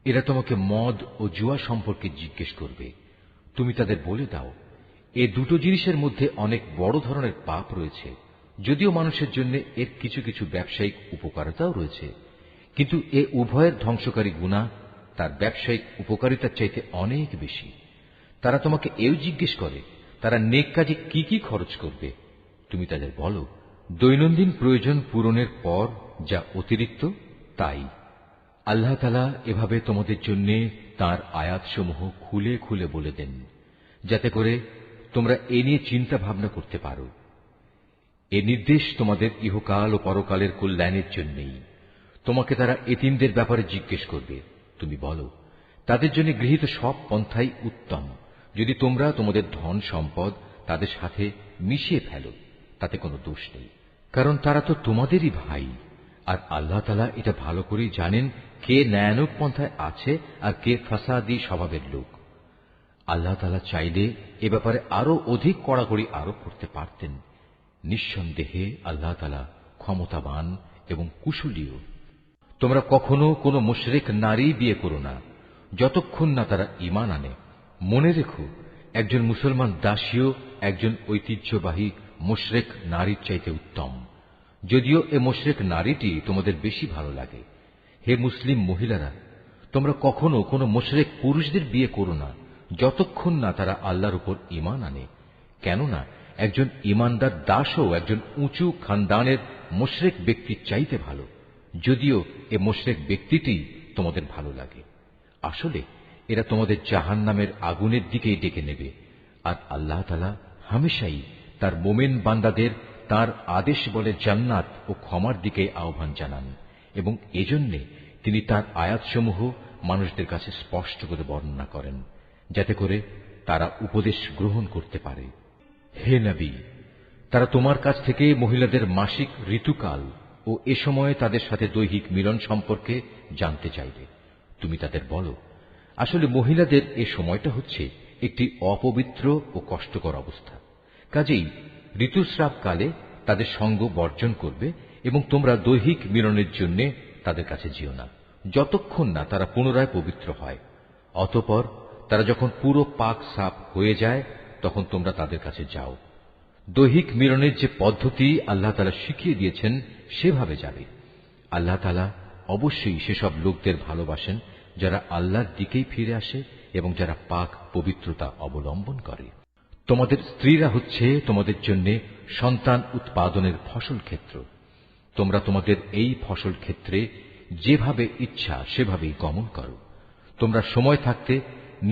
এরা তোমাকে মদ ও জুয়া সম্পর্কে জিজ্ঞেস করবে। তুমি তাদের বলে দাও, এ দুটো জিনিসের মধ্যে অনেক বড় ধরনের পাপ রয়েছে। যদিও মানুষের জন্য এর কিছু কিছু ব্যবসায়িক উপকারিতাও রয়েছে, কিন্তু এ উভয়ের ধ্বংসকারী গুনাহ তার ব্যবসায়িক উপকারিতার চাইতে অনেক বেশি। তারা তোমাকে এও জিজ্ঞেস করে তারা নেক কাজে কি কি খরচ করবে। তুমি তাদের বলো, দৈনন্দিন প্রয়োজন পূরণের পর যা অতিরিক্ত তাই। আল্লাহ তাআলা এভাবে তোমাদের জন্য তাঁর আয়াতসমূহ খুলে খুলে বলে দেন, যাতে করে তোমরা এ নিয়ে চিন্তা ভাবনা করতে পারো। এ নির্দেশ তোমাদের ইহকাল ও পরকালের কল্যাণের জন্যই। তোমাকে তারা এতিমদের ব্যাপারে জিজ্ঞেস করবে, তুমি বলো, তাদের জন্য গৃহীত সব পন্থাই উত্তম, যদি তোমরা তোমাদের ধন সম্পদ তাদের সাথে মিশিয়ে ফেলো, তাতে কোনো দোষ নেই, কারণ তারা তো তোমাদেরই ভাই। আর আল্লাহ তাআলা এটা ভালো করেই জানেন কে ন্যায়ানুগ পন্থায় আছে আর কে ফাসাদি স্বভাবের লোক। আল্লাহ তাআলা চাইলে এ ব্যাপারে আরো অধিক কড়াকড়ি আরোপ করতে পারতেন। নিঃসন্দেহে আল্লাহ তাআলা ক্ষমতাবান এবং কুশলীও। তোমরা কখনো কোনো মুশরিক নারী বিয়ে করো না, যতক্ষণ না তারা ঈমান আনে। মনে রেখো, একজন মুসলমান দাসীও একজন ঐতিহ্যবাহী মুশরিক নারীর চাইতে উত্তম, যদিও এ মুশরিক নারীটি তোমাদের বেশি ভালো লাগে। হে মুসলিম মহিলারা, তোমরা কখনো কোনো মুশরিক পুরুষদের বিয়ে করো না, যতক্ষণ না তারা আল্লাহর উপর ঈমান আনে। কেননা একজন ঈমানদার দাসও একজন উঁচু খানদানের মুশরিক ব্যক্তির চাইতে ভালো, যদিও এ মুশরিক ব্যক্তিটি তোমাদের ভালো লাগে। আসলে এরা তোমাদের জাহান্নামের আগুনের দিকেই ডেকে নেবে। আর আল্লাহ তাআলা হামেশাই তার মোমেন বান্দাদের তার আদেশ বলে জান্নাত ও ক্ষমার দিকে আহ্বান জানান, এবং এজন্যে তিনি তার আয়াতসমূহ মানুষদের কাছে স্পষ্ট করে বর্ণনা করেন, যাতে করে তারা উপদেশ গ্রহণ করতে পারে। হে নবী, তারা তোমার কাছ থেকে মহিলাদের মাসিক ঋতুকাল ও এ সময়ে তাদের সাথে দৈহিক মিলন সম্পর্কে জানতে চাইবে। তুমি তাদের বলো, আসলে মহিলাদের এ সময়টা হচ্ছে একটি অপবিত্র ও কষ্টকর অবস্থা, কাজেই ঋতুস্রাবকালে তাদের সঙ্গ বর্জন করবে এবং তোমরা দৈহিক মিলনের জন্য তাদের কাছে যেও না, যতক্ষণ না তারা পুনরায় পবিত্র হয়। অতঃপর তারা যখন পুরো পাক সাফ হয়ে যায়, তখন তোমরা তাদের কাছে যাও। দৈহিক মিলনের যে পদ্ধতি আল্লাহ তাআলা শিখিয়ে দিয়েছেন সেভাবে যাবে। আল্লাহ তাআলা অবশ্যই সেসব লোকদের ভালোবাসেন যারা আল্লাহর দিকেই ফিরে আসে এবং যারা পাক পবিত্রতা অবলম্বন করে। তোমাদের স্ত্রীরা হচ্ছে তোমাদের জন্য সন্তান উৎপাদনের ফসল ক্ষেত্র। তোমরা তোমাদের এই ফসল ক্ষেত্রে যেভাবে ইচ্ছা সেভাবেই গমন করো। তোমরা সময় থাকতে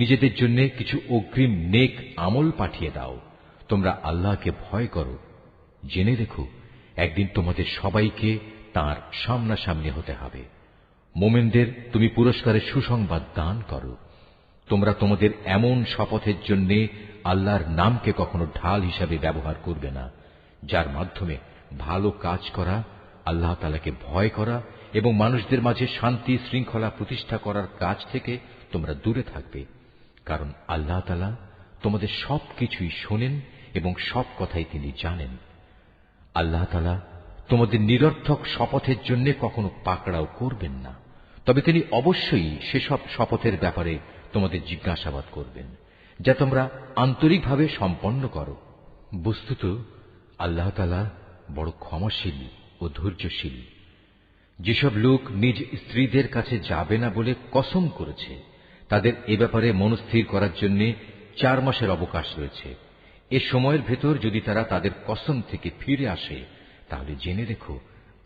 নিজেদের জন্য কিছু অগ্রিম নেক আমল পাঠিয়ে দাও। তোমরা আল্লাহকে ভয় করো। জেনে রেখো, একদিন তোমাদের সবাইকে তাঁর সামনাসামনি হতে হবে। মোমেনদের তুমি পুরস্কারের সুসংবাদ দান করো। তোমরা তোমাদের এমন শপথের জন্য আল্লাহর নামকে কখনো ঢাল হিসাবে ব্যবহার করবে না, যার মাধ্যমে ভালো কাজ করা, আল্লাহ তাআলাকে ভয় করা এবং মানুষদের মাঝে শান্তি শৃঙ্খলা প্রতিষ্ঠা করার কাজ থেকে তোমরা দূরে থাকবে। কারণ আল্লাহ তাআলা তোমাদের সবকিছুই শোনেন এবং সব কথাই তিনি জানেন। আল্লাহ তাআলা তোমাদের নিরর্থক শপথের জন্য কখনো পাকড়াও করবেন না, তবে তিনি অবশ্যই সেসব শপথের ব্যাপারে তোমাদের জিজ্ঞাসাবাদ করবেন, যা তোমরা আন্তরিকভাবে সম্পন্ন করো। বস্তুত আল্লাহ তাআলা বড় ক্ষমাশীল ও ধৈর্যশীল। যেসব লোক নিজ স্ত্রীদের কাছে যাবে না বলে কসম করেছে, তাদের এ ব্যাপারে মনস্থির করার জন্য 4 মাসের অবকাশ রয়েছে। এ সময়ের ভেতর যদি তারা তাদের কসম থেকে ফিরে আসে, তাহলে জেনে রেখো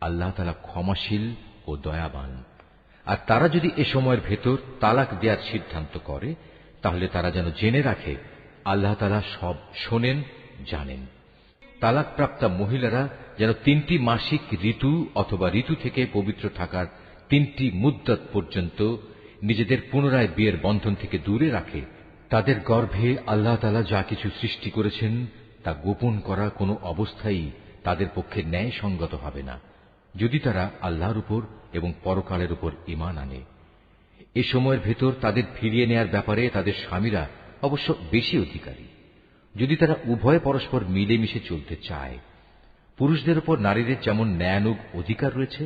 আল্লাহ তাআলা ক্ষমাশীল ও দয়াবান। আর তারা যদি এ সময়ের ভেতর তালাক দেওয়ার সিদ্ধান্ত করে, তাহলে তারা যেন জেনে রাখে আল্লাহ তাআলা সব শোনেন, জানেন। তালাকপ্রাপ্তা মহিলারা যেন 3টি মাসিক ঋতু অথবা ঋতু থেকে পবিত্র থাকার 3টি মুদ্দত পর্যন্ত নিজেদের পুনরায় বিয়ের বন্ধন থেকে দূরে রাখে। তাদের গর্ভে আল্লাহ তাআলা যা কিছু সৃষ্টি করেছেন তা গোপন করা কোনো অবস্থায় তাদের পক্ষে ন্যায়সঙ্গত হবে না, যদি তারা আল্লাহর উপর এবং পরকালের উপর ঈমান আনে। এ সময়ের ভেতর তাদের ফিরিয়ে নেয়ার ব্যাপারে তাদের স্বামীরা অবশ্য বেশি অধিকারী, যদি তারা উভয়ে পরস্পর মিলেমিশে চলতে চায়। পুরুষদের উপর নারীদের যেমন ন্যায়ানুগ অধিকার রয়েছে,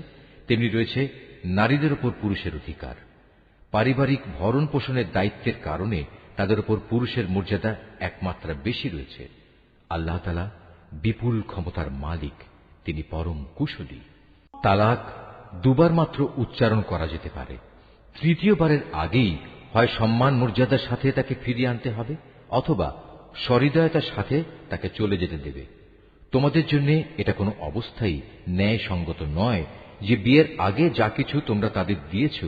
তেমনি রয়েছে নারীদের উপর পুরুষের অধিকার। পারিবারিক ভরণ পোষণের দায়িত্বের কারণে তাদের উপর পুরুষের মর্যাদা একমাত্রা বেশি রয়েছে। আল্লাহ তাআলা বিপুল ক্ষমতার মালিক, তিনি পরম কুশলী। তালাক 2 বার মাত্র উচ্চারণ করা যেতে পারে। তৃতীয়বারের আগেই হয় সম্মান মর্যাদার সাথে তাকে ফিরিয়ে আনতে হবে, অথবা সহৃদয়তার সাথে তাকে চলে যেতে দেবে। তোমাদের জন্য এটা কোনো অবস্থায় ন্যায়সঙ্গত নয় যে বিয়ের আগে যা কিছু তোমরা তাদের দিয়েছ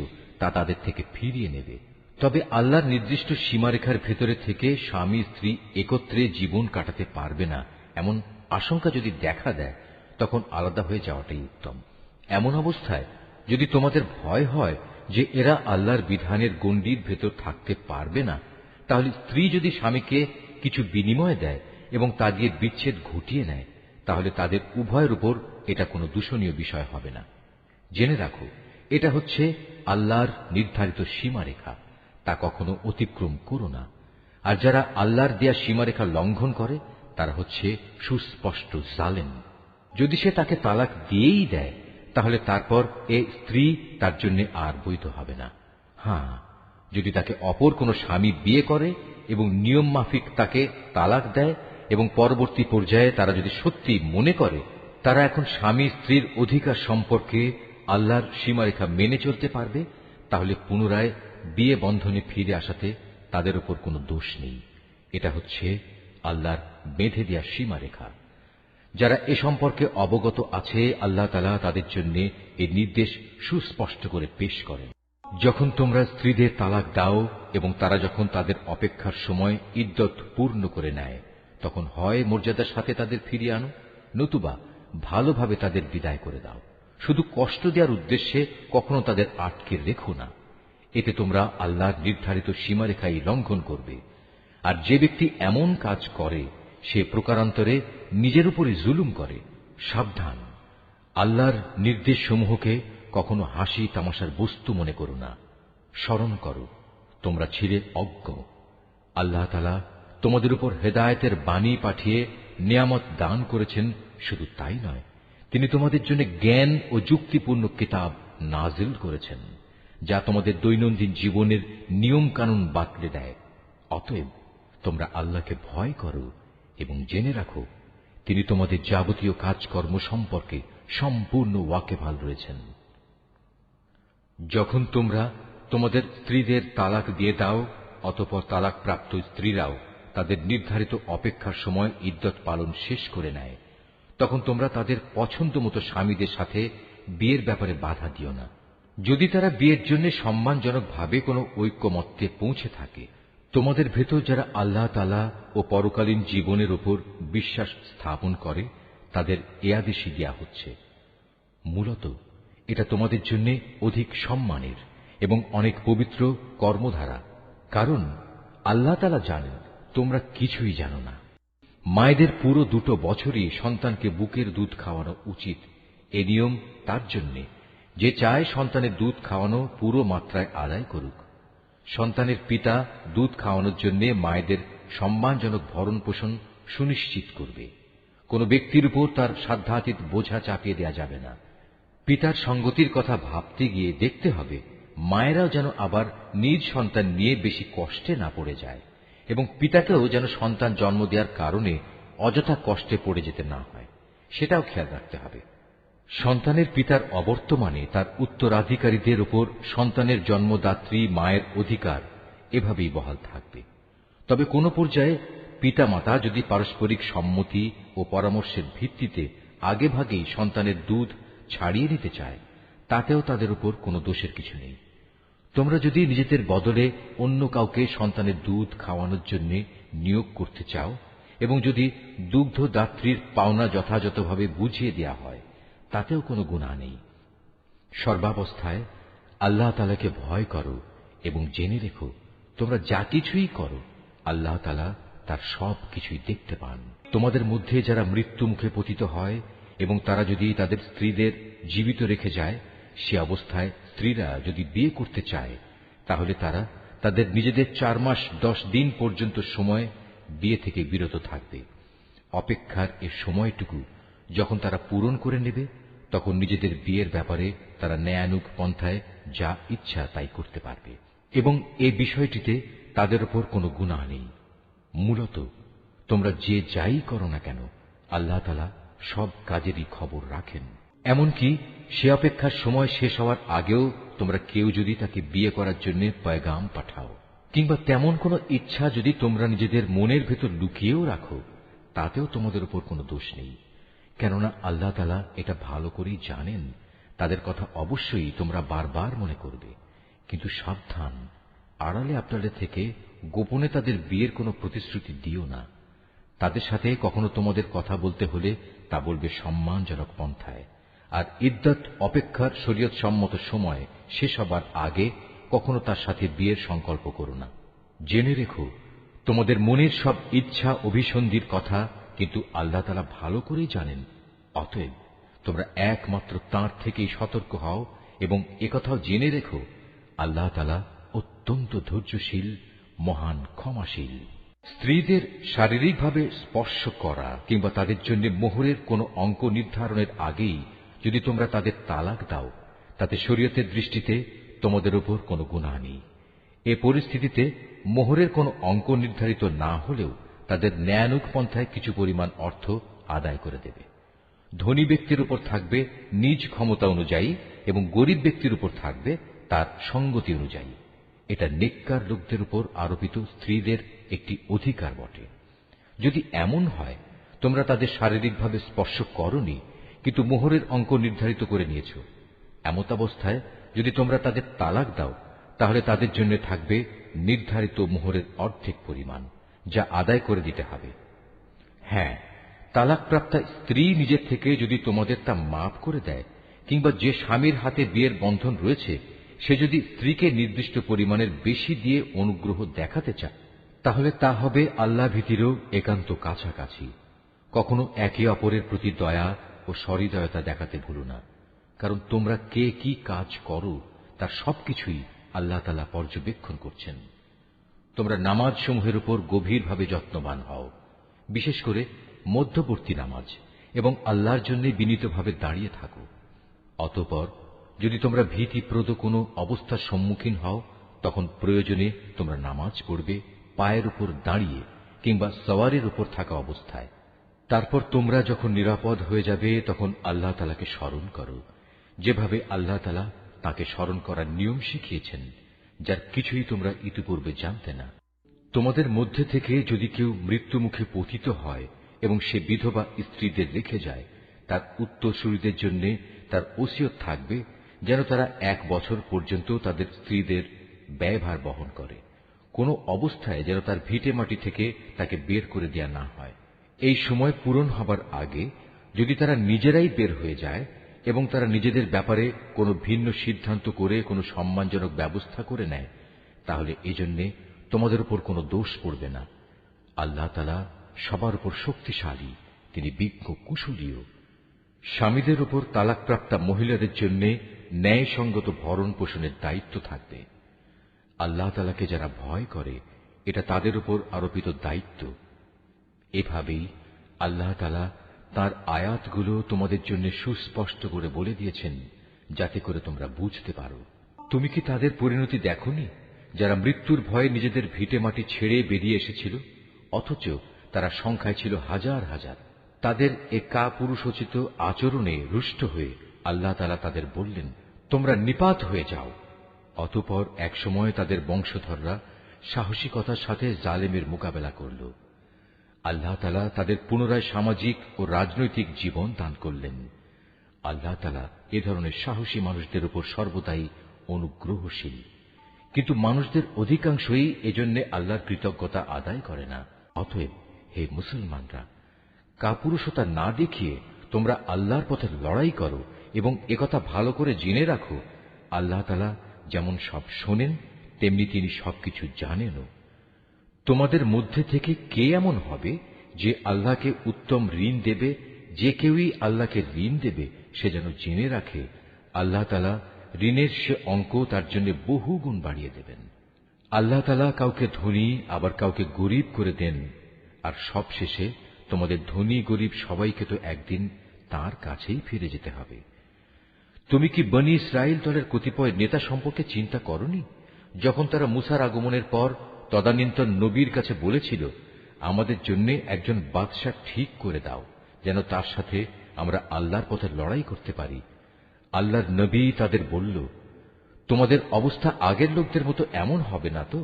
তা তাদের থেকে ফিরিয়ে নেবে। তবে আল্লাহর নির্দিষ্ট সীমারেখার ভেতরে থেকে স্বামী স্ত্রী একত্রে জীবন কাটাতে পারবে না এমন আশঙ্কা যদি দেখা দেয়, তখন আলাদা হয়ে যাওয়াটাই উত্তম। এমন অবস্থায় যদি তোমাদের ভয় হয় যে এরা আল্লাহর বিধানের গণ্ডির ভেতর থাকতে পারবে না, তাহলে স্ত্রী যদি স্বামীকে কিছু বিনিময় দেয় এবং তা দিয়ে বিচ্ছেদ ঘটিয়ে নেয়, তাহলে তাদের উভয়ের উপর এটা কোনো দূষণীয় বিষয় হবে না। জেনে রাখো, এটা হচ্ছে আল্লাহর নির্ধারিত সীমারেখা, তা কখনো অতিক্রম করো না। আর যারা আল্লাহর দেয়া সীমারেখা লঙ্ঘন করে তারা হচ্ছে সুস্পষ্ট জালেম। যদি সে তাকে তালাক দিয়েই দেয়, তাহলে তারপর এ স্ত্রী তার জন্য আর বৈধ হবে না। হ্যাঁ, যদি তাকে অপর কোনো স্বামী বিয়ে করে এবং নিয়ম মাফিক তাকে তালাক দেয় এবং পরবর্তী পর্যায়ে তারা যদি সত্যি মনে করে তারা এখন স্বামী স্ত্রীর অধিকার সম্পর্কে আল্লাহর সীমারেখা মেনে চলতে পারবে, তাহলে পুনরায় বিয়ে বন্ধনে ফিরে আসাতে তাদের উপর কোনো দোষ নেই। এটা হচ্ছে আল্লাহর বেঁধে দেয়া সীমারেখা। যারা এ সম্পর্কে অবগত আছে, আল্লাহ তাআলা তাদের জন্য এই নির্দেশ সুস্পষ্ট করে পেশ করেন। যখন তোমরা স্ত্রীদের তালাক দাও এবং তারা যখন তাদের অপেক্ষার সময় ইদ্যত পূর্ণ করে নেয়, তখন হয় মর্যাদার সাথে তাদের ফিরিয়ে আনো, নতুবা ভালোভাবে তাদের বিদায় করে দাও। শুধু কষ্ট দেওয়ার উদ্দেশ্যে কখনো তাদের আটকে রেখো না। এতে তোমরা আল্লাহর নির্ধারিত সীমারেখাই লঙ্ঘন করবে। আর যে ব্যক্তি এমন কাজ করে সে প্রকারান্তরে নিজের উপরই জুলুম করে। সাবধান, আল্লাহর নির্দেশসমূহকে কখনো হাসি তামাশার বস্তু মনে করো না। স্মরণ করো, তোমরা ছিলে অজ্ঞ। আল্লাহ তাআলা তোমাদের উপর হেদায়েতের বাণী পাঠিয়ে নিয়ামত দান করেছেন। শুধু তাই নয়, তিনি তোমাদের জন্য জ্ঞান ও যুক্তিপূর্ণ কিতাব নাজিল করেছেন, যা তোমাদের দৈনন্দিন জীবনের নিয়ম কানুন বাতলে দেয়। অতএব তোমরা আল্লাহকে ভয় করো এবং জেনে রাখো, তিনি তোমাদের যাবতীয় কাজকর্ম সম্পর্কে সম্পূর্ণ ওয়াকিবহাল রয়েছেন। যখন তোমরা তোমাদের স্ত্রীদের তালাক দিয়ে দাও, অতঃপর তালাকপ্রাপ্ত স্ত্রীরাও তাদের নির্ধারিত অপেক্ষার সময় ইদ্যত পালন শেষ করে নেয়, তখন তোমরা তাদের পছন্দ মতো স্বামীদের সাথে বিয়ের ব্যাপারে বাধা দিও না। যদি তারা বিয়ের জন্য সম্মানজনকভাবে কোনো ঐক্যমত্যে পৌঁছে থাকে, তোমাদের ভেতর যারা আল্লাহ তাআলা ও পরকালীন জীবনের উপর বিশ্বাস স্থাপন করে তাদের এ আদেশই দেয়া হচ্ছে। মূলত এটা তোমাদের জন্য অধিক সম্মানের এবং অনেক পবিত্র কর্মধারা, কারণ আল্লাহ তাআলা জানেন তোমরা কিছুই জানো না। মায়েদের পুরো 2 বছরই সন্তানকে বুকের দুধ খাওয়ানো উচিত। এ নিয়ম তার জন্যে যে চায় সন্তানের দুধ খাওয়ানো পুরো মাত্রায় আদায় করুক। সন্তানের পিতা দুধ খাওয়ানোর জন্য মায়েদের সম্মানজনক ভরণ পোষণ সুনিশ্চিত করবে। কোন ব্যক্তির উপর তার সাধ্যাতীত বোঝা চাপিয়ে দেওয়া যাবে না। পিতার সঙ্গতির কথা ভাবতে গিয়ে দেখতে হবে মায়েরাও যেন আবার নিজ সন্তান নিয়ে বেশি কষ্টে না পড়ে যায়, এবং পিতাকেও যেন সন্তান জন্ম দেওয়ার কারণে অযথা কষ্টে পড়ে যেতে না হয়, সেটাও খেয়াল রাখতে হবে। সন্তানের পিতার অবর্তমানে তার উত্তরাধিকারীদের উপর সন্তানের জন্মদাত্রী মায়ের অধিকার এভাবেই বহাল থাকবে। তবে কোন পর্যায়ে পিতামাতা যদি পারস্পরিক সম্মতি ও পরামর্শের ভিত্তিতে আগেভাগেই সন্তানের দুধ ছাড়িয়ে নিতে চায়, তাতেও তাদের উপর কোনো দোষের কিছু নেই। তোমরা যদি নিজেদের বদলে অন্য কাউকে সন্তানের দুধ খাওয়ানোর জন্য নিয়োগ করতে চাও এবং যদি দুগ্ধদাত্রীর পাওনা যথাযথভাবে বুঝিয়ে দেওয়া হয়, তাতেও কোনো গুনাহ নেই। সর্বাবস্থায় আল্লাহ তাআলাকে ভয় করো এবং জেনে রেখো, তোমরা যা কিছুই করো আল্লাহ তাআলা তার সব কিছুই দেখতে পান। তোমাদের মধ্যে যারা মৃত্যু মুখে পতিত হয় এবং তারা যদি তাদের স্ত্রীদের জীবিত রেখে যায়, সে অবস্থায় স্ত্রীরা যদি বিয়ে করতে চায়, তাহলে তারা তাদের নিজেদের 4 মাস 10 দিন পর্যন্ত সময় বিয়ে থেকে বিরত থাকবে। অপেক্ষার এ সময়টুকু যখন তারা পূরণ করে নেবে, তখন নিজেদের বিয়ের ব্যাপারে তারা ন্যায়ানুগ পন্থায় যা ইচ্ছা তাই করতে পারবে, এবং এ বিষয়টিতে তাদের উপর কোনো গুনাহ নেই। মূলত তোমরা যে যাই করো না কেন, আল্লাহ তাআলা সব কাজেরই খবর রাখেন। এমনকি সে অপেক্ষার সময় শেষ হওয়ার আগেও তোমরা কেউ যদি তাকে বিয়ে করার জন্য পয়গাম পাঠাও, কিংবা তেমন কোনো ইচ্ছা যদি তোমরা নিজেদের মনের ভেতর লুকিয়েও রাখো, তাতেও তোমাদের উপর কোনো দোষ নেই। কেননা আল্লাহ তাআলা এটা ভালো করেই জানেন, তাদের কথা অবশ্যই তোমরা বারবার মনে করবে। কিন্তু সাবধান, আড়ালে আপনাদের থেকে গোপনে তাদের বিয়ের কোনো প্রতিশ্রুতি দিও না। তাদের সাথে কখনো তোমাদের কথা বলতে হলে তা বলবে সম্মানজনক পন্থায়। আর ইদ্দত অপেক্ষার শরীয়ত সম্মত সময় শেষ হবার আগে কখনো তার সাথে বিয়ের সংকল্প করো না। জেনে রেখো, তোমাদের মনের সব ইচ্ছা অভিসন্ধির কথা কিন্তু আল্লাহ তাআলা ভালো করেই জানেন। অতএব তোমরা একমাত্র তাঁর থেকেই সতর্ক হও এবং একথাও জেনে রেখো, আল্লাহ তাআলা অত্যন্ত ধৈর্যশীল, মহান ক্ষমাশীল। স্ত্রীদের শারীরিকভাবে স্পর্শ করা কিংবা তাদের জন্য মোহরের কোনো অঙ্ক নির্ধারণের আগেই যদি তোমরা তাদের তালাক দাও, তাতে শরীয়তের দৃষ্টিতে তোমাদের উপর কোনো গুনাহ নেই। এ পরিস্থিতিতে মোহরের কোনো অঙ্ক নির্ধারিত না হলেও তাদের ন্যায়ানুগ পন্থায় কিছু পরিমাণ অর্থ আদায় করে দেবে। ধনী ব্যক্তির উপর থাকবে নিজ ক্ষমতা অনুযায়ী এবং গরিব ব্যক্তির উপর থাকবে তার সঙ্গতি অনুযায়ী। এটা নেককার লোকদের উপর আরোপিত স্ত্রীদের একটি অধিকার বটে। যদি এমন হয় তোমরা তাদের শারীরিকভাবে স্পর্শ করনি কিন্তু মোহরের অঙ্ক নির্ধারিত করে নিয়েছ, এমতাবস্থায় যদি তোমরা তাদের তালাক দাও, তাহলে তাদের জন্য থাকবে নির্ধারিত মোহরের অর্ধেক পরিমাণ, যা আদায় করে দিতে হবে। হ্যাঁ, তালাকপ্রাপ্তা স্ত্রী নিজের থেকে যদি তোমাদের তা মাফ করে দেয় কিংবা যে স্বামীর হাতে বিয়ের বন্ধন রয়েছে সে যদি স্ত্রীকে নির্দিষ্ট পরিমাণের বেশি দিয়ে অনুগ্রহ দেখাতে চায়, তাহলে তা হবে আল্লাহ ভীতিরও একান্ত কাছাকাছি। কখনো একে অপরের প্রতি দয়া ও সহৃদয়তা দেখাতে ভুলো না, কারণ তোমরা কে কি কাজ করো তার সবকিছুই আল্লাহ তাআলা পর্যবেক্ষণ করছেন। তোমরা নামাজ সমূহের উপর গভীরভাবে যত্নবান হও, বিশেষ করে মধ্যবর্তী নামাজ, এবং আল্লাহর জন্য বিনীতভাবে দাঁড়িয়ে থাকো। অতঃপর যদি তোমরা ভীতিপ্রদ কোনো অবস্থার সম্মুখীন হও, তখন প্রয়োজনে তোমরা নামাজ পড়বে পায়ের উপর দাঁড়িয়ে কিংবা সওয়ারির উপর থাকা অবস্থায়। তারপর তোমরা যখন নিরাপদ হয়ে যাবে তখন আল্লাহ তাআলাকে স্মরণ করো, যেভাবে আল্লাহ তাআলা তাঁকে স্মরণ করার নিয়ম শিখিয়েছেন, যার কিছুই তোমরা ইতিপূর্বে জানতে না। তোমাদের মধ্যে থেকে যদি কেউ মৃত্যুমুখে পতিত হয় এবং সে বিধবা স্ত্রীদের রেখে যায়, তার উত্তরসূরিদের জন্য তার ওসিয়ত থাকবে যেন তারা 1 বছর পর্যন্ত তাদের স্ত্রীদের ব্যয়ভার বহন করে। কোনো অবস্থায় যেন তার ভিটে মাটি থেকে তাকে বের করে দেয়া না হয়। এই সময় পূরণ হবার আগে যদি তারা নিজেরাই বের হয়ে যায় এবং তারা নিজেদের ব্যাপারে কোনো ভিন্ন সিদ্ধান্ত করে কোনো সম্মানজনক ব্যবস্থা করে নেয়, তাহলে এজন্য তোমাদের উপর কোনো দোষ পড়বে না। আল্লাহ তাআলা সবার উপর শক্তিশালী, তিনি বিজ্ঞ কুশলীও। স্বামীদের উপর তালাকপ্রাপ্তা মহিলাদের জন্য ন্যায়সঙ্গত ভরণ পোষণের দায়িত্ব থাকবে। আল্লাহ তাআলাকে যারা ভয় করে এটা তাদের উপর আরোপিত দায়িত্ব। এভাবেই আল্লাহ তাআলা তাঁর আয়াতগুলো তোমাদের জন্য সুস্পষ্ট করে বলে দিয়েছেন, যাতে করে তোমরা বুঝতে পারো। তুমি কি তাদের পরিণতি দেখোনি যারা মৃত্যুর ভয়ে নিজেদের ভিটে মাটি ছেড়ে বেরিয়ে এসেছিল, অথচ তারা সংখ্যায় ছিল হাজার হাজার। তাদের এ কাপুরুষোচিত আচরণে রুষ্ট হয়ে আল্লাহ তাআলা তাদের বললেন, তোমরা নিপাত হয়ে যাও। অতঃপর একসময় তাদের বংশধররা সাহসিকতার সাথে জালেমের মোকাবেলা করল। আল্লাহ তাআলা তাদের পুনরায় সামাজিক ও রাজনৈতিক জীবন দান করলেন। আল্লাহ তাআলা এ ধরনের সাহসী মানুষদের উপর সর্বদাই অনুগ্রহশীল, কিন্তু মানুষদের অধিকাংশই এজন্য আল্লাহর কৃতজ্ঞতা আদায় করে না। অতএব হে মুসলমানরা, কাপুরুষতা না দেখিয়ে তোমরা আল্লাহর পথে লড়াই করো এবং একথা ভালো করে জেনে রাখো, আল্লাহ তাআলা যেমন সব শোনেন তেমনি তিনি সবকিছু জানেনও। তোমাদের মধ্যে থেকে কে এমন হবে যে আল্লাহকে উত্তম ঋণ দেবে? যে কেউই আল্লাহকে ঋণ দেবে সে যেন জেনে রাখে আল্লাহ তাআলা ঋণের সে অঙ্ক তার জন্য বহু গুণ বাড়িয়ে দেবেন। আল্লাহ তাআলা কাউকে ধনী আবার কাউকে গরিব করে দেন, আর সবশেষে তোমাদের ধনী গরিব সবাইকে তো একদিন তার কাছেই ফিরে যেতে হবে। তুমি কি বনী ইসরাইল দলের কতিপয় নেতা সম্পর্কে চিন্তা করনি, যখন তারা মুসার আগমনের পর তদানীন্তন নবীর কাছে বলেছিল, আমাদের জন্য একজন বাদশা ঠিক করে দাও যেন তার সাথে আমরা আল্লাহর পথে লড়াই করতে পারি। আল্লাহর নবী তাদের বলল, তোমাদের অবস্থা আগের লোকদের মতো এমন হবে না তো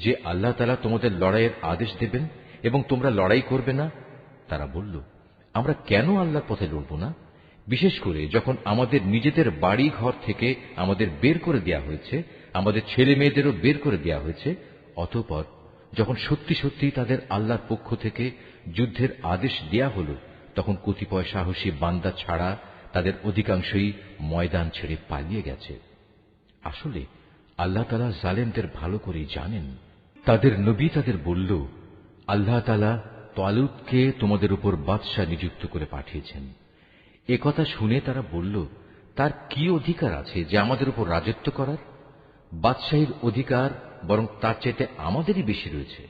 যে আল্লাহ তাআলা তোমাদের লড়াইয়ের আদেশ দেবেন এবং তোমরা লড়াই করবে না? তারা বলল, আমরা কেন আল্লাহর পথে লড়ব না? বিশেষ করে যখন আমাদের নিজেদের বাড়ি ঘর থেকে আমাদের বের করে দেয়া হয়েছে, আমাদের ছেলে মেয়েদেরও বের করে দেয়া হয়েছে, অতঃপর যখন সত্যি সত্যি তাদের আল্লাহর পক্ষ থেকে যুদ্ধের আদেশ দেয়া হল, তখন কতিপয় সাহসী বান্দা ছাড়া তাদের অধিকাংশই ময়দান ছেড়ে পালিয়ে গেছে। আসলে আল্লাহ তাআলা জালেমদের ভালো করেই জানেন। তাদের নবী তাদের বলল, আল্লাহ তাআলা তালুতকে তোমাদের উপর বাদশাহ নিযুক্ত করে পাঠিয়েছেন। একথা শুনে তারা বলল, তার কি অধিকার আছে যে আমাদের উপর রাজত্ব করার? বাদশাহীর অধিকার বরং তার চাইতে আমাদেরই বেশি রয়েছে।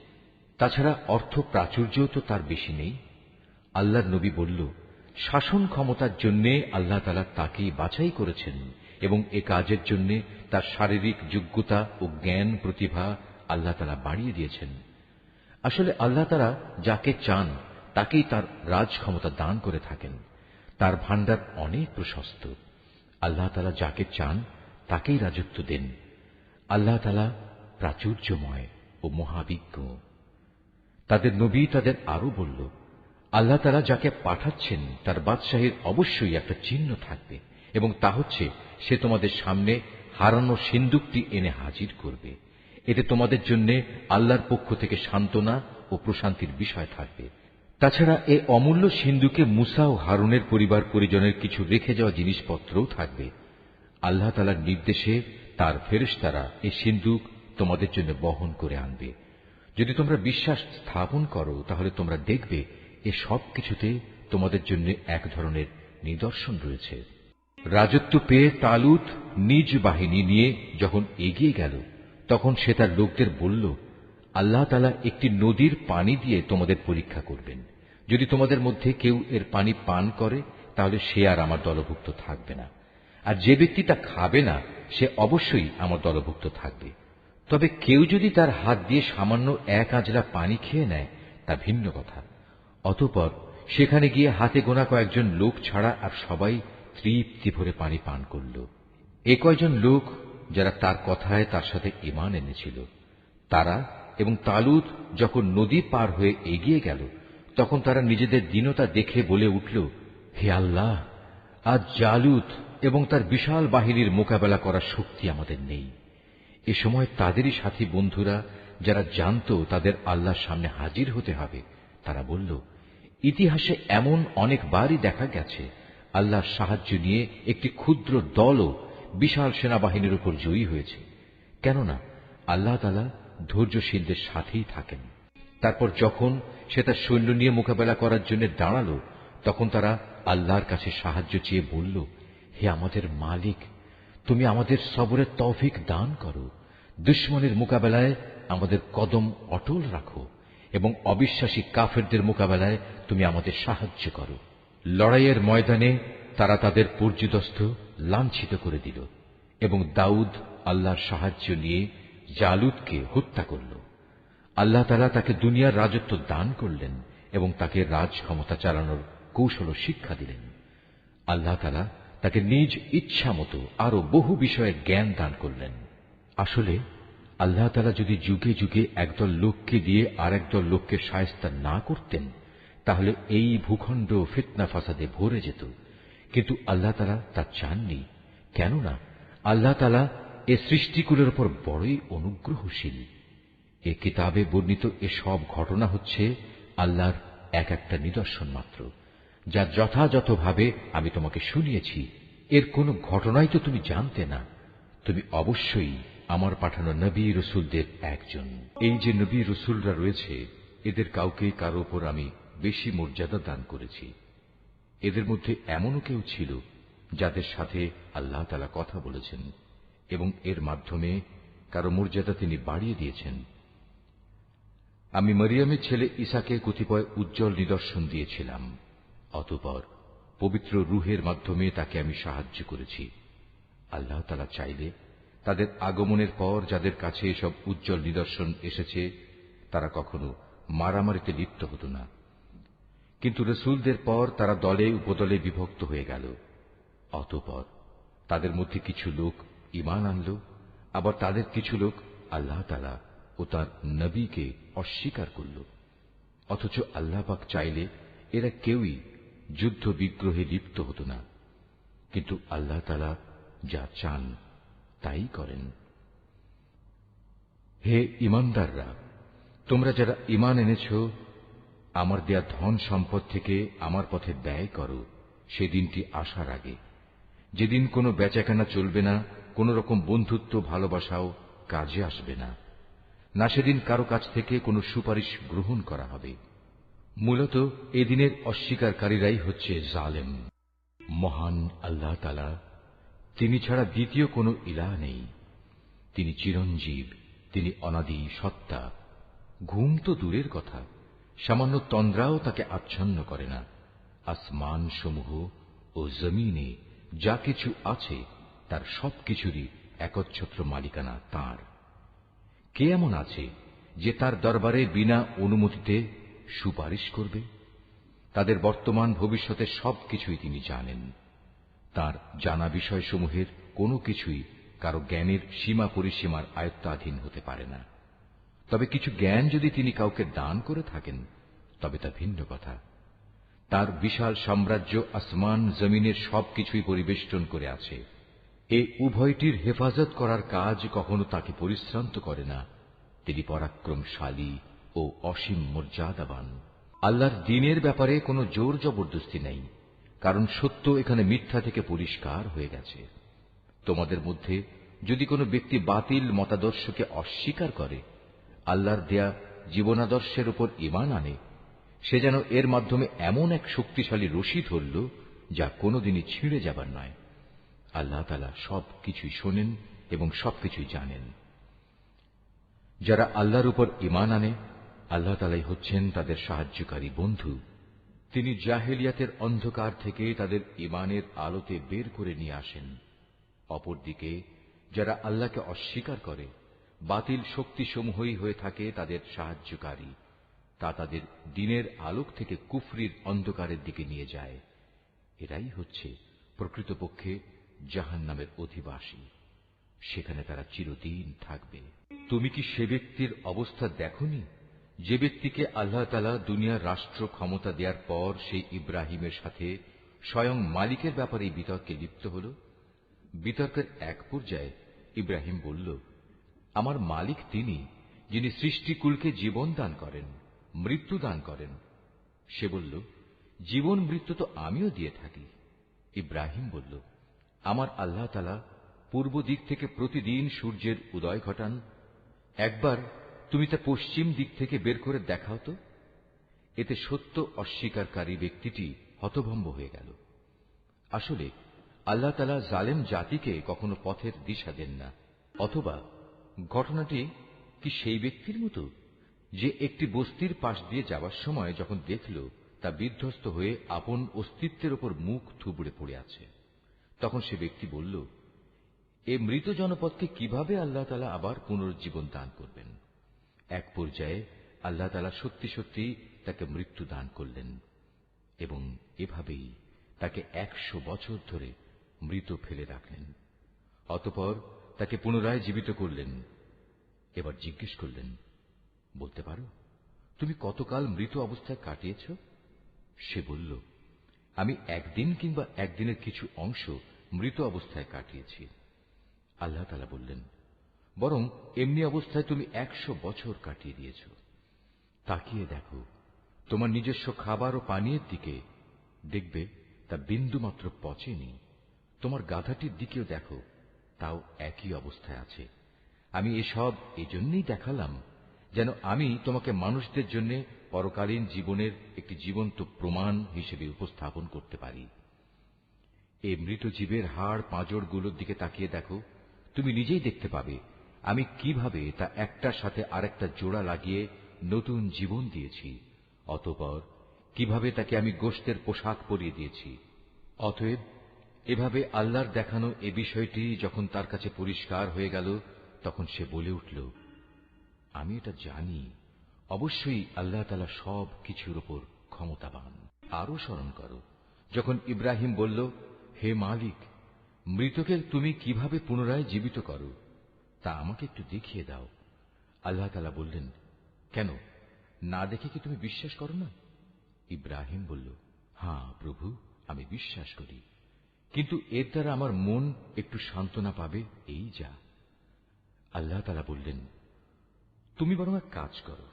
তাছাড়া অর্থ প্রাচুর্যও তো তার বেশি নেই। আল্লাহর নবী বলল, শাসন ক্ষমতার জন্য আল্লাহ তাআলা তাকেই বাছাই করেছেন এবং এ কাজের জন্য তার শারীরিক যোগ্যতা ও জ্ঞান প্রতিভা আল্লাহ তাআলা বাড়িয়ে দিয়েছেন। আসলে আল্লাহ তাআলা যাকে চান তাকেই তার রাজ ক্ষমতা দান করে থাকেন। তার ভান্ডার অনেক প্রশস্ত। আল্লাহ তাআলা যাকে চান তাকেই রাজত্ব দেন। আল্লাহ তাআলা প্রাচুর্যময় ও মহাবিজ্ঞ। তাদের নবী তাদের আরো বলল, আল্লাহ তাআলা যাকে পাঠাচ্ছেন তার বাদশাহীর অবশ্যই একটা চিহ্ন থাকবে, এবং তা হচ্ছে সে তোমাদের সামনে হারানো সিন্দুকটি এনে হাজির করবে। এতে তোমাদের জন্য আল্লাহর পক্ষ থেকে সান্ত্বনা ও প্রশান্তির বিষয় থাকবে। তাছাড়া এ অমূল্য সিন্দুকে মুসা ও হারুনের পরিবার পরিজনের কিছু রেখে যাওয়া জিনিসপত্রও থাকবে। আল্লাহ তাআলার নির্দেশে তার ফেরেশতারা এই সিন্দুক তোমাদের জন্য বহন করে আনবে। যদি তোমরা বিশ্বাস স্থাপন করো তাহলে তোমরা দেখবে এ সব কিছুতে তোমাদের জন্য এক ধরনের নিদর্শন রয়েছে। রাজত্ব পেয়ে তালুত নিজ বাহিনী নিয়ে যখন এগিয়ে গেল, তখন সে তার লোকদের বলল, আল্লাহ তাআলা একটি নদীর পানি দিয়ে তোমাদের পরীক্ষা করবেন। যদি তোমাদের মধ্যে কেউ এর পানি পান করে তাহলে সে আর আমার দলভুক্ত থাকবে না, আর যে ব্যক্তি তা খাবে না সে অবশ্যই আমার দলভুক্ত থাকবে। তবে কেউ যদি তার হাত দিয়ে সামান্য এক আঁজলা পানি খেয়ে নেয় তা ভিন্ন কথা। অতঃপর সেখানে গিয়ে হাতে গোনা কয়েকজন লোক ছাড়া আর সবাই তৃপ্তি ভরে পানি পান করল। এ কয়জন লোক যারা তার কথায় তার সাথে ঈমান এনেছিল, তারা এবং তালুত যখন নদী পার হয়ে এগিয়ে গেল, তখন তারা নিজেদের দীনতা দেখে বলে উঠল, হে আল্লাহ, আজ জালুত এবং তার বিশাল বাহিনীর মোকাবেলা করার শক্তি আমাদের নেই। এ সময় তাদেরই সাথী বন্ধুরা যারা জানত তাদের আল্লাহর সামনে হাজির হতে হবে, তারা বলল, ইতিহাসে এমন অনেকবারই দেখা গেছে আল্লাহর সাহায্য নিয়ে একটি ক্ষুদ্র দলও বিশাল সেনাবাহিনীর উপর জয়ী হয়েছে। কেননা আল্লাহ তাআলা ধৈর্যশীলদের সাথেই থাকেন। তারপর যখন সে তার সৈন্য নিয়ে মোকাবেলা করার জন্য দাঁড়ালো, তখন তারা আল্লাহর কাছে সাহায্য চেয়ে বলল, হে আমাদের মালিক, তুমি আমাদের সবরের তৌফিক দান করো। দুশমনের মোকাবেলায় আমাদের কদম অটল রাখো এবং অবিশ্বাসী কাফেরদের মোকাবেলায় তুমি আমাদের সাহায্য করো। লড়াইয়ের ময়দানে তারা তাদের পর্যুদস্ত লাঞ্ছিত করে দিল এবং দাউদ আল্লাহর সাহায্য নিয়ে জালুতকে হত্যা করল। আল্লাহ তাআলা তাকে দুনিয়ার রাজত্ব দান করলেন এবং তাকে রাজ ক্ষমতা চালানোর কৌশল শিক্ষা দিলেন। আল্লাহ তাআলা তাকে নিজ ইচ্ছা মতো আরো বহু বিষয়ে জ্ঞান দান করলেন। আসলে আল্লাহ তাআলা যদি যুগে যুগে একদল লোককে দিয়ে আর একদল লোককে শায়েস্তা না করতেন, তাহলে এই ভূখণ্ড ফিতনা ফাসাদে ভরে যেত। কিন্তু আল্লাহ তাআলা তা চাননি, কেননা আল্লাহ তাআলা এ সৃষ্টিকুলের উপর বড়ই অনুগ্রহশীল। এ কিতাবে বর্ণিত এ সব ঘটনা হচ্ছে আল্লাহর এক একটা নিদর্শন মাত্র, যা যথাযথভাবে আমি তোমাকে শুনিয়েছি। এর কোন ঘটনাই তো তুমি জানতে না। তুমি অবশ্যই আমার পাঠানো নবী রসুলদের একজন। এই যে নবী রসুলরা রয়েছে, এদের কাউকে কারো উপর আমি বেশি মর্যাদা দান করেছি। এদের মধ্যে এমনও কেউ ছিল যাদের সাথে আল্লাহ তাআলা কথা বলেছেন এবং এর মাধ্যমে কারো মর্যাদা তিনি বাড়িয়ে দিয়েছেন। আমি মরিয়মের ছেলে ঈসাকে কতিপয় উজ্জ্বল নিদর্শন দিয়েছিলাম। অতঃপর পবিত্র রূহের মাধ্যমে তাকে আমি সাহায্য করেছি। আল্লাহ তাআলা চাইলে তাদের আগমনের পর যাদের কাছে এসব উজ্জ্বল নিদর্শন এসেছে তারা কখনো মারামারিতে লিপ্ত হতো না। কিন্তু রসুলদের পর তারা দলে উপদলে বিভক্ত হয়ে গেল। অতঃপর তাদের মধ্যে কিছু লোক ঈমান আনল, আবার তাদের কিছু লোক আল্লাহ তাআলা ও তার নবীকে অস্বীকার করল। অথচ আল্লাহ পাক চাইলে এরা কেউই যুদ্ধ বিগ্রহে লিপ্ত হতো না। কিন্তু আল্লাহ তাআলা যা চান তাই করেন। হে ঈমানদাররা, তোমরা যারা ঈমান এনেছ, আমার দেয়া ধন সম্পদ থেকে আমার পথে ব্যয় করো সেদিনটি আসার আগে, যেদিন কোনো বেচাকেনা চলবে না, কোন রকম বন্ধুত্ব ভালোবাসাও কাজে আসবে না, না সেদিন কারো কাছ থেকে কোনো সুপারিশ গ্রহণ করা হবে। মূলত এদিনের অস্বীকারীরাই হচ্ছে জালেম। মহান আল্লাহ তাআলা, তিনি ছাড়া দ্বিতীয় কোনো ইলাহ নেই। তিনি চিরঞ্জীব, তিনি অনাদি সত্তা। ঘুম তো দূরের কথা, সামান্য তন্দ্রাও তাকে আচ্ছন্ন করে না। আসমান সমূহ ও জমিনে যা কিছু আছে তার সবকিছুরই একচ্ছত্র মালিকানা তাঁর। কে এমন আছে যে তার দরবারে বিনা অনুমতিতে সুপারিশ করবে? তাদের বর্তমান ভবিষ্যতের সবকিছুই তিনি জানেন। তার জানা বিষয়সমূহের কোনো কিছুই কারো জ্ঞানের সীমা পরিসীমার আয়ত্তাধীন হতে পারে না। তবে কিছু জ্ঞান যদি তিনি কাউকে দান করে থাকেন তবে তা ভিন্ন কথা। তার বিশাল সাম্রাজ্য আসমান জমিনের সবকিছুই পরিবেষ্টন করে আছে। এ উভয়টির হেফাজত করার কাজ কখনো তাকে পরিশ্রান্ত করে না। তিনি পরাক্রমশালী ও অসীম মর্যাদাবান। আল্লাহর দ্বীনের ব্যাপারে কোনো জোর জবরদস্তি নেই, কারণ সত্য এখানে মিথ্যা থেকে পরিষ্কার হয়ে গেছে। তোমাদের মধ্যে যদি কোনো ব্যক্তি বাতিল মতাদর্শকে অস্বীকার করে আল্লাহর দেয়া জীবনাদর্শের উপর ঈমান আনে, সে যেন এর মাধ্যমে এমন এক শক্তিশালী রশি ধরল যা কোনোদিনই ছিঁড়ে যাবার নয়। আল্লাহ তাআলা সবকিছুই শোনেন এবং সবকিছুই জানেন। যারা আল্লাহর উপর ঈমান আনে, আল্লাহ তাআলাই হচ্ছেন তাদের সাহায্যকারী বন্ধু। তিনি জাহেলিয়াতের অন্ধকার থেকে তাদের ঈমানের আলোতে বের করে নিয়ে আসেন। অপরদিকে যারা আল্লাহকে অস্বীকার করে, বাতিল শক্তিসমূহই হয়ে থাকে তাদের সাহায্যকারী। তা তাদের দ্বীনের আলোক থেকে কুফরির অন্ধকারের দিকে নিয়ে যায়। এরাই হচ্ছে প্রকৃতপক্ষে জাহান্নামের অধিবাসী। সেখানে তারা চিরদিন থাকবে। তুমি কি সে ব্যক্তির অবস্থা দেখোনি যে ব্যক্তিকে আল্লাহ তাআলা দুনিয়ার রাষ্ট্র ক্ষমতা দেওয়ার পর সেই ইব্রাহিমের সাথে স্বয়ং মালিকের ব্যাপারে বিতর্কে লিপ্ত হল? বিতর্কের এক পর্যায়ে ইব্রাহিম বলল, আমার মালিক তিনি, যিনি সৃষ্টিকুলকে জীবন দান করেন, মৃত্যু দান করেন। সে বলল, জীবন মৃত্যু তো আমিও দিয়ে থাকি। ইব্রাহিম বলল, আমার আল্লাহ তাআলা পূর্ব দিক থেকে প্রতিদিন সূর্যের উদয় ঘটান। একবার তুমি তা পশ্চিম দিক থেকে বের করে দেখাও তো। এতে সত্য অস্বীকারী ব্যক্তিটি হতভম্ব হয়ে গেল। আসলে আল্লাহ তাআলা জালেম জাতিকে কখনো পথের দিশা দেন না। অথবা ঘটনাটি কি সেই ব্যক্তির মতো যে একটি বস্তির পাশ দিয়ে যাবার সময় যখন দেখল তা বিধ্বস্ত হয়ে আপন অস্তিত্বের উপর মুখ থুবড়ে পড়ে আছে, তখন সে ব্যক্তি বলল, এ মৃত জনপদকে কিভাবে আল্লাহ তাআলা আবার পুনরুজ্জীবন দান করবেন? এক পর্যায়ে আল্লাহ তাআলা সত্যি সত্যি তাকে মৃত্যু দান করলেন এবং এভাবেই তাকে 100 বছর ধরে মৃত ফেলে রাখলেন। অতঃপর তাকে পুনরায় জীবিত করলেন। এবার জিজ্ঞেস করলেন, বলতে পারো তুমি কতকাল মৃত অবস্থায় কাটিয়েছ? সে বলল, আমি একদিন কিংবা একদিনের কিছু অংশ মৃত অবস্থায় কাটিয়েছি। আল্লাহ তাআলা বললেন, বরং এমনি অবস্থায় তুমি 100 বছর কাটিয়ে দিয়েছ। তাকিয়ে দেখো তোমার নিজস্ব খাবার ও পানীয়ের দিকে, দেখবে তা বিন্দুমাত্র পচেনি। তোমার গাধাটির দিকেও দেখো, তাও একই অবস্থায় আছে। আমি এসব এজন্যই দেখালাম যেন আমি তোমাকে মানুষদের জন্য পরকালীন জীবনের একটি জীবন্ত প্রমাণ হিসেবে উপস্থাপন করতে পারি। এই মৃত জীবের হাড় পাঁজরগুলোর দিকে তাকিয়ে দেখো, তুমি নিজেই দেখতে পাবে আমি কিভাবে তা একটার সাথে আরেকটা জোড়া লাগিয়ে নতুন জীবন দিয়েছি। অতঃপর কিভাবে তাকে আমি গোশতের পোশাক পরিয়ে দিয়েছি। অতএব এভাবে আল্লাহর দেখানো এ বিষয়টি যখন তার কাছে পরিষ্কার হয়ে গেল, তখন সে বলে উঠল, আমি এটা জানি, অবশ্যই আল্লাহ তাআলা সব কিছুর উপর ক্ষমতাবান। আরো স্মরণ করো যখন ইব্রাহিম বলল, হে মালিক, মৃতকে তুমি কিভাবে পুনরায় জীবিত করো তা আমাকে একটু দেখিয়ে দাও। আল্লাহ তাআলা বললেন, কেন, না দেখে কি তুমি বিশ্বাস করো না? ইব্রাহিম বলল, হ্যাঁ প্রভু, আমি বিশ্বাস করি। কিন্তু এর দ্বারা আমার মন একটু সান্ত্বনা পাবে, এই যা। আল্লাহ তাআলা বললেন, তুমি বরং এক কাজ করো,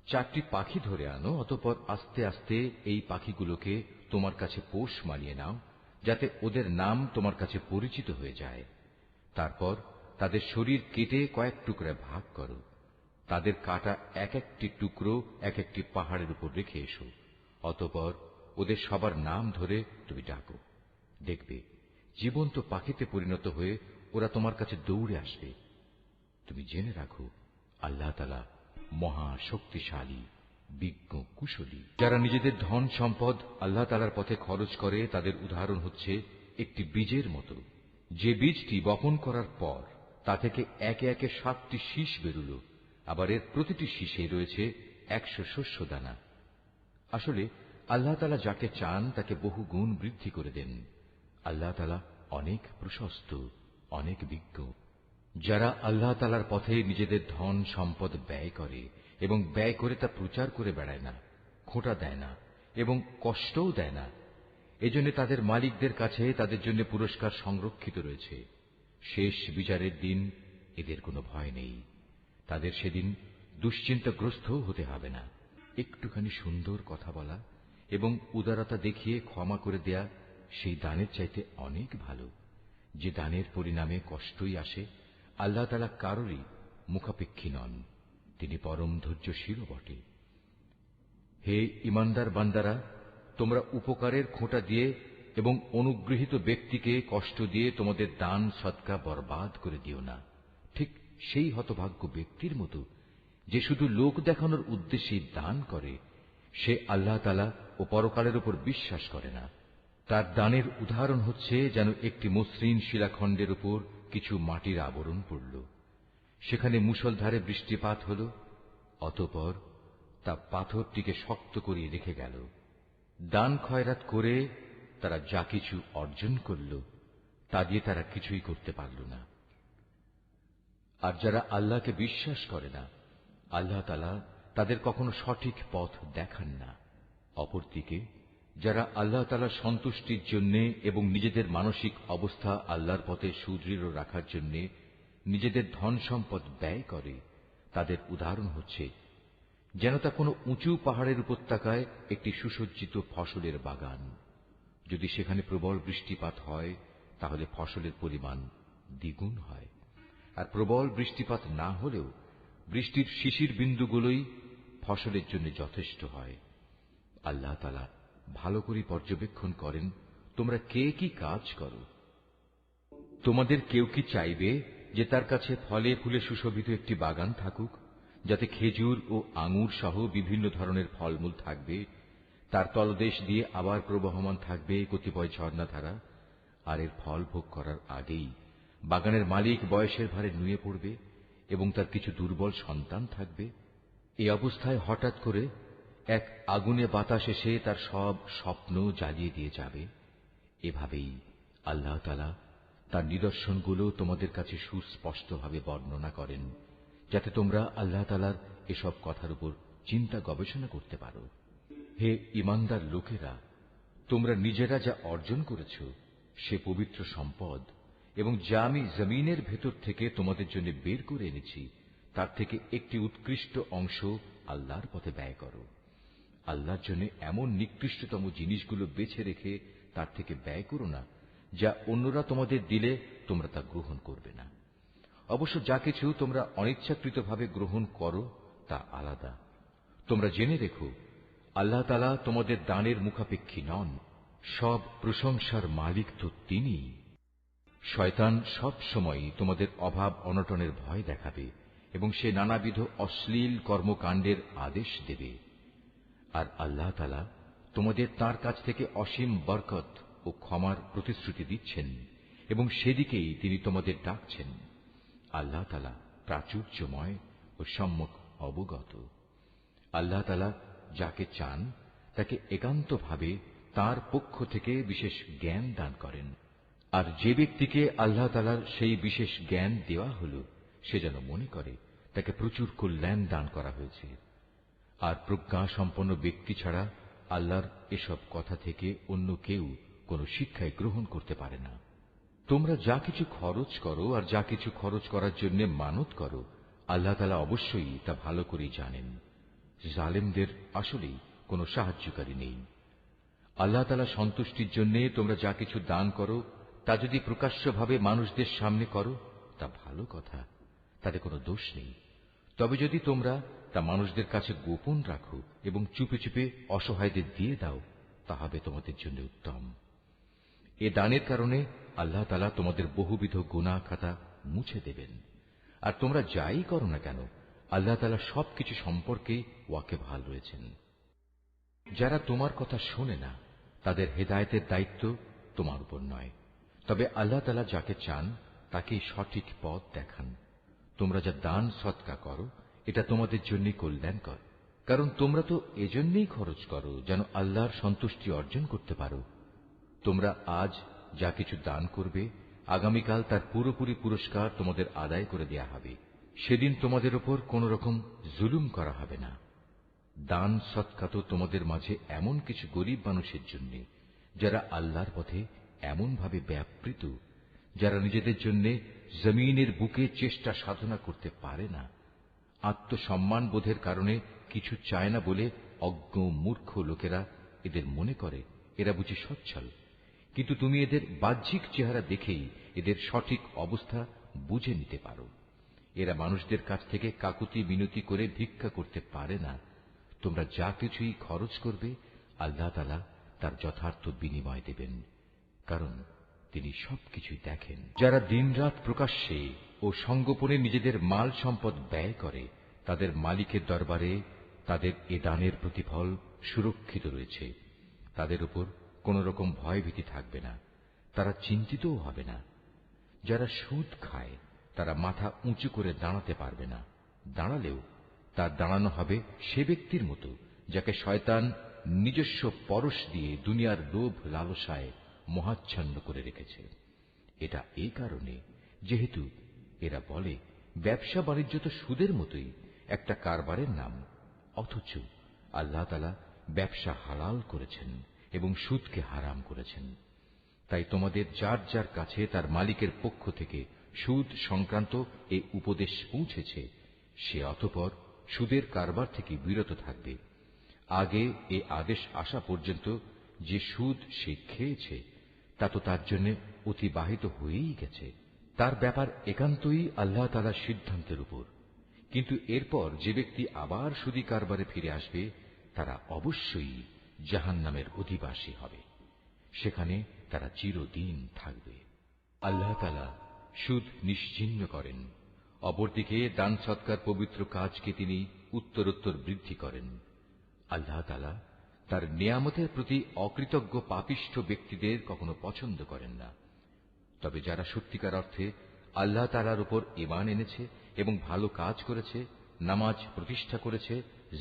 4টি পাখি ধরে আনো, অতঃপর আস্তে আস্তে এই পাখিগুলোকে তোমার কাছে পোষ মানিয়ে নাও, যাতে ওদের নাম তোমার কাছে পরিচিত হয়ে যায়। তারপর তাদের শরীর কেটে কয়েক টুকরায় ভাগ করো, তাদের কাটা এক একটি টুকরো এক একটি পাহাড়ের উপর রেখে এসো, অতঃপর ওদের সবার নাম ধরে তুমি ডাকো। দেখবে জীবন্ত পাখিতে পরিণত হয়ে ওরা তোমার কাছে দৌড়ে আসবে। তুমি জেনে রাখো, আল্লাহ তাআলা মহা শক্তিশালী, বিজ্ঞ, কুশলী। যারা নিজেদের ধন সম্পদ আল্লাহ তাআলার পথে খরচ করে, তাদের উদাহরণ হচ্ছে একটি বীজের মতো, যে বীজটি বপন করার পর তা থেকে একে একে 7টি শীষ বেরুল, আবার এর প্রতিটি শীষে রয়েছে 100 শস্য দানা। আসলে আল্লাহ তাআলা যাকে চান তাকে বহু গুণ বৃদ্ধি করে দেন। আল্লাহ তাআলা অনেক প্রশস্ত, অনেক বিজ্ঞ। যারা আল্লাহ তাআলার পথে নিজেদের ধন সম্পদ ব্যয় করে এবং ব্যয় করে তা প্রচার করে বেড়ায় না, খোঁটা দেয় না এবং কষ্টও দেয় না, এজন্য তাদের মালিকদের কাছে তাদের জন্য পুরস্কার সংরক্ষিত রয়েছে। শেষ বিচারের দিন এদের কোনো ভয় নেই, তাদের সেদিন দুশ্চিন্তাগ্রস্ত হতে হবে না। একটুখানি সুন্দর কথা বলা এবং উদারতা দেখিয়ে ক্ষমা করে দেয়া সেই দানের চাইতে অনেক ভালো। যে দানের পরিণামে কষ্টই আসে, আল্লাহ তাআলা কারোরই মুখাপেক্ষী নন, তিনি পরম ধৈর্যশীলও বটে। হে ঈমানদার বান্দারা, তোমরা উপকারের খোঁটা দিয়ে এবং অনুগৃহীত ব্যক্তিকে কষ্ট দিয়ে তোমাদের দান সদকা বরবাদ করে দিও না, ঠিক সেই হতভাগ্য ব্যক্তির মতো যে শুধু লোক দেখানোর উদ্দেশ্যে দান করে, সে আল্লাহ তাআলা ও পরকালের উপর বিশ্বাস করে না। তার দানের উদাহরণ হচ্ছে যেন একটি মসৃণ শিলাখণ্ডের উপর কিছু মাটির আবরণ পড়ল, সেখানে মুষলধারে বৃষ্টিপাত হল, অতঃপর তা পাথরটিকে শক্ত করিয়ে রেখে গেল। দান খয়রাত করে তারা যা কিছু অর্জন করল, তা দিয়ে তারা কিছুই করতে পারল না। আর যারা আল্লাহকে বিশ্বাস করে না, আল্লাহ তাআলা তাদের কখনো সঠিক পথ দেখান না। অপরদিকে যারা আল্লাহ তাআলার সন্তুষ্টির জন্য এবং নিজেদের মানসিক অবস্থা আল্লাহর পথে সুদৃঢ় রাখার জন্য নিজেদের ধন সম্পদ ব্যয় করে, তাদের উদাহরণ হচ্ছে যেন তা কোনো উঁচু পাহাড়ের উপত্যকায় একটি সুসজ্জিত ফসলের বাগান। যদি সেখানে প্রবল বৃষ্টিপাত হয়, তাহলে ফসলের পরিমাণ দ্বিগুণ হয়, আর প্রবল বৃষ্টিপাত না হলেও বৃষ্টির শিশির বিন্দুগুলোই ফসলের জন্য যথেষ্ট হয়। আল্লাহ তাআলা ভালো করে পর্যবেক্ষণ করেন তোমরা কে কি কাজ করো। তোমাদের কেউ কি চাইবে যে তার কাছে ফলে ফুলে সুশোভিত একটি বাগান থাকুক, যাতে খেজুর ও আঙুর সহ বিভিন্ন ধরনের ফলমূল থাকবে, তার তলদেশ দিয়ে আবার প্রবহমান থাকবে কতিপয় ঝর্ণাধারা, আর এর ফল ভোগ করার আগেই বাগানের মালিক বয়সের ভারে নুয়ে পড়বে এবং তার কিছু দুর্বল সন্তান থাকবে। এই অবস্থায় হঠাৎ করে এক আগুনে বাতাস এসে তার সব স্বপ্ন জ্বালিয়ে দিয়ে যাবে। এভাবেই আল্লাহ তাআলা তার নিদর্শনগুলো তোমাদের কাছে সুস্পষ্টভাবে বর্ণনা করেন, যাতে তোমরা আল্লাহ তাআলার এসব কথার উপর চিন্তা গবেষণা করতে পারো। হে ঈমানদার লোকেরা, তোমরা নিজেরা যা অর্জন করেছ সে পবিত্র সম্পদ এবং যা আমি জমিনের ভেতর থেকে তোমাদের জন্য বের করে এনেছি, তার থেকে একটি উৎকৃষ্ট অংশ আল্লাহর পথে ব্যয় করো। আল্লাহর জন্য এমন নিকৃষ্টতম জিনিসগুলো বেছে রেখে তার থেকে ব্যয় করো না, যা অন্যরা তোমাদের দিলে তোমরা তা গ্রহণ করবে না। অবশ্য যা কিছু তোমরা অনিচ্ছাকৃতভাবে গ্রহণ করো তা আলাদা। তোমরা জেনে রেখো, আল্লাহ তাআলা তোমাদের দানের মুখাপেক্ষী নন, সব প্রশংসার মালিক তো তিনিই। শয়তান সব সময় তোমাদের অভাব অনটনের ভয় দেখাবে এবং সে নানাবিধ অশ্লীল কর্মকাণ্ডের আদেশ দেবে। আর আল্লাহ তাআলা তোমাদের তাঁর কাছ থেকে অসীম বরকত ও ক্ষমার প্রতিশ্রুতি দিচ্ছেন এবং সেদিকেই তিনি তোমাদের ডাকছেন। আল্লাহ তাআলা প্রাচুর্যময় ও সম্যক অবগত। আল্লাহ তাআলা যাকে চান তাকে একান্তভাবে তাঁর পক্ষ থেকে বিশেষ জ্ঞান দান করেন, আর যে ব্যক্তিকে আল্লাহ তাআলার সেই বিশেষ জ্ঞান দেওয়া হল, সে যেন মনে করে তাকে প্রচুর কল্যাণ দান করা হয়েছে। আর প্রজ্ঞা সম্পন্ন ব্যক্তি ছাড়া আল্লাহর এসব কথা থেকে অন্য কেউ কোনো শিক্ষাই গ্রহণ করতে পারে না। তোমরা যা কিছু খরচ করো আর যা কিছু খরচ করার জন্য মানত করো, আল্লাহ তাআলা অবশ্যই তা ভালো করেই জানেন। জালেমদের আসলেই কোনো সাহায্যকারী নেই। আল্লাহ তাআলা সন্তুষ্টির জন্য তোমরা যা কিছু দান করো তা যদি প্রকাশ্যভাবে মানুষদের সামনে করো তা ভালো কথা, তাতে কোনো দোষ নেই। তবে যদি তোমরা তা মানুষদের কাছে গোপন রাখো এবং চুপে চুপে অসহায়দের দিয়ে দাও, তা হবে তোমাদের জন্য উত্তম। এ দানের কারণে আল্লাহ তাআলা তোমাদের বহুবিধ গুনাহ খাতা মুছে দেবেন। আর তোমরা যাই করো না কেন, আল্লাহ তাআলা সবকিছু সম্পর্কে ওয়াকিবহাল রয়েছেন। যারা তোমার কথা শোনে না, তাদের হেদায়েতের দায়িত্ব তোমার উপর নয়, তবে আল্লাহ তাআলা যাকে চান তাকেই সঠিক পথ দেখান। তোমরা যা দান সদকা করো এটা তোমাদের জন্য কল্যাণকর, কারণ তোমরা তো এজন্যই খরচ করো যেন আল্লাহর সন্তুষ্টি অর্জন করতে পারো। তোমরা আজ যা কিছু দান করবে, আগামীকাল তার পুরোপুরি পুরস্কার তোমাদের আদায় করে দেয়া হবে। সেদিন তোমাদের উপর কোন রকম জুলুম করা হবে না। দান সদকা তো তোমাদের মাঝে এমন কিছু গরিব মানুষের জন্য যারা আল্লাহর পথে এমন ভাবে ব্যাপৃত, যারা নিজেদের জন্য জমিনের বুকে চেষ্টা সাধনা করতে পারে না, আত্মসম্মান বোধের কারণে কিছু চায় না বলে অজ্ঞ মূর্খ লোকেরা এদের মনে করে এরা বুঝি সচ্ছল। কিন্তু তুমি এদের বাহ্যিক চেহারা দেখেই এদের সঠিক অবস্থা বুঝে নিতে পারো। এরা মানুষদের কাছ থেকে কাকুতি মিনতি করে ভিক্ষা করতে পারে না। তোমরা যা কিছুই খরচ করবে, আল্লাহ তাআলা তার যথার্থ বিনিময় দেবেন, কারণ তিনি সবকিছুই দেখেন। যারা দিনরাত প্রকাশ্যে ও সঙ্গোপনে নিজেদের মাল সম্পদ ব্যয় করে, তাদের মালিকের দরবারে তাদের এ দানের প্রতিফল সুরক্ষিত রয়েছে। তাদের উপর কোন রকম ভয়ভীতি থাকবে না, তারা চিন্তিতও হবে না। যারা সুদ খায় তারা মাথা উঁচু করে দাঁড়াতে পারবে না, দাঁড়ালেও তার দাঁড়ানো হবে সে ব্যক্তির মতো যাকে শয়তান নিজস্ব পরশ দিয়ে দুনিয়ার লোভ লালসায় মোহাচ্ছন্ন করে রেখেছে। এটা এই কারণে যেহেতু এরা বলে ব্যবসা বাণিজ্য তো সুদের মতোই একটা কারবারের নাম, অথচ আল্লাহ তাআলা ব্যবসা হালাল করেছেন এবং সুদকে হারাম করেছেন। তাই তোমাদের যার যার কাছে তার মালিকের পক্ষ থেকে সুদ সংক্রান্ত এই উপদেশ পৌঁছেছে, সে অতঃপর সুদের কারবার থেকে বিরত থাকবে। আগে এ আদেশ আসা পর্যন্ত যে সুদ সে খেয়েছে তা তো তার জন্য অতিবাহিত হয়েই গেছে। তার ব্যাপার একান্তই আল্লাহ তাআলার সিদ্ধান্তের উপর। কিন্তু এরপর যে ব্যক্তি আবার সুদী কারবারে ফিরে আসবে, তারা অবশ্যই জাহান্নামের অধিবাসী হবে, সেখানে তারা চিরদিন থাকবে। আল্লাহ তাআলা সুদ নিশ্চিহ্ন করেন, অপরদিকে দান সৎকার পবিত্র কাজকে তিনি উত্তরোত্তর বৃদ্ধি করেন। আল্লাহ তাআলা তার নিয়ামতের প্রতি অকৃতজ্ঞ পাপিষ্ঠ ব্যক্তিদের কখনো পছন্দ করেন না। তবে যারা সত্যিকার অর্থে আল্লাহ তাআলার উপর ঈমান এনেছে এবং ভালো কাজ করেছে, নামাজ প্রতিষ্ঠা করেছে,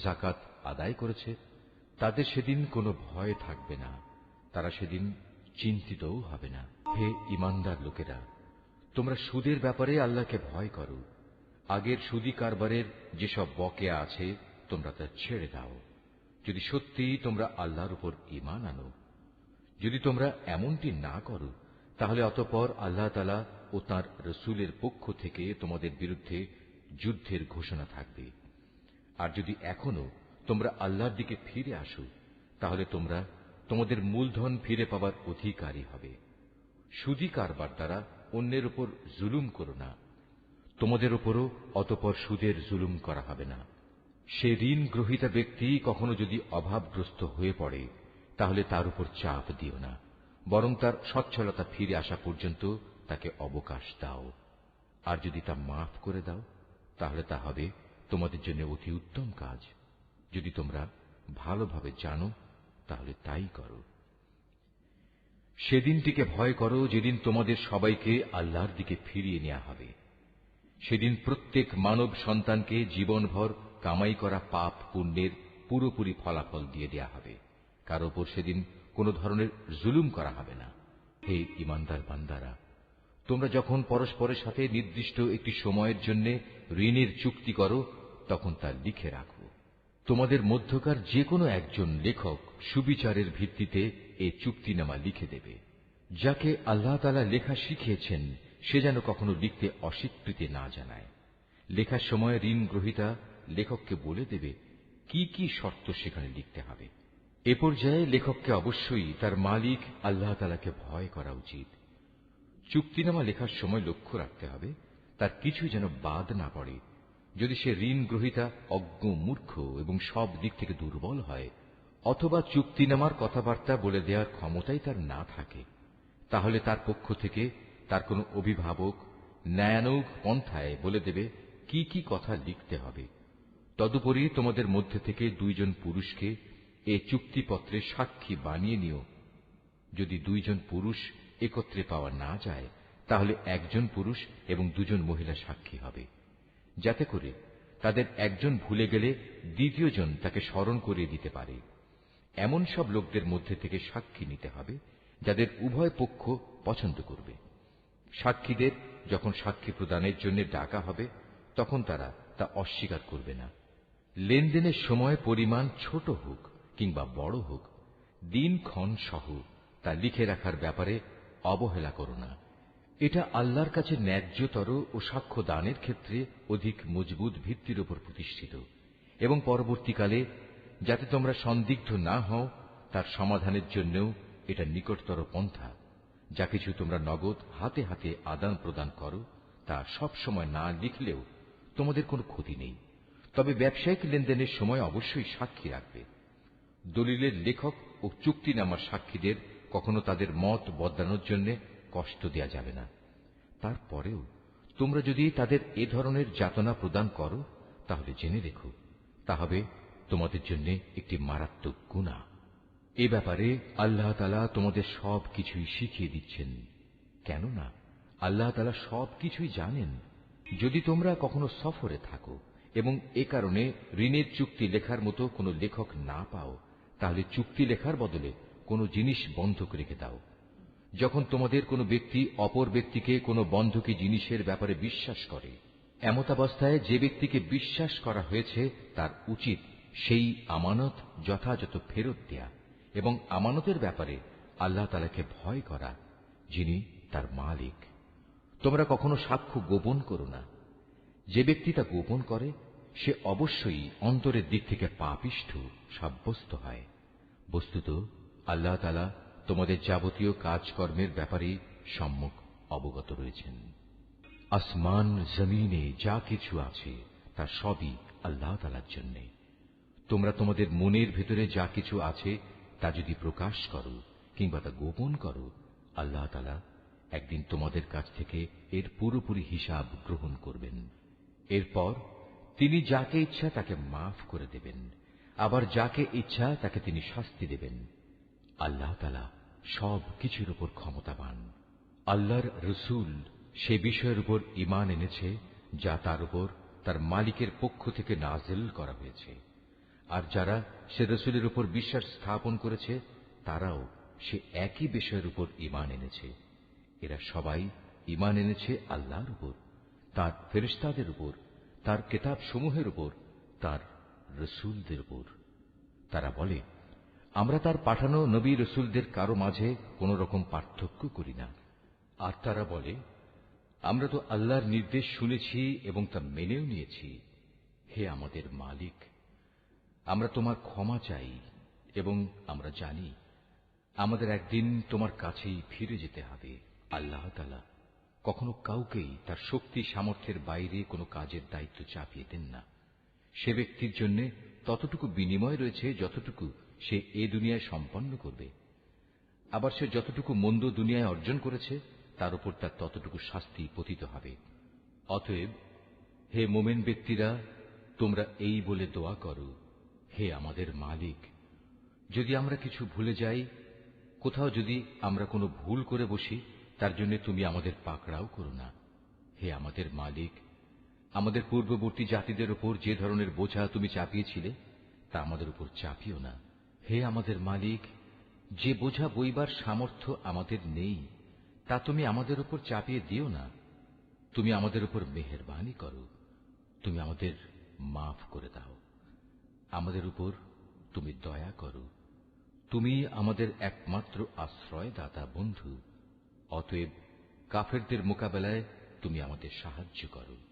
যাকাত আদায় করেছে, তাদের সেদিন কোনো ভয় থাকবে না, তারা সেদিন চিন্তিতও হবে না। হে ঈমানদার লোকেরা, তোমরা সুদের ব্যাপারে আল্লাহকে ভয় করো। আগের সুদী কারবারের যেসব বকেয়া আছে তোমরা তা ছেড়ে দাও, যদি সত্যিই তোমরা আল্লাহর উপর ঈমান আনো। যদি তোমরা এমনটি না করো, তাহলে অতঃপর আল্লাহ তাআলা ও তাঁর রাসূলের পক্ষ থেকে তোমাদের বিরুদ্ধে যুদ্ধের ঘোষণা থাকবে। আর যদি এখনো তোমরা আল্লাহর দিকে ফিরে আসো, তাহলে তোমরা তোমাদের মূলধন ফিরে পাবার অধিকারী হবে। সুদী কারবার দ্বারা অন্যের উপর জুলুম করো না, তোমাদের উপরও অতঃপর সুদের জুলুম করা হবে না। সে ঋণ গ্রহীতা ব্যক্তি কখনো যদি অভাবগ্রস্ত হয়ে পড়ে, তাহলে তার উপর চাপ দিও না, বরং তার সচ্ছলতা ফিরে আসা পর্যন্ত তাকে অবকাশ দাও। আর যদি তা মাফ করে দাও, তাহলে তা হবে তোমাদের জন্য অতি উত্তম কাজ। যদি তোমরা ভালোভাবে জানো, তাহলে তাই করো। সেদিনটিকে ভয় করো যেদিন তোমাদের সবাইকে আল্লাহর দিকে ফিরিয়ে নেওয়া হবে। সেদিন প্রত্যেক মানব সন্তানকে জীবনভর কামাই করা পাপ পুণ্যের পুরোপুরি ফলাফল দিয়ে দেয়া হবে। কারো উপর সেদিন কোনো ধরনের জুলুম করা হবে না। হে ঈমানদার বান্দারা, তোমরা যখন পরস্পরের সাথে নির্দিষ্ট একটি সময়ের জন্য ঋণের চুক্তি করো, তখন তা লিখে রাখো। তোমাদের মধ্যকার যে কোনো একজন লেখক সুবিচারের ভিত্তিতে এ চুক্তিনামা লিখে দেবে। যাকে আল্লাহ তাআলা লেখা শিখিয়েছেন সে যেন কখনো লিখতে অস্বীকৃতি না জানায়। লেখার সময় ঋণ গ্রহীতা লেখককে বলে দেবে কি কি শর্ত সেখানে লিখতে হবে। এ পর্যায়ে লেখককে অবশ্যই তার মালিক আল্লাহ তাআলাকে ভয় করা উচিত। চুক্তিনামা লেখার সময় লক্ষ্য রাখতে হবে তার কিছু যেন বাদ না পড়ে। যদি সে ঋণ গ্রহীতা অজ্ঞ, মূর্খ এবং সব দিক থেকে দুর্বল হয়, অথবা চুক্তিনামার কথাবার্তা বলে দেওয়ার ক্ষমতাই তার না থাকে, তাহলে তার পক্ষ থেকে তার কোনো অভিভাবক ন্যায়ানুগ পন্থায় বলে দেবে কি কি কথা লিখতে হবে। তদুপরি তোমাদের মধ্যে থেকে দুইজন পুরুষকে এ চুক্তিপত্রে সাক্ষী বানিয়ে নিও। যদি দুইজন পুরুষ একত্রে পাওয়া না যায়, তাহলে একজন পুরুষ এবং দুজন মহিলা সাক্ষী হবে, যাতে করে তাদের একজন ভুলে গেলে দ্বিতীয়জন তাকে স্মরণ করিয়ে দিতে পারে। এমন সব লোকদের মধ্যে থেকে সাক্ষী নিতে হবে যাদের উভয় পক্ষ পছন্দ করবে। সাক্ষীদের যখন সাক্ষী প্রদানের জন্য ডাকা হবে তখন তারা তা অস্বীকার করবে না। লেনদেনের সময় পরিমাণ ছোট হোক কিংবা বড় হোক, দিনক্ষণ সহ তা লিখে রাখার ব্যাপারে অবহেলা করো না। এটা আল্লাহর কাছে ন্যায্যতর ও সাক্ষ্য দানের ক্ষেত্রে অধিক মজবুত ভিত্তির উপর প্রতিষ্ঠিত, এবং পরবর্তীকালে যাতে তোমরা সন্দিগ্ধ না হও তার সমাধানের জন্যও এটা নিকটতর পন্থা। যা কিছু তোমরা নগদ হাতে হাতে আদান প্রদান করো তা সব সময় না লিখলেও তোমাদের কোনো ক্ষতি নেই, তবে ব্যবসায়িক লেনদেনের সময় অবশ্যই সাক্ষী রাখবে। দলিলের লেখক ও চুক্তিনামার সাক্ষীদের কখনো তাদের মত বদলানোর জন্য কষ্ট দেয়া যাবে না। তারপরেও তোমরা যদি তাদের এ ধরনের যাতনা প্রদান করো তাহলে জেনে রেখো তা হবে তোমাদের জন্য একটি মারাত্মক গুনাহ। এ ব্যাপারে আল্লাহ তাআলা তোমাদের সব কিছুই শিখিয়ে দিচ্ছেন, কেননা আল্লাহ তাআলা সব কিছুই জানেন। যদি তোমরা কখনো সফরে থাকো এবং এ কারণে ঋণের চুক্তি লেখার মতো কোনো লেখক না পাও, তাহলে চুক্তি লেখার বদলে কোনো জিনিস বন্ধক রেখে দাও। যখন তোমাদের কোনো ব্যক্তি অপর ব্যক্তিকে কোনো বন্ধকি জিনিসের ব্যাপারে বিশ্বাস করে, এমতাবস্থায় যে ব্যক্তিকে বিশ্বাস করা হয়েছে তার উচিত সেই আমানত যথাযথ ফেরত দেয়া এবং আমানতের ব্যাপারে আল্লাহ তাআলাকে ভয় করা, যিনি তার মালিক। তোমরা কখনো সাক্ষ্য গোপন করো না। যে ব্যক্তি তা গোপন করে সে অবশ্যই অন্তরের দিক থেকে পাপিষ্ঠ সাব্যস্ত হয়। বস্তুত আল্লাহ তাআলা তোমাদের যাবতীয় কাজকর্মের ব্যাপারে সম্যক অবগত রয়েছেন। আসমান জমিনে যা কিছু আছে তা সবই আল্লাহ তাআলার জন্য। তোমরা তোমাদের মনের ভেতরে যা কিছু আছে তা যদি প্রকাশ করো কিংবা তা গোপন করো, আল্লাহ তাআলা একদিন তোমাদের কাছ থেকে এর পুরোপুরি হিসাব গ্রহণ করবেন। এরপর তিনি যাকে ইচ্ছা তাকে মাফ করে দেবেন, আবার যাকে ইচ্ছা তাকে তিনি শাস্তি দেবেন। আল্লাহ তাআলা সব কিছুর উপর ক্ষমতাবান। আল্লাহর রসূল সে বিষয়ের উপর ঈমান এনেছে যা তার উপর তার মালিকের পক্ষ থেকে নাযিল করা হয়েছে, আর যারা সে রসূলের উপর বিশ্বাস স্থাপন করেছে তারাও সে একই বিষয়ের উপর ঈমান এনেছে। এরা সবাই ঈমান এনেছে আল্লাহর উপর, তার ফেরেশতাদের উপর, তার কিতাব সমূহের উপর, তার রসূলদের উপর। তারা বলে, আমরা তার পাঠানো নবী রসূলদের কারো মাঝে কোন রকম পার্থক্য করি না। আর তারা বলে, আমরা তো আল্লাহর নির্দেশ শুনেছি এবং তা মেনেও নিয়েছি। হে আমাদের মালিক, আমরা তোমার ক্ষমা চাই এবং আমরা জানি আমাদের একদিন তোমার কাছেই ফিরে যেতে হবে। আল্লাহ তাআলা কখনো কাউকেই তার শক্তি সামর্থ্যের বাইরে কোনো কাজের দায়িত্ব চাপিয়ে দেন না। সে ব্যক্তির জন্য ততটুকু বিনিময় রয়েছে যতটুকু সে এ দুনিয়ায় সম্পন্ন করবে, আবার সে যতটুকু মন্দ দুনিয়ায় অর্জন করেছে তার উপর তার ততটুকু শাস্তি পতিত হবে। অতএব হে মোমেন ব্যক্তিরা, তোমরা এই বলে দোয়া করো, হে আমাদের মালিক, যদি আমরা কিছু ভুলে যাই, কোথাও যদি আমরা কোনো ভুল করে বসি, তার জন্য তুমি আমাদের পাকড়াও করো না। হে আমাদের মালিক, আমাদের পূর্ববর্তী জাতিদের উপর যে ধরনের বোঝা তুমি চাপিয়েছিলে তা আমাদের উপর চাপিও না। হে আমাদের মালিক, যে বোঝা বইবার সামর্থ্য আমাদের নেই তা তুমি আমাদের উপর চাপিয়ে দিও না। তুমি আমাদের উপর মেহেরবানি করো, তুমি আমাদের মাফ করে দাও, আমাদের উপর তুমি দয়া করো, তুমি আমাদের একমাত্র আশ্রয় দাতা বন্ধু, অতএব কাফেরদের মোকাবেলায় তুমি আমাদের সাহায্য করো।